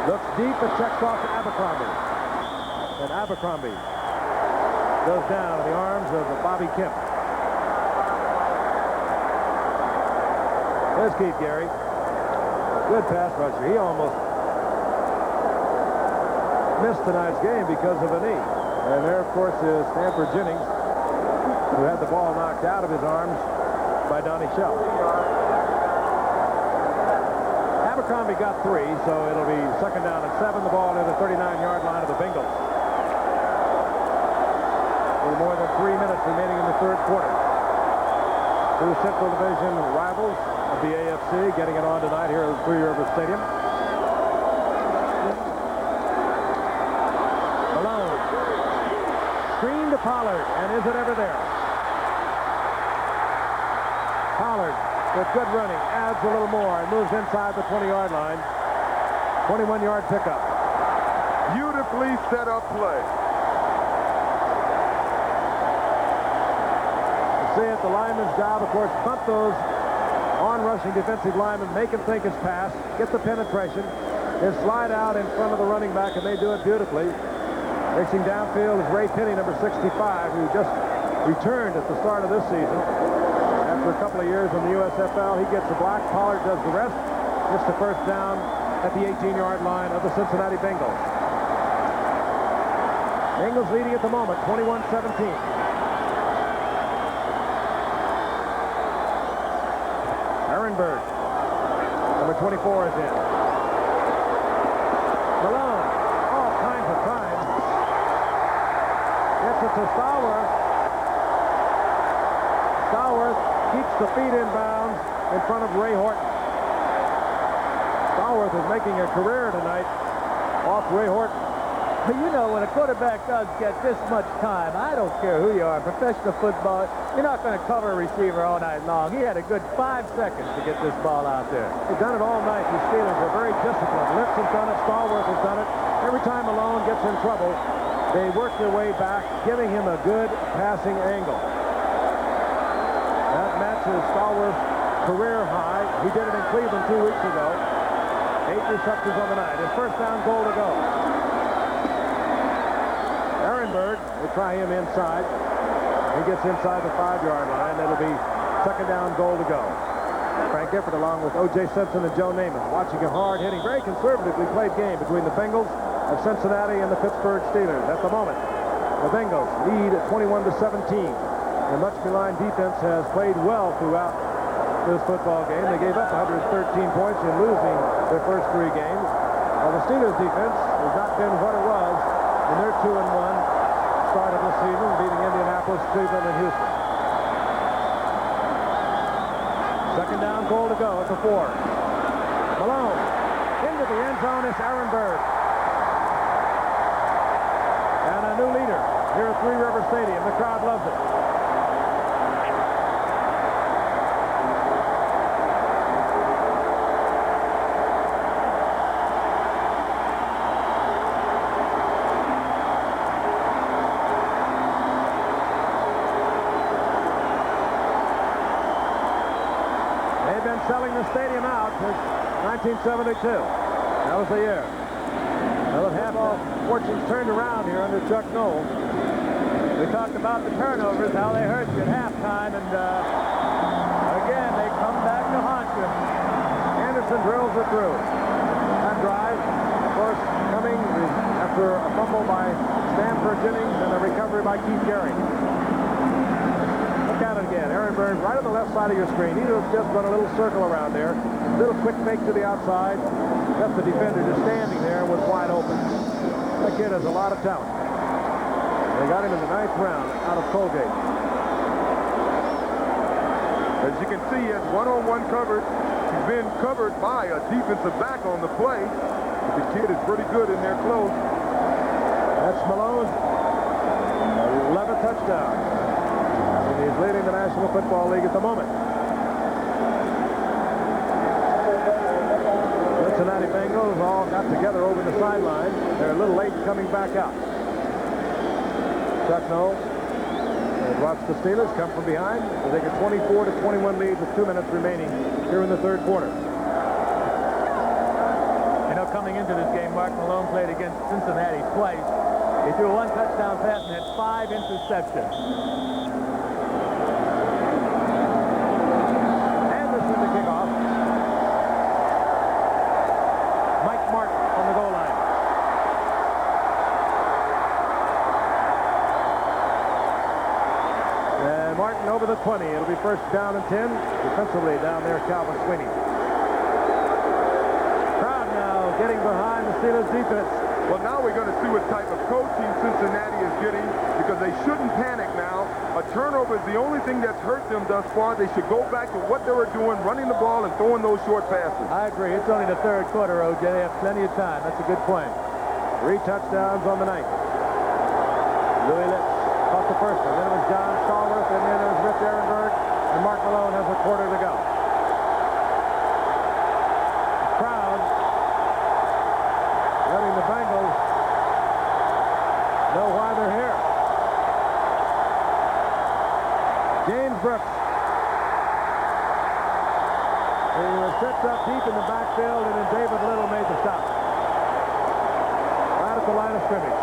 looks deep and checks off to Abercrombie. And Abercrombie goes down in the arms of Bobby Kemp. There's Keith Gary. Good pass rusher. He almost missed tonight's game because of a knee. And there, of course, is Stanford Jennings, who had the ball knocked out of his arms by Donnie Shell. Abercrombie got 3, so it'll be second down and 7. The ball near the 39-yard line of the Bengals. With more than 3 minutes remaining in the third quarter. Two Central Division rivals of the AFC getting it on tonight here at Three River Stadium. Malone. Screen to Pollard, and is it ever there? Pollard with good running, adds a little more and moves inside the 20-yard line. 21-yard pickup. Beautifully set up play. See it, the lineman's job, of course, bunt those on-rushing defensive linemen, make him think it's pass, get the penetration, and slide out in front of the running back, and they do it beautifully. Racing downfield is Ray Penny, number 65, who just returned at the start of this season. After a couple of years in the USFL, he gets the block. Pollard does the rest. Gets the first down at the 18-yard line of the Cincinnati Bengals. Bengals leading at the moment, 21-17. Ehrenberg, number 24, is in. Malone, all kinds of time. Gets it to Stallworth. Stallworth keeps the feet in bounds in front of Ray Horton. Stallworth is making a career tonight off Ray Horton. You know, when a quarterback does get this much time, I don't care who you are, in professional football, you're not going to cover a receiver all night long. He had a good 5 seconds to get this ball out there. They've done it all night. The Steelers are very disciplined. Litz has done it. Stallworth has done it. Every time Malone gets in trouble, they work their way back, giving him a good passing angle. That matches Stallworth's career high. He did it in Cleveland 2 weeks ago. 8 receptions on the night. His first down goal to go. Ehrenberg will try him inside. He gets inside the 5-yard line. That'll be second down goal to go. Frank Gifford along with O.J. Simpson and Joe Namath watching a hard-hitting, very conservatively played game between the Bengals of Cincinnati and the Pittsburgh Steelers. At the moment, the Bengals lead at 21-17. The much maligned defense has played well throughout this football game. They gave up 113 points in losing their first 3 games. While the Steelers defense has not been what it was in their 2-1 start of the season, beating Indianapolis, Cleveland, and Houston. Second down goal to go at the 4. Malone into the end zone is Ehrenberg. And a new leader here at Three River Stadium. The crowd loves it. Selling the stadium out since 1972. That was the year. Well, half-ball fortunes turned around here under Chuck Noll. We talked about the turnovers, how they hurt you at halftime, and again, they come back to haunt you. Anderson drills it through. Of course, coming after a fumble by Stanford Jennings and a recovery by Keith Gary. Look at it again. Aaron Burns right on the left side of your screen. He just run a little circle around there. Little quick fake to the outside. Left the defender just standing there and was wide open. That kid has a lot of talent. They got him in the 9th round out of Colgate. As you can see, he has one-on-one coverage. He's been covered by a defensive back on the play. But the kid is pretty good in there close. That's Malone's 11th touchdown. And he's leading the National Football League at the moment. Cincinnati Bengals all got together over the sideline. They're a little late coming back out. Chuck Noll has watched the Steelers come from behind to take a 24-21 lead with 2 minutes remaining here in the 3rd quarter. You know, coming into this game, Mark Malone played against Cincinnati twice. He threw one touchdown pass and had 5 interceptions. And this is the kickoff. Mike Mark on the goal line. And Martin over the 20. It'll be 1st down and 10. Defensively down there, Calvin Sweeney. Crowd now getting behind the Steelers defense. Well, now we're going to see what type of coaching Cincinnati is getting, because they shouldn't panic now. A turnover is the only thing that's hurt them thus far. They should go back to what they were doing, running the ball and throwing those short passes. I agree. It's only the 3rd quarter, O.J. They have plenty of time. That's a good point. 3 touchdowns on the night. Louis Litz caught the first one. Then it was John Stallworth, and then it was Rich Ehrenberg, and Mark Malone has a quarter to go. The crowd letting the Bengals know why they're here. James Brooks. He was picked up deep in the backfield, and then David Little made the stop. Right at the line of scrimmage.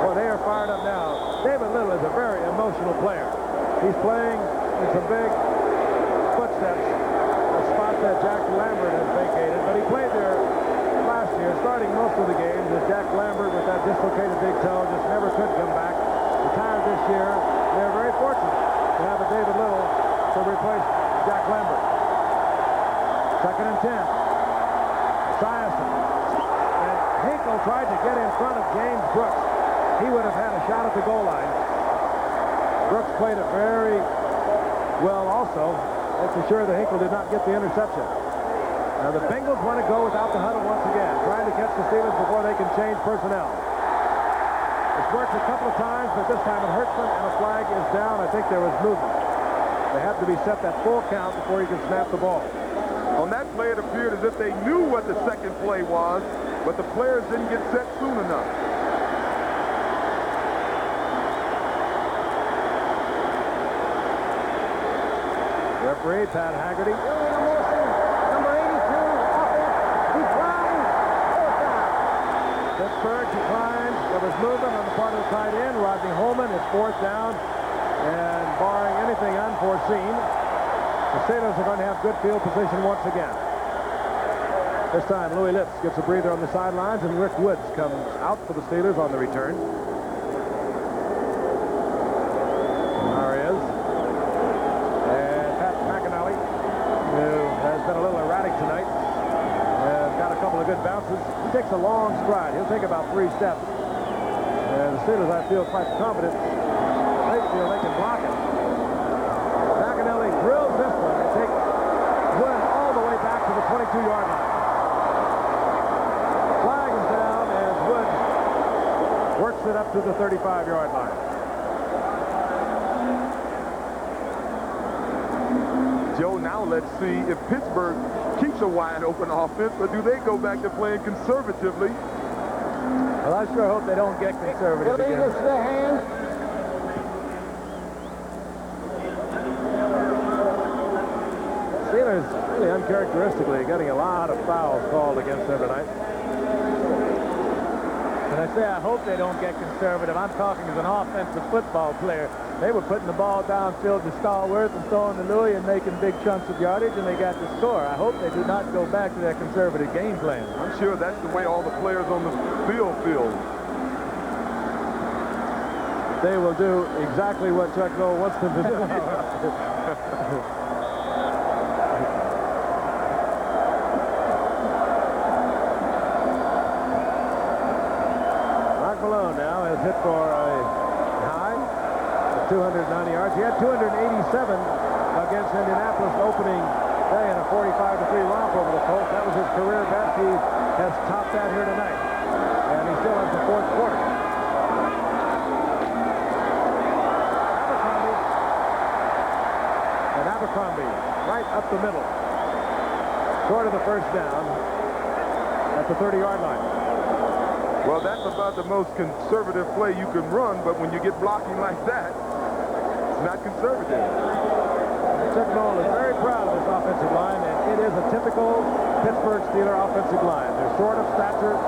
Well, they are fired up now. David Little is a very emotional player. He's playing in some big footsteps, a spot that Jack Lambert has vacated, but he played there last year, starting most of the games, as Jack Lambert, with that dislocated big toe, just never could come back. Retired this year. They're very fortunate to have a David Little to replace Jack Lambert. 2nd and 10. Esiason. And Hinkle tried to get in front of James Brooks. He would have had a shot at the goal line. Brooks played it very well also, making sure that Hinkle did not get the interception. Now the Bengals want to go without the huddle once again, trying to catch the Steelers before they can change personnel. It's worked a couple of times, but this time it hurts them, and a flag is down. I think there was movement. They have to be set that full count before you can snap the ball. On that play, it appeared as if they knew what the second play was, but the players didn't get set soon enough. Referee Pat Haggerty. Number 82, offense, decline, 4th down. Pittsburgh declined. There was movement on the part of the tight end, Rodney Holman. It's 4th down, and barring anything unforeseen, the Steelers are going to have good field position once again. This time, Louis Litz gets a breather on the sidelines, and Rick Woods comes out for the Steelers on the return. There he is. And Pat McAnally, who has been a little erratic tonight, has got a couple of good bounces. He takes a long stride. He'll take about 3 steps. And the Steelers, I feel, quite confident. They feel they can block it. McAnally drills this one and takes Wood all the way back to the 22-yard line. Flag is down as Wood works it up to the 35-yard line. Joe, now let's see if Pittsburgh keeps a wide open offense, or do they go back to playing conservatively? Well, I sure hope they don't get conservative Billy, again. this is the hand. Steelers really uncharacteristically getting a lot of fouls called against them tonight. When I say I hope they don't get conservative, I'm talking as an offensive football player. They were putting the ball downfield to Stallworth and throwing to Louis and making big chunks of yardage, and they got the score. I hope they do not go back to their conservative game plan. I'm sure that's the way all the players on the field feel. They will do exactly what Chuck Noll wants them to do. Mark Malone now has hit for a high of 290 yards. He had 287 against Indianapolis opening day in a 45-3 romp over the Colts. That was his career best. He has topped that here tonight. And he still has the fourth quarter. Abercrombie right up the middle. Short of the first down at the 30-yard line. Well, that's about the most conservative play you can run, but when you get blocking like that, it's not conservative. Chuck Noll is very proud of this offensive line, and it is a typical Pittsburgh Steeler offensive line. They're short of stature,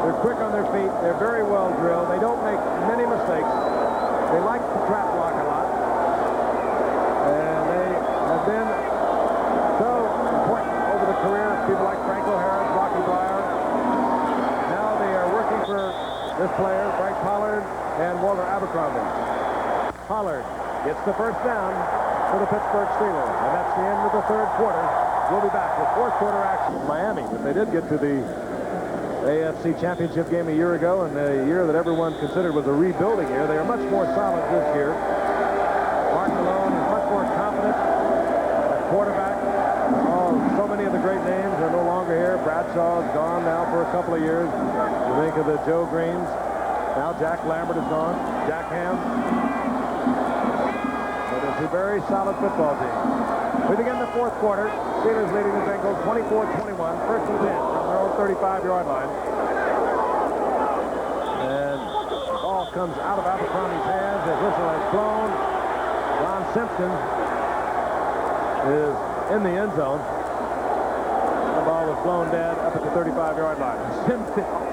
they're quick on their feet, they're very well drilled, they don't make many mistakes, they like to trap block a lot, and they have been so important over the career of people like Franco Harris, Rocky Bleier. Now they are working for this player, Frank Pollard, and Walter Abercrombie. Pollard gets the first down for the Pittsburgh Steelers, and that's the end of the third quarter. We'll be back with fourth quarter action. Miami, but they did get to the AFC Championship game a year ago, and a year that everyone considered was a rebuilding year. They are much more solid this year. Mark Malone is much more confident at quarterback. Oh, so many of the great names are no longer here. Bradshaw is gone now for a couple of years. You think of the Joe Greens. Now Jack Lambert is gone. Jack Ham. It's a very solid football team. We begin the fourth quarter. Steelers leading the Bengals 24-21. First and 10 from their own 35-yard line. And the ball comes out of Abercrombie's hands. His whistle has blown. Ron Simpkins is in the end zone. The ball was blown dead up at the 35-yard line.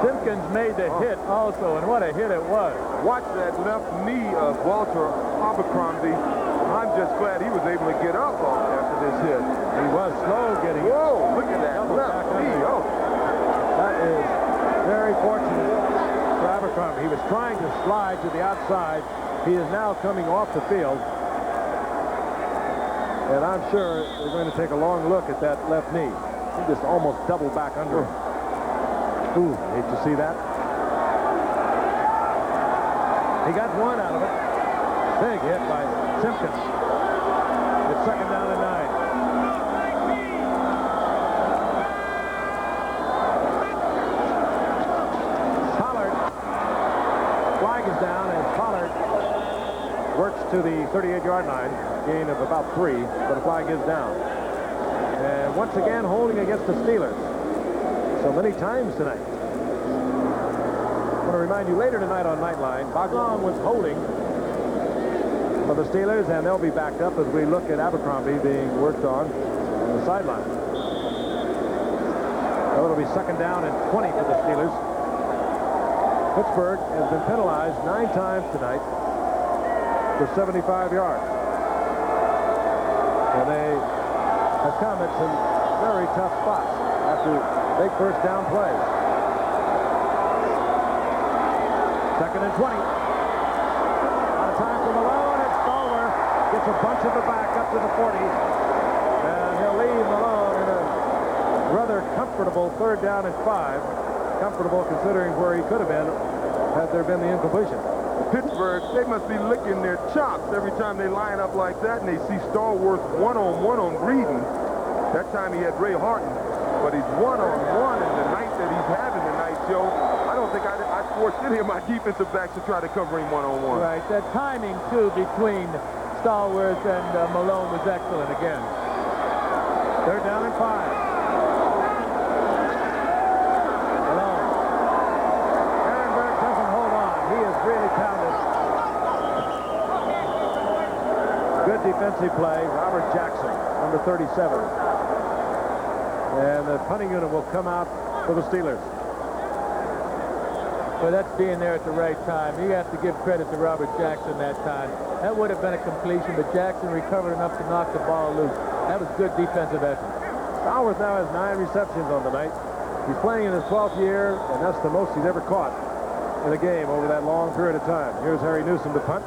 Simpkins made the hit also, and what a hit it was. Watch that left knee of Walter Abercrombie. I'm just glad he was able to get up after this hit. He was slow getting it. Whoa, look at that left knee. Oh. That is very fortunate for Abercrombie. He was trying to slide to the outside. He is now coming off the field. And I'm sure they're going to take a long look at that left knee. He just almost doubled back under him. Ooh, hate to see that. He got one out of it. Big hit by Simpkins. It's second down and 9. Pollard. Flag is down as Pollard works to the 38-yard line. Gain of about 3, but the flag is down. And once again holding against the Steelers. So many times tonight. I want to remind you later tonight on Nightline, Boglan was holding for the Steelers, and they'll be backed up as we look at Abercrombie being worked on the sideline. So it'll be second down and 20 for the Steelers. Pittsburgh has been penalized 9 times tonight for 75 yards. And they have come at some very tough spots after big first down plays. Second and 20. Out of time for Malone. It's Stallworth. Gets a bunch of the back up to the 40. And he'll leave Malone in a rather comfortable third down and 5. Comfortable considering where he could have been had there been the incompletion. Pittsburgh, they must be licking their chops every time they line up like that and they see Stallworth one-on-one on Breeden. That time he had Ray Harton, but he's one-on-one in the night that he's having tonight, Joe. I don't think I'd force any of my defensive backs to try to cover him one-on-one. Right, the timing, too, between Stallworth and Malone was excellent again. Third down and 5. Good defensive play. Robert Jackson, number 37. And the punting unit will come out for the Steelers. Well, that's being there at the right time. You have to give credit to Robert Jackson that time. That would have been a completion, but Jackson recovered enough to knock the ball loose. That was good defensive effort. Stallworth now has 9 receptions on the night. He's playing in his 12th year, and that's the most he's ever caught in a game over that long period of time. Here's Harry Newsom to punt.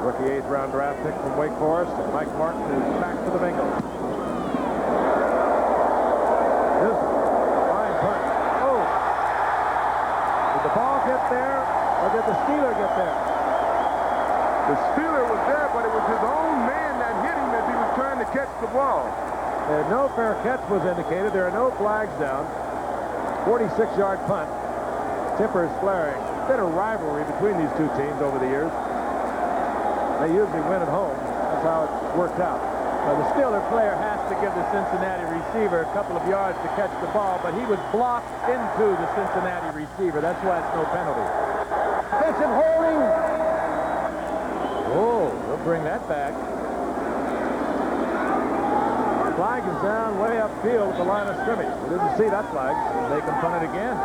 Rookie 8th round draft pick from Wake Forest, and Mike Martin is back for the Bengals. Newsom, fine punt. Oh! Did the ball get there, or did the Steeler get there? The Steeler was there, but it was his own man that hit him as he was trying to catch the ball. No fair catch was indicated. There are no flags down. 46-yard punt. Tippers flaring. Bit of rivalry between these two teams over the years. They usually win at home. That's how it worked out. Well, the Steeler player has to give the Cincinnati receiver a couple of yards to catch the ball, but he was blocked into the Cincinnati receiver. That's why it's no penalty. Offensive holding. Oh, they'll bring that back. Flag is down way upfield at the line of scrimmage. We didn't see that flag. They can punt it again.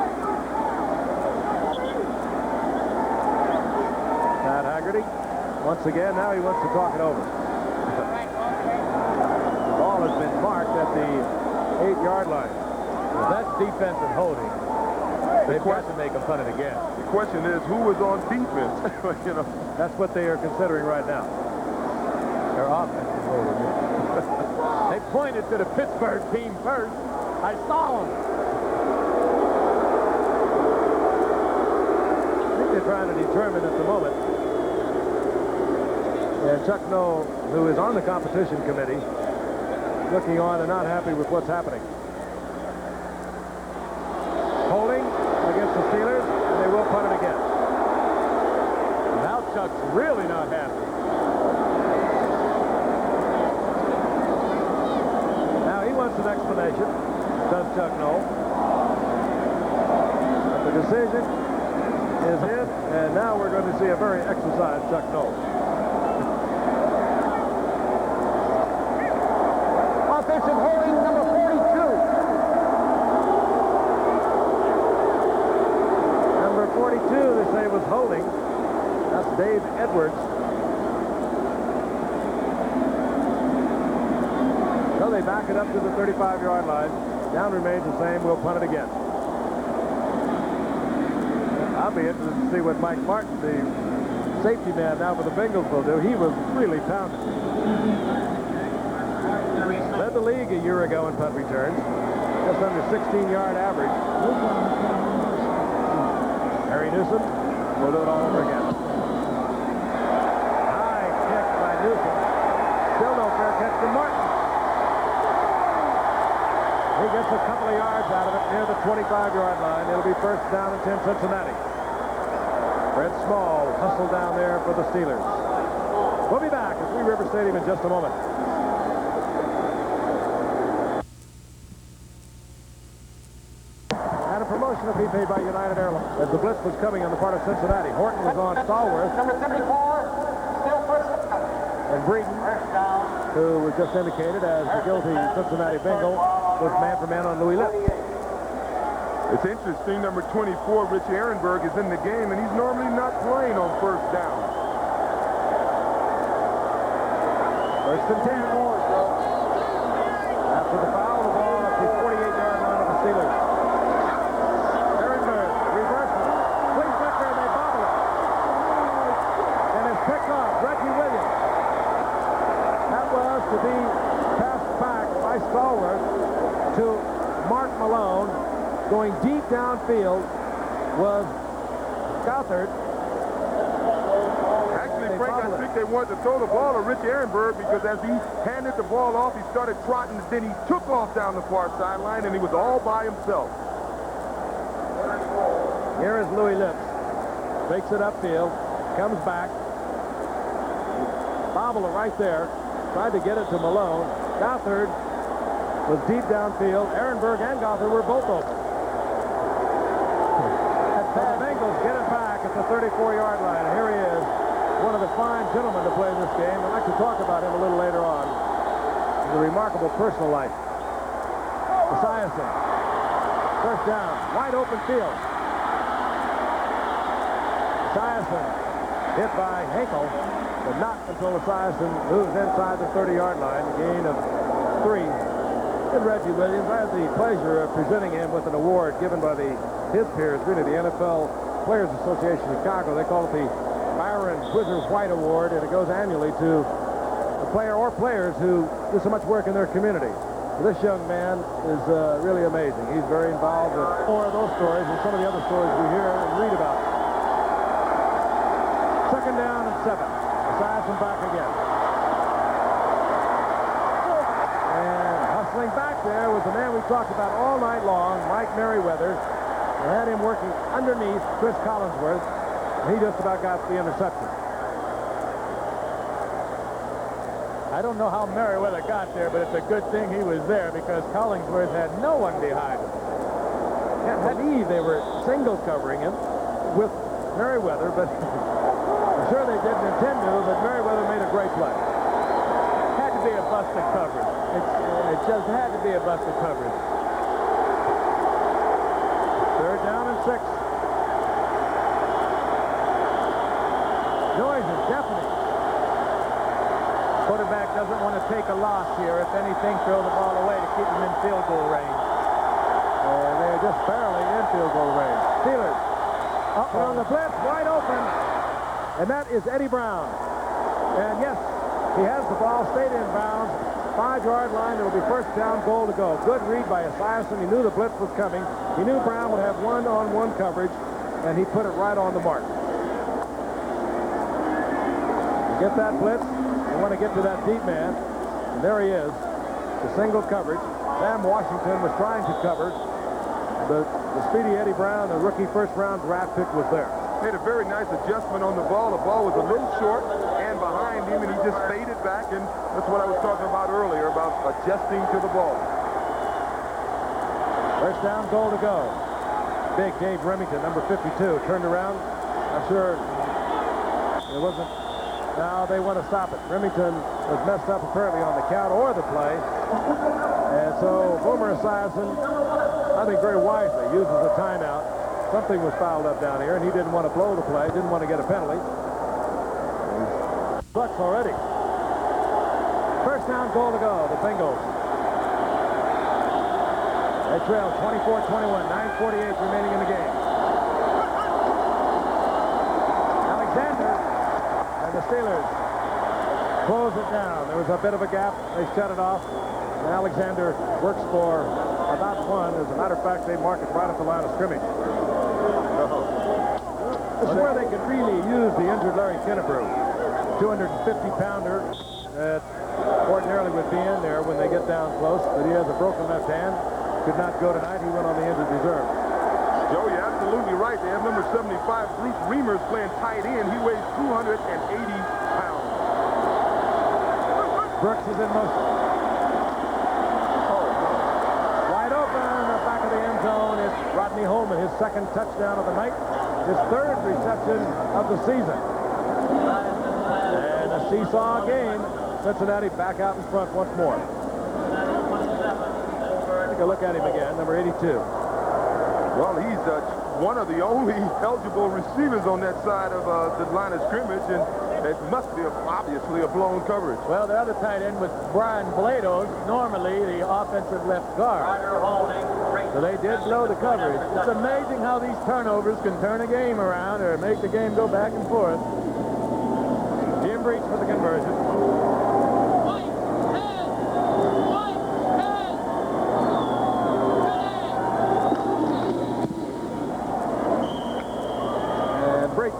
Pat Haggerty, once again, now he wants to talk it over. The ball has been marked at the 8-yard line. Well, that's defensive holding. They've got to make them punt it again. The question is, who was on defense? You know, that's what they are considering right now. Their offensive holding. They pointed to the Pittsburgh team first. I saw them. I think they're trying to determine at the moment. And Chuck Noll, who is on the competition committee, looking on and not happy with what's happening. Holding against the Steelers, and they will punt it again. Now Chuck's really not happy. Now he wants an explanation, does Chuck Noll. But the decision is in, and now we're going to see a very exercised Chuck Noll. Offensive holding, number 42. Number 42, they say, was holding. That's Dave Edwards. So they back it up to the 35-yard line. Down remains the same. We'll punt it again. I'll be interested to see what Mike Martin, the safety man now for the Bengals, will do. He was really pounded. Led the league a year ago in punt returns. Just under 16-yard average. Harry Newsom will do it all over again. High kick by Newsom. Still no fair catch from Martin. He gets a couple of yards out of it near the 25-yard line. It'll be first down and 10 Cincinnati. Fred Small hustled down there for the Steelers. We'll be back at Three River Stadium in just a moment. And a promotion will be paid by United Airlines. As the blitz was coming on the part of Cincinnati, Horton was on Stallworth. Number 74, still first down. And Breeden, who was just indicated as the guilty Cincinnati Bengal, was man for man on Louis Lips. it's interesting. Number 24, Rich Ehrenberg, is in the game, and he's normally not playing on first down. First and 10. After the foul, the ball at the 48-yard line of the Steelers. Ehrenberg reverses. Swings back there, and they bobble it. And it's picked off. Reggie Williams. That was to be passed back by Stallworth to Mark Malone. Going deep downfield was Gothard. Actually, Frank, I think they wanted to throw the ball to Rich Ehrenberg because as he handed the ball off, he started trotting, then he took off down the far sideline, and he was all by himself. Here is Louis Lips. Fakes it upfield. Comes back. Bobble it right there. Tried to get it to Malone. Gothard was deep downfield. Ehrenberg and Gothard were both open. So the Bengals get it back at the 34-yard line. And here he is, one of the fine gentlemen to play this game. I'd like to talk about him a little later on. He's a remarkable personal life. Esiason. First down. Wide open field. Esiason hit by Hinkle, but not until Esiason moves inside the 30-yard line. A gain of 3. And Reggie Williams, I had the pleasure of presenting him with an award given by his peers, really the NFL Players Association of Chicago. They call it the Byron Whizzer White Award, and it goes annually to a player or players who do so much work in their community. This young man is really amazing. He's very involved with more of those stories and some of the other stories we hear and read about. Second down and 7. Esiason back again. And hustling back there was the man we talked about all night long, Mike Merriweather. We had him working underneath Chris Collinsworth. And he just about got the interception. I don't know how Merriweather got there, but it's a good thing he was there because Collinsworth had no one behind him. Can't believe they were single covering him with Merriweather, but I'm sure they didn't intend to, but Merriweather made a great play. Had to be a busted coverage. It just had to be a busted coverage. Third down and 6. Noise is deafening. Quarterback doesn't want to take a loss here. If anything, throw the ball away to keep him in field goal range. They're just barely in field goal range. Steelers up on the blitz, wide open. And that is Eddie Brown. And yes, he has the ball, stayed in bounds. 5-yard line, it will be first down, goal to go. Good read by Esiason. He knew the blitz was coming. He knew Brown would have one-on-one coverage, and he put it right on the mark. You get that blitz, you want to get to that deep man, and there he is, the single coverage. Sam Washington was trying to cover, but the speedy Eddie Brown, the rookie first-round draft pick, was there. Made a very nice adjustment on the ball. The ball was a little short and behind him, and he just faded back, and that's what I was talking about earlier, about adjusting to the ball. First down, goal to go. Big Dave Remington, number 52, turned around. I'm sure it wasn't. Now they want to stop it. Remington was messed up apparently on the count or the play. And so Boomer Esiason, I think very wisely, uses a timeout. Something was fouled up down here, and he didn't want to blow the play, didn't want to get a penalty. He's bucks already. First down, goal to go, the Bengals. They trail 24-21, 9:48 remaining in the game. Alexander and the Steelers close it down. There was a bit of a gap. They shut it off. And Alexander works for about 1. As a matter of fact, they mark it right at the line of scrimmage. This is where they could really use the injured Larry Kennebrew. 250-pounder that ordinarily would be in there when they get down close, but he has a broken left hand. Could not go tonight. He went on the injured reserve. Joe, you're absolutely right. They have number 75, Bruce Reimers, playing tight end. He weighs 280 pounds. Brooks is in motion. Wide open, the back of the end zone. It's Rodney Holman, his second touchdown of the night, his third reception of the season. And a seesaw game. Cincinnati back out in front once more. Take a look at him again, number 82. Well, he's one of the only eligible receivers on that side of the line of scrimmage, and it must be obviously a blown coverage. Well, the other tight end was Brian Blados, normally the offensive left guard. So they did blow the coverage. It's amazing how these turnovers can turn a game around or make the game go back and forth. Jim Breach for the conversion. And Breach.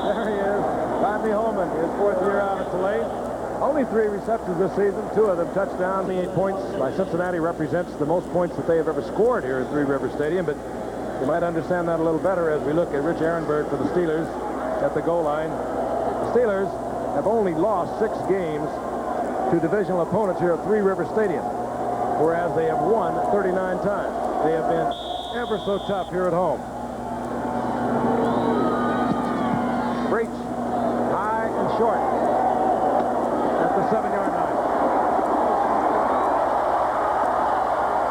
There he is. Rodney Holman, his 4th year out at Tulane. Only 3 receptions this season, 2 of them touchdowns. 28 points by Cincinnati represents the most points that they have ever scored here at Three River Stadium, but you might understand that a little better as we look at Rich Ehrenberg for the Steelers at the goal line. The Steelers have only lost 6 games to divisional opponents here at Three River Stadium, whereas they have won 39 times. They have been ever so tough here at home. Breach, high and short at the 7-yard line.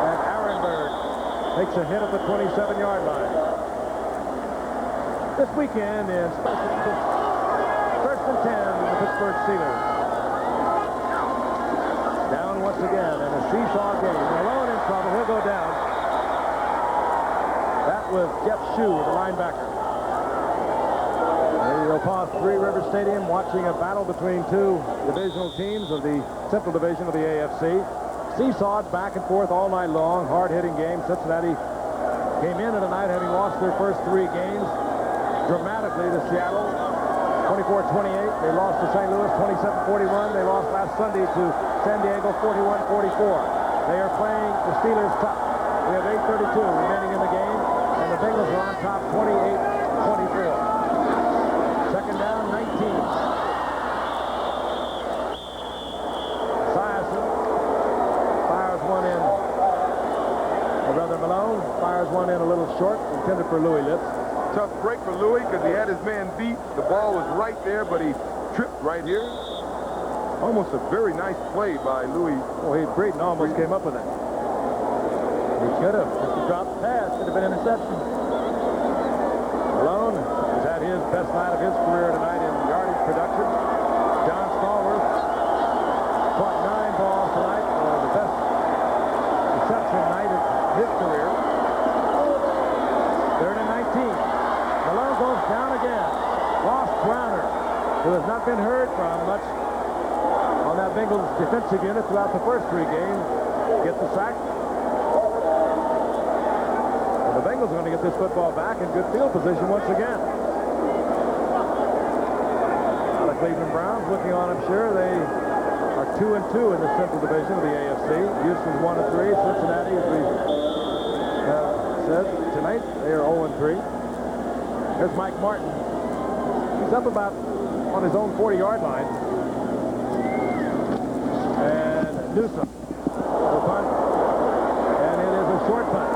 And Ehrenberg takes a hit at the 27-yard line. this weekend in first and 10, the Pittsburgh Steelers. Down once again in a seesaw game. Malone in trouble. He'll go down. That was Jeff Shue, the linebacker. They'll pause Three River Stadium watching a battle between two divisional teams of the Central Division of the AFC. Seesawed back and forth all night long. Hard-hitting game. Cincinnati came in tonight having lost their first 3 games dramatically to Seattle. 24-28. They lost to St. Louis 27-41. They lost last Sunday to San Diego 41-44. They are playing the Steelers tough. We have 8:32 remaining in the game, and the Bengals are on top 28-24. Second down, 19. Esiason fires one in. Or rather, Malone fires one in a little short, intended for Louis Litz. Tough break for Louis because he had his man beat. The ball was right there, but he tripped right here. Almost a very nice play by Louis. Oh, Breeden almost came up with it. He should have. Just a dropped pass. Should have been interception. Malone has had his best night of his career tonight in yardage production. John Stallworth caught 9 balls tonight for the best reception night of his career. Third and 19. Malone goes down again. Ross Browner, who has not been heard from much on that Bengals defensive unit throughout the first 3 games, gets the sack. And the Bengals are going to get this football back in good field position once again. Now the Cleveland Browns looking on, I'm sure. They are 2-2 in the Central Division of the AFC. Houston's 1-3. Cincinnati, as we said tonight, they are 0-3. There's Mike Martin. He's up about on his own 40-yard line. And Newsom, the punt. And it is a short punt.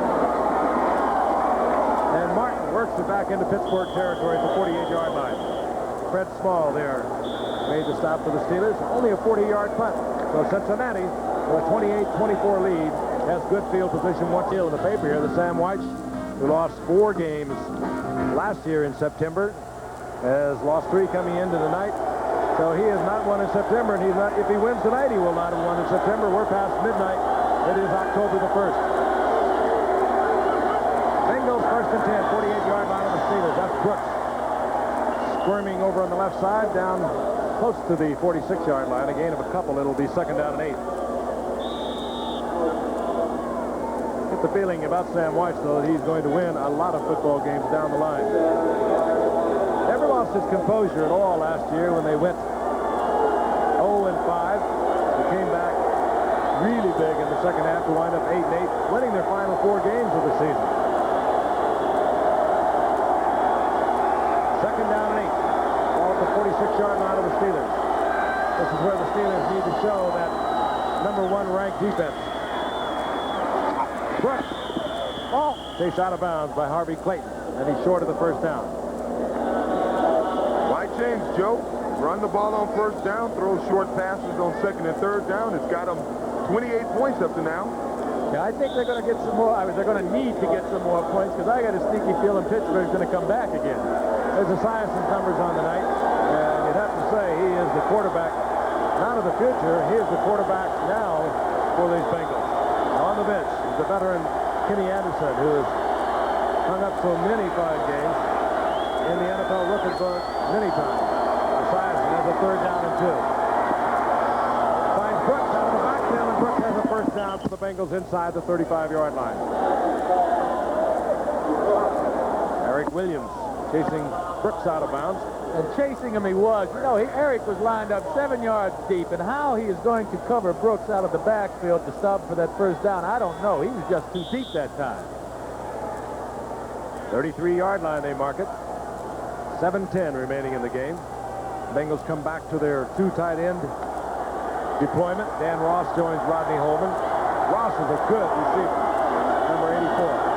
And Martin works it back into Pittsburgh territory at the 48-yard line. Fred Small there made the stop for the Steelers. Only a 40-yard punt. So Cincinnati, with a 28-24 lead, has good field position. One deal in the paper here. The Sam Whites, who lost 4 games last year in September, has lost 3 coming into the night. So he has not won in September, and he's not. If he wins tonight, he will not have won in September. We're past midnight. It is October the 1st. Bengals first and 10, 48-yard line of the Steelers. That's Brooks squirming over on the left side, down close to the 46-yard line. A gain of a couple. It'll be second down and 8. Get the feeling about Sam White, though, that he's going to win a lot of football games down the line. Never lost his composure at all last year when they went 0-5. They came back really big in the second half to wind up 8-8, winning their final 4 games of the season. Second down and 8. Ball at the 46-yard line of the Steelers. This is where the Steelers need to show that #1 ranked defense. Brooks. Ball. Chased out of bounds by Harvey Clayton, and he's short of the first down. Why change, Joe? Run the ball on first down, throw short passes on second and third down. It's got them 28 points up to now. Yeah, I think they're going to get some more. They're going to need to get some more points because I got a sneaky feeling Pittsburgh's going to come back again. There's Esiason's numbers on the night, and you'd have to say he is the quarterback, not of the future. He is the quarterback now for these Bengals. On the bench is the veteran Kenny Anderson, who has hung up so many fine games in the NFL rookie book many times. Esiason has a third down and 2. Finds Brooks out of the backfield, and Brooks has a first down for the Bengals inside the 35-yard line. Eric Williams chasing Brooks out of bounds. And chasing him he was. You know, Eric was lined up 7 yards deep, and how he is going to cover Brooks out of the backfield to stop for that first down, I don't know. He was just too deep that time. 33-yard line, they mark it. 7:10 remaining in the game. Bengals come back to their 2 tight end deployment. Dan Ross joins Rodney Holman. Ross is a good receiver, number 84.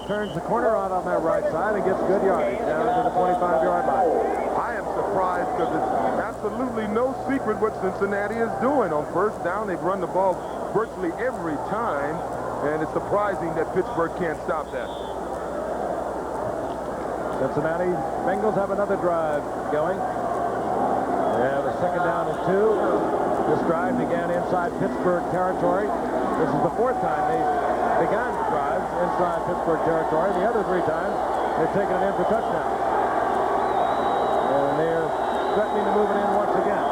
Turns the corner out on that right side and gets good yardage down to the 25-yard line. I am surprised because it's absolutely no secret what Cincinnati is doing. On first down, they've run the ball virtually every time, and it's surprising that Pittsburgh can't stop that. Cincinnati Bengals have another drive going. They have a 2nd down and 2. This drive began inside Pittsburgh territory. This is the 4th time they've begun drives inside Pittsburgh territory. The other 3 times, they've taken it in for touchdowns. And they're threatening to move it in once again.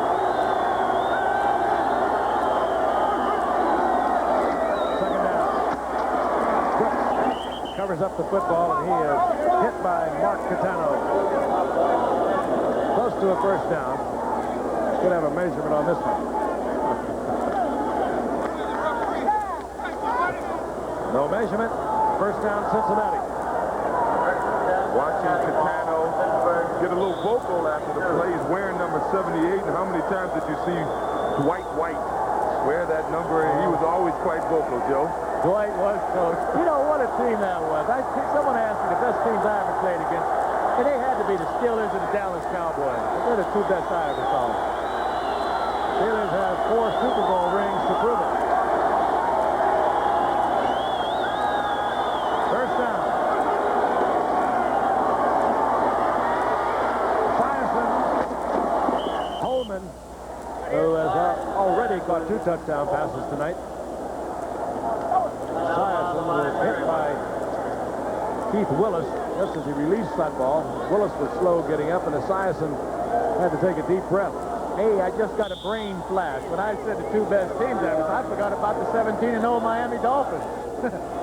Covers up the football, and he is hit by Mark Catano. Close to a 1st down. Could have a measurement on this one. No measurement. 1st down, Cincinnati. Watching Catano get a little vocal after the play. He's wearing number 78, and how many times did you see Dwight White wear that number? And he was always quite vocal, Joe. Dwight was coach. You know what a team that was. Someone asked me the best teams I ever played against, and they had to be the Steelers and the Dallas Cowboys. They're the 2 best I ever saw. Steelers have 4 Super Bowl rings to prove it. 1st down. Esiason, Holman, who has already caught 2 touchdown passes tonight. Esiason was hit by Keith Willis just as he released that ball. Willis was slow getting up, and Esiason had to take a deep breath. Hey, I just got a brain flash. When I said the 2 best teams ever, I forgot about the 17-0 Miami Dolphins.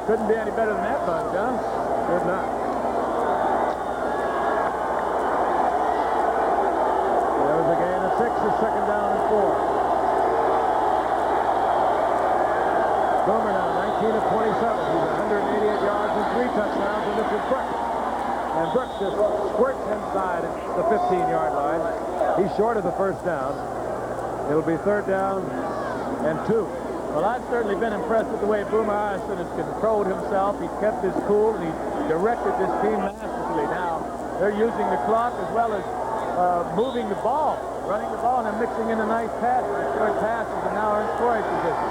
Couldn't be any better than that bunch, huh? Could not. There was a gain of 6, a 2nd down and 4. Boomer now, 19 of 27. He's 188 yards and 3 touchdowns, and this is Brooks. And Brooks just squirts inside the 15-yard line. He's short of the 1st down. It'll be 3rd down and 2. Well, I've certainly been impressed with the way Boomer Esiason has controlled himself. He's kept his cool, and he's directed this team masterfully. Now, they're using the clock as well as moving the ball, running the ball, and then mixing in a nice pass. Short passes, and now are in scoring position.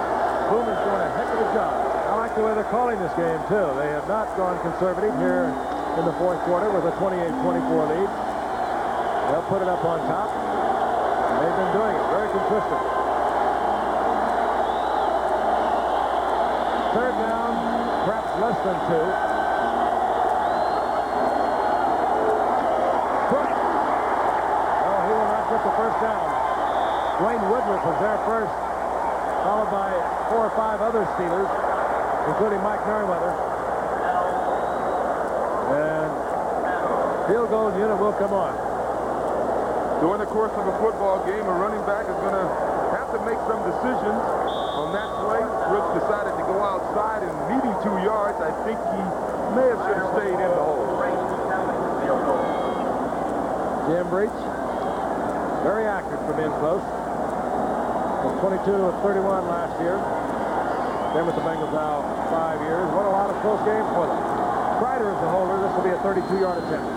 Boomer's doing a heck of a job. I like the way they're calling this game, too. They have not gone conservative here in the 4th quarter with a 28-24 lead. They'll put it up on top. And they've been doing it very consistent. 3rd down, perhaps less than 2. Brooks. Oh, he will not get the 1st down. Dwayne Woodruff was there first, followed by 4 or 5 other Steelers, including Mike Merriweather. And field goal unit will come on. During the course of a football game, a running back is going to have to make some decisions on that play. Brooks decided to go outside and meeting 2 yards. I think he may have should have stayed in the hole. Jim Breach, very accurate from in close. Was 22 of 31 last year. Been with the Bengals now 5 years. What a lot of close games for them. Kreider is the holder. This will be a 32-yard attempt.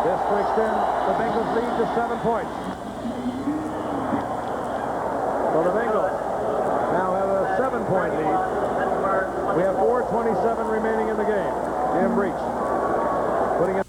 This to extend the Bengals lead to 7 points. So the Bengals now have a 7-point lead. We have 4:27 remaining in the game. Jim Breach putting it